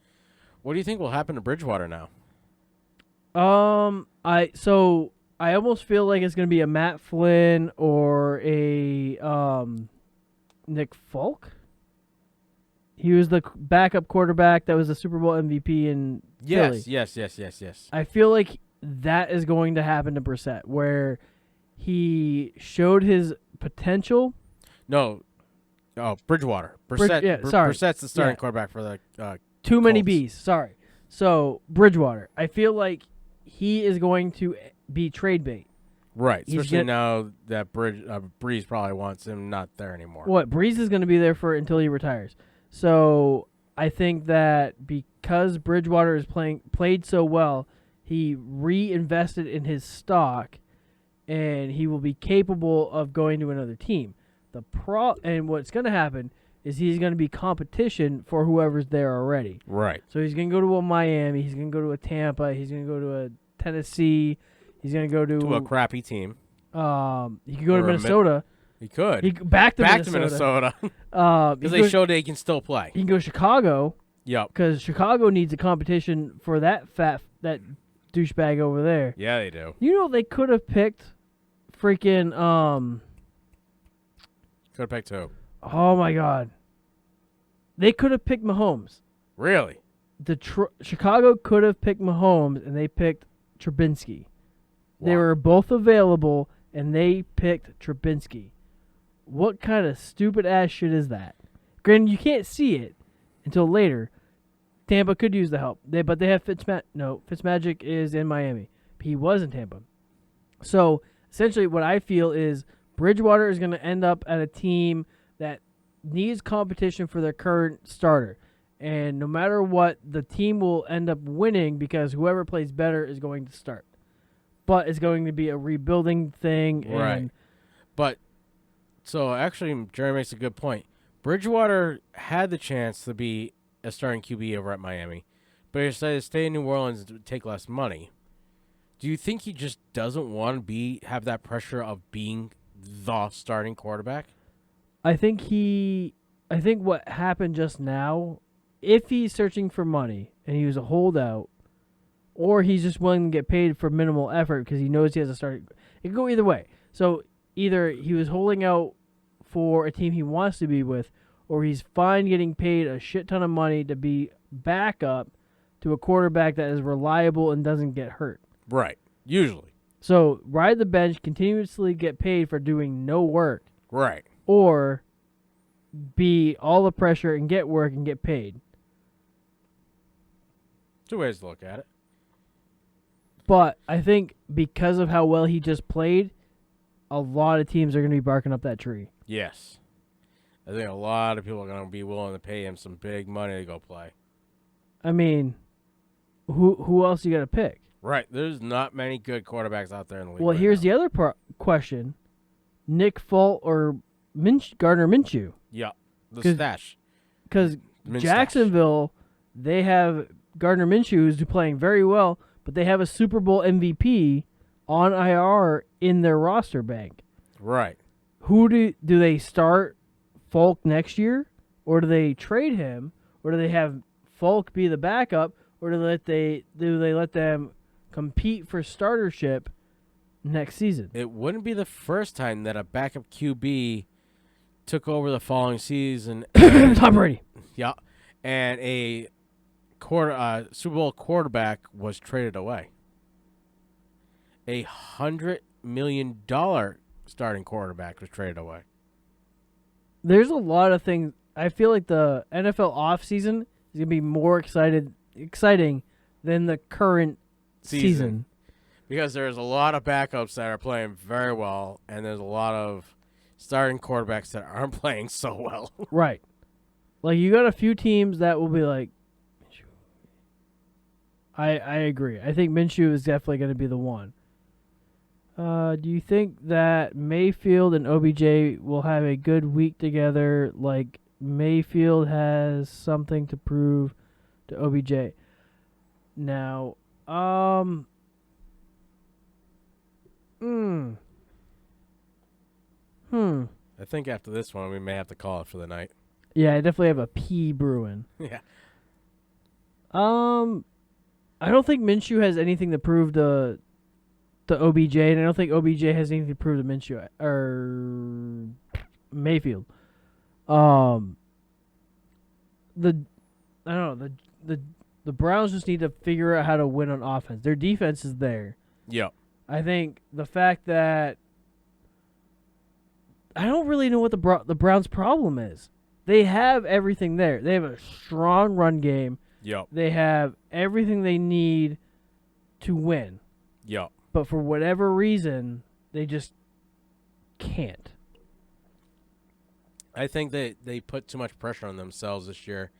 What do you think will happen to Bridgewater now? I almost feel like it's going to be a Matt Flynn or a Nick Folk. He was the backup quarterback that was the Super Bowl MVP in Philly. Yes. I feel like that is going to happen to Brissett, where he showed his potential. No. Oh, Bridgewater. Brissett's the starting quarterback for the Too many Colts. B's. Sorry. So, Bridgewater. I feel like he is going to be trade bait. Right, especially now that Breeze probably wants him not there anymore. What? Breeze is going to be there until he retires. So, I think that because Bridgewater is played so well, he reinvested in his stock, and he will be capable of going to another team. And what's going to happen is he's going to be competition for whoever's there already. Right. So he's going to go to a Miami. He's going to go to a Tampa. He's going to go to a Tennessee. He's going to go to a crappy team. He could go to Minnesota. He could. He back to Minnesota. Because they showed they can still play. He can go to Chicago. Yep. Because Chicago needs a competition for that douchebag over there. Yeah, they do. You know they could have picked freaking Could have picked who? Oh my God. They could have picked Mahomes. Really? Chicago could have picked Mahomes, and they picked Trubinsky. They Wow. were both available, and they picked Trubinsky. What kind of stupid ass shit is that? Granted, you can't see it until later. Tampa could use the help, but they have Fitzmagic is in Miami. He was in Tampa. So essentially, what I feel is Bridgewater is going to end up at a team that needs competition for their current starter. And no matter what, the team will end up winning because whoever plays better is going to start. But it's going to be a rebuilding thing. Right. But, so actually, Jerry makes a good point. Bridgewater had the chance to be a starting QB over at Miami, but he decided to stay in New Orleans and take less money. Do you think he just doesn't want to have that pressure of being the starting quarterback? I think what happened just now, if he's searching for money and he was a holdout, or he's just willing to get paid for minimal effort because he knows he has a starting, it can go either way. So either he was holding out for a team he wants to be with, or he's fine getting paid a shit ton of money to be backup to a quarterback that is reliable and doesn't get hurt. Right. Usually. So ride the bench, continuously get paid for doing no work. Right. Or be all the pressure and get work and get paid. Two ways to look at it. But I think because of how well he just played, a lot of teams are going to be barking up that tree. Yes. I think a lot of people are going to be willing to pay him some big money to go play. I mean, who else you got to pick? Right. There's not many good quarterbacks out there in the league. Well, here's the other question. Nick Folk or Gardner Minshew? Yeah. The stash. Because Jacksonville, they have Gardner Minshew who's playing very well, but they have a Super Bowl MVP on IR in their roster bank. Right. Who do they start Folk next year, or do they trade him, or do they have Folk be the backup, or do they let them compete for startership next season? It wouldn't be the first time that a backup QB took over the following season. Tom Brady. Yeah, and a Super Bowl quarterback was traded away. $100 million starting quarterback was traded away. There's a lot of things. I feel like the NFL offseason is going to be more exciting than the current season. Because there's a lot of backups that are playing very well, and there's a lot of starting quarterbacks that aren't playing so well. Right. Like, you got a few teams that will be like, I agree. I think Minshew is definitely going to be the one. Do you think that Mayfield and OBJ will have a good week together, like Mayfield has something to prove to OBJ? Now, I think after this one, we may have to call it for the night. Yeah, I definitely have a pee brewing. Yeah. I don't think Minshew has anything to prove to OBJ, and I don't think OBJ has anything to prove to Minshew or Mayfield. The Browns just need to figure out how to win on offense. Their defense is there. Yep. I think the fact that I don't really know what the Browns' problem is. They have everything there. They have a strong run game. Yep. They have everything they need to win. Yep. But for whatever reason, they just can't. I think they put too much pressure on themselves this year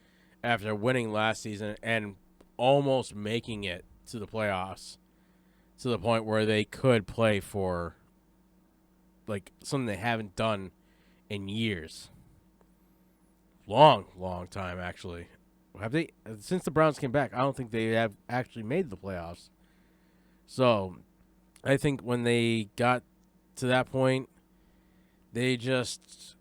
after winning last season and almost making it to the playoffs to the point where they could play for like something they haven't done in years. Long time, actually. Have they, since the Browns came back, I don't think they have actually made the playoffs. So I think when they got to that point, they just,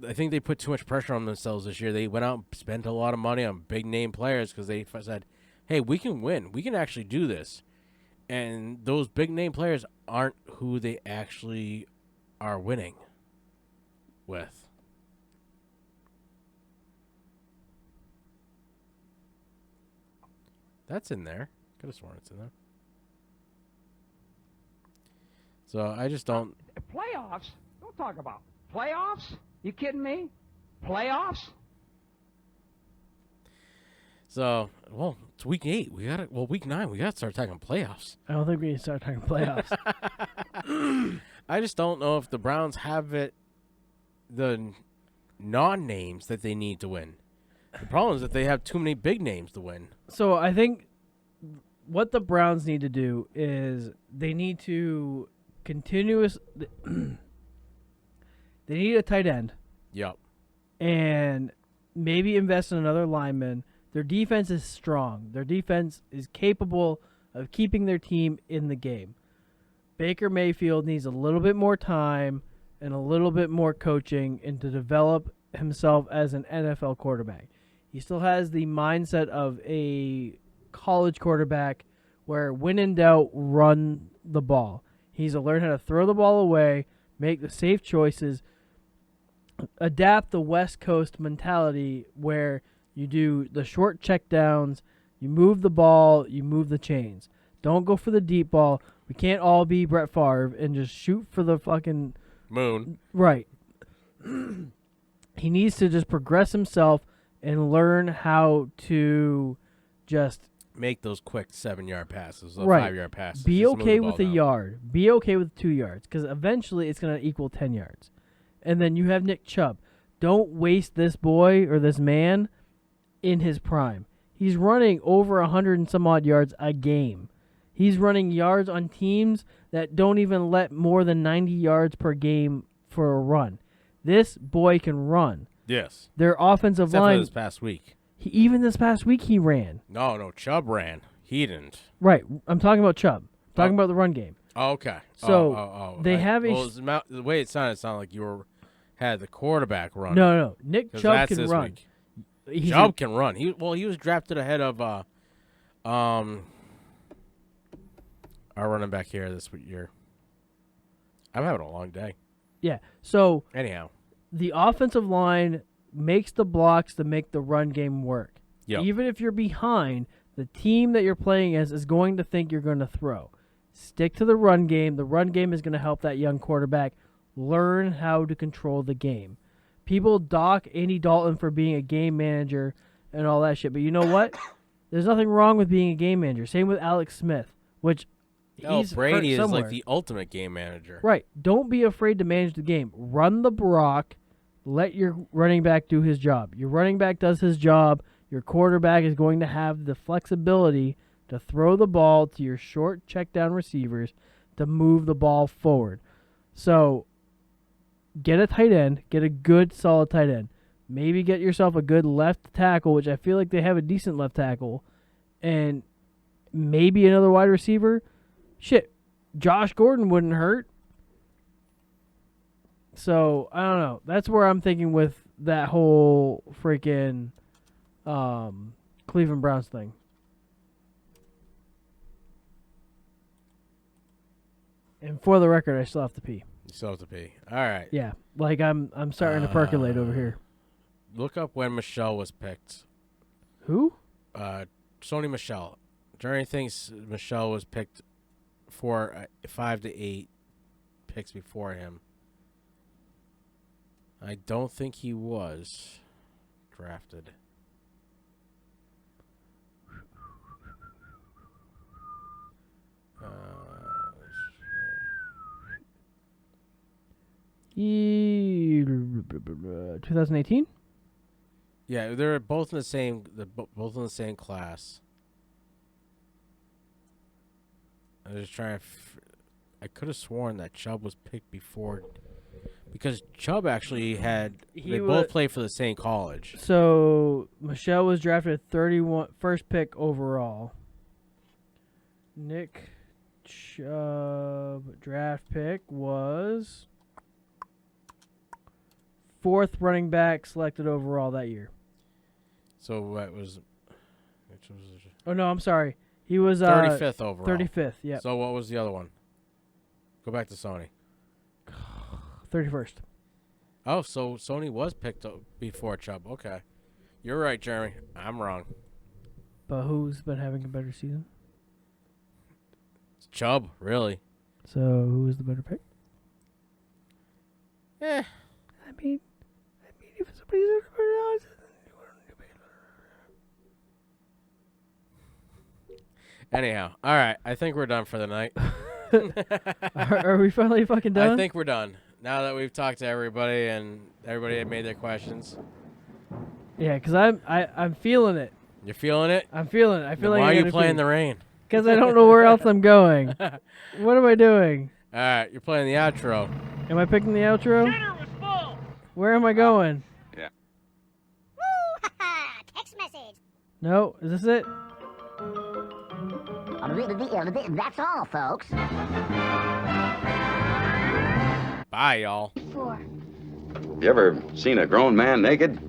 I think they put too much pressure on themselves this year. They went out and spent a lot of money on big name players because they said, hey, we can win. We can actually do this. And those big name players aren't who they actually are winning with. That's in there. Could have sworn it's in there. So I just don't. Playoffs? Don't talk about playoffs. You kidding me? Playoffs? So, well, it's week 8. Week 9. We gotta start talking playoffs. I don't think we can start talking playoffs. I just don't know if the Browns have the non-names that they need to win. The problem is that they have too many big names to win. So I think what the Browns need to do is they need to they need a tight end. Yep. And maybe invest in another lineman. Their defense is strong. Their defense is capable of keeping their team in the game. Baker Mayfield needs a little bit more time and a little bit more coaching and to develop himself as an NFL quarterback. He still has the mindset of a college quarterback where when in doubt, run the ball. He needs to learn how to throw the ball away, make the safe choices, adapt the West Coast mentality where you do the short check downs, you move the ball, you move the chains. Don't go for the deep ball. We can't all be Brett Favre and just shoot for the fucking moon. Right. He needs to just progress himself and learn how to just make those quick 7-yard passes, those right. 5-yard passes. Be Just move okay the with ball a down. yard. Be okay with 2 yards because eventually it's going to equal 10 yards. And then you have Nick Chubb. Don't waste this boy or this man in his prime. He's running over 100 and some odd yards a game. He's running yards on teams that don't even let more than 90 yards per game for a run. This boy can run. Yes. Their offensive Except line. for this past week. Even this past week he ran. No, Chubb ran. He didn't. Right. I'm talking about Chubb. I'm talking about the run game. Oh, okay. So they have the way it sounded like you had the quarterback run. No. Nick Chubb can run. Chubb can run. He was drafted ahead of our running back here this year. I'm having a long day. Yeah. So anyhow, the offensive line makes the blocks to make the run game work. Yep. Even if you're behind, the team that you're playing as is going to think you're going to throw. Stick to the run game. The run game is going to help that young quarterback learn how to control the game. People dock Andy Dalton for being a game manager and all that shit, but you know what? There's nothing wrong with being a game manager. Same with Alex Smith, which he's Brady is somewhere. like the ultimate game manager. Right. Don't be afraid to manage the game. Run the block. Let your running back do his job. Your running back does his job. Your quarterback is going to have the flexibility to throw the ball to your short check down receivers to move the ball forward. So get a tight end. Get a good, solid tight end. Maybe get yourself a good left tackle, which I feel like they have a decent left tackle. And maybe another wide receiver. Shit, Josh Gordon wouldn't hurt. So, I don't know. That's where I'm thinking with that whole freaking Cleveland Browns thing. And for the record, I still have to pee. You still have to pee. All right. Yeah, like I'm starting to percolate over here. Look up when Michelle was picked. Who? Sony Michelle. Jerry thinks Michelle was picked for 5 to 8 picks before him. I don't think he was drafted. He 2018. Yeah, they're both in the same. Both in the same class. I was just trying to. I could have sworn that Chubb was picked before, because Chubb actually had. They both played for the same college. So Michelle was drafted 31, first pick overall. Nick Chubb draft pick was 4th running back selected overall that year. So what was? Which was? Oh no, I'm sorry. He was 35th overall. 35th. Yeah. So what was the other one? Go back to Sony. 31st. Oh, so Sony was picked up before Chubb. Okay, you're right, Jeremy. I'm wrong. But who's been having a better season? It's Chubb, really. So who was the better pick? Eh. I mean, if somebody's Anyhow, all right. I think we're done for the night. are we finally fucking done? I think we're done. Now that we've talked to everybody and everybody had made their questions. Yeah, because I'm feeling it. You're feeling it? I'm feeling it. I feel Then like why are you playing the rain? Because I don't know where else I'm going. What am I doing? All right, you're playing the outro. Am I picking the outro? Dinner was full. Where am I going? Yeah. Woo! Text message. No, is this it? That's all, folks. Bye, y'all. 4. You ever seen a grown man naked?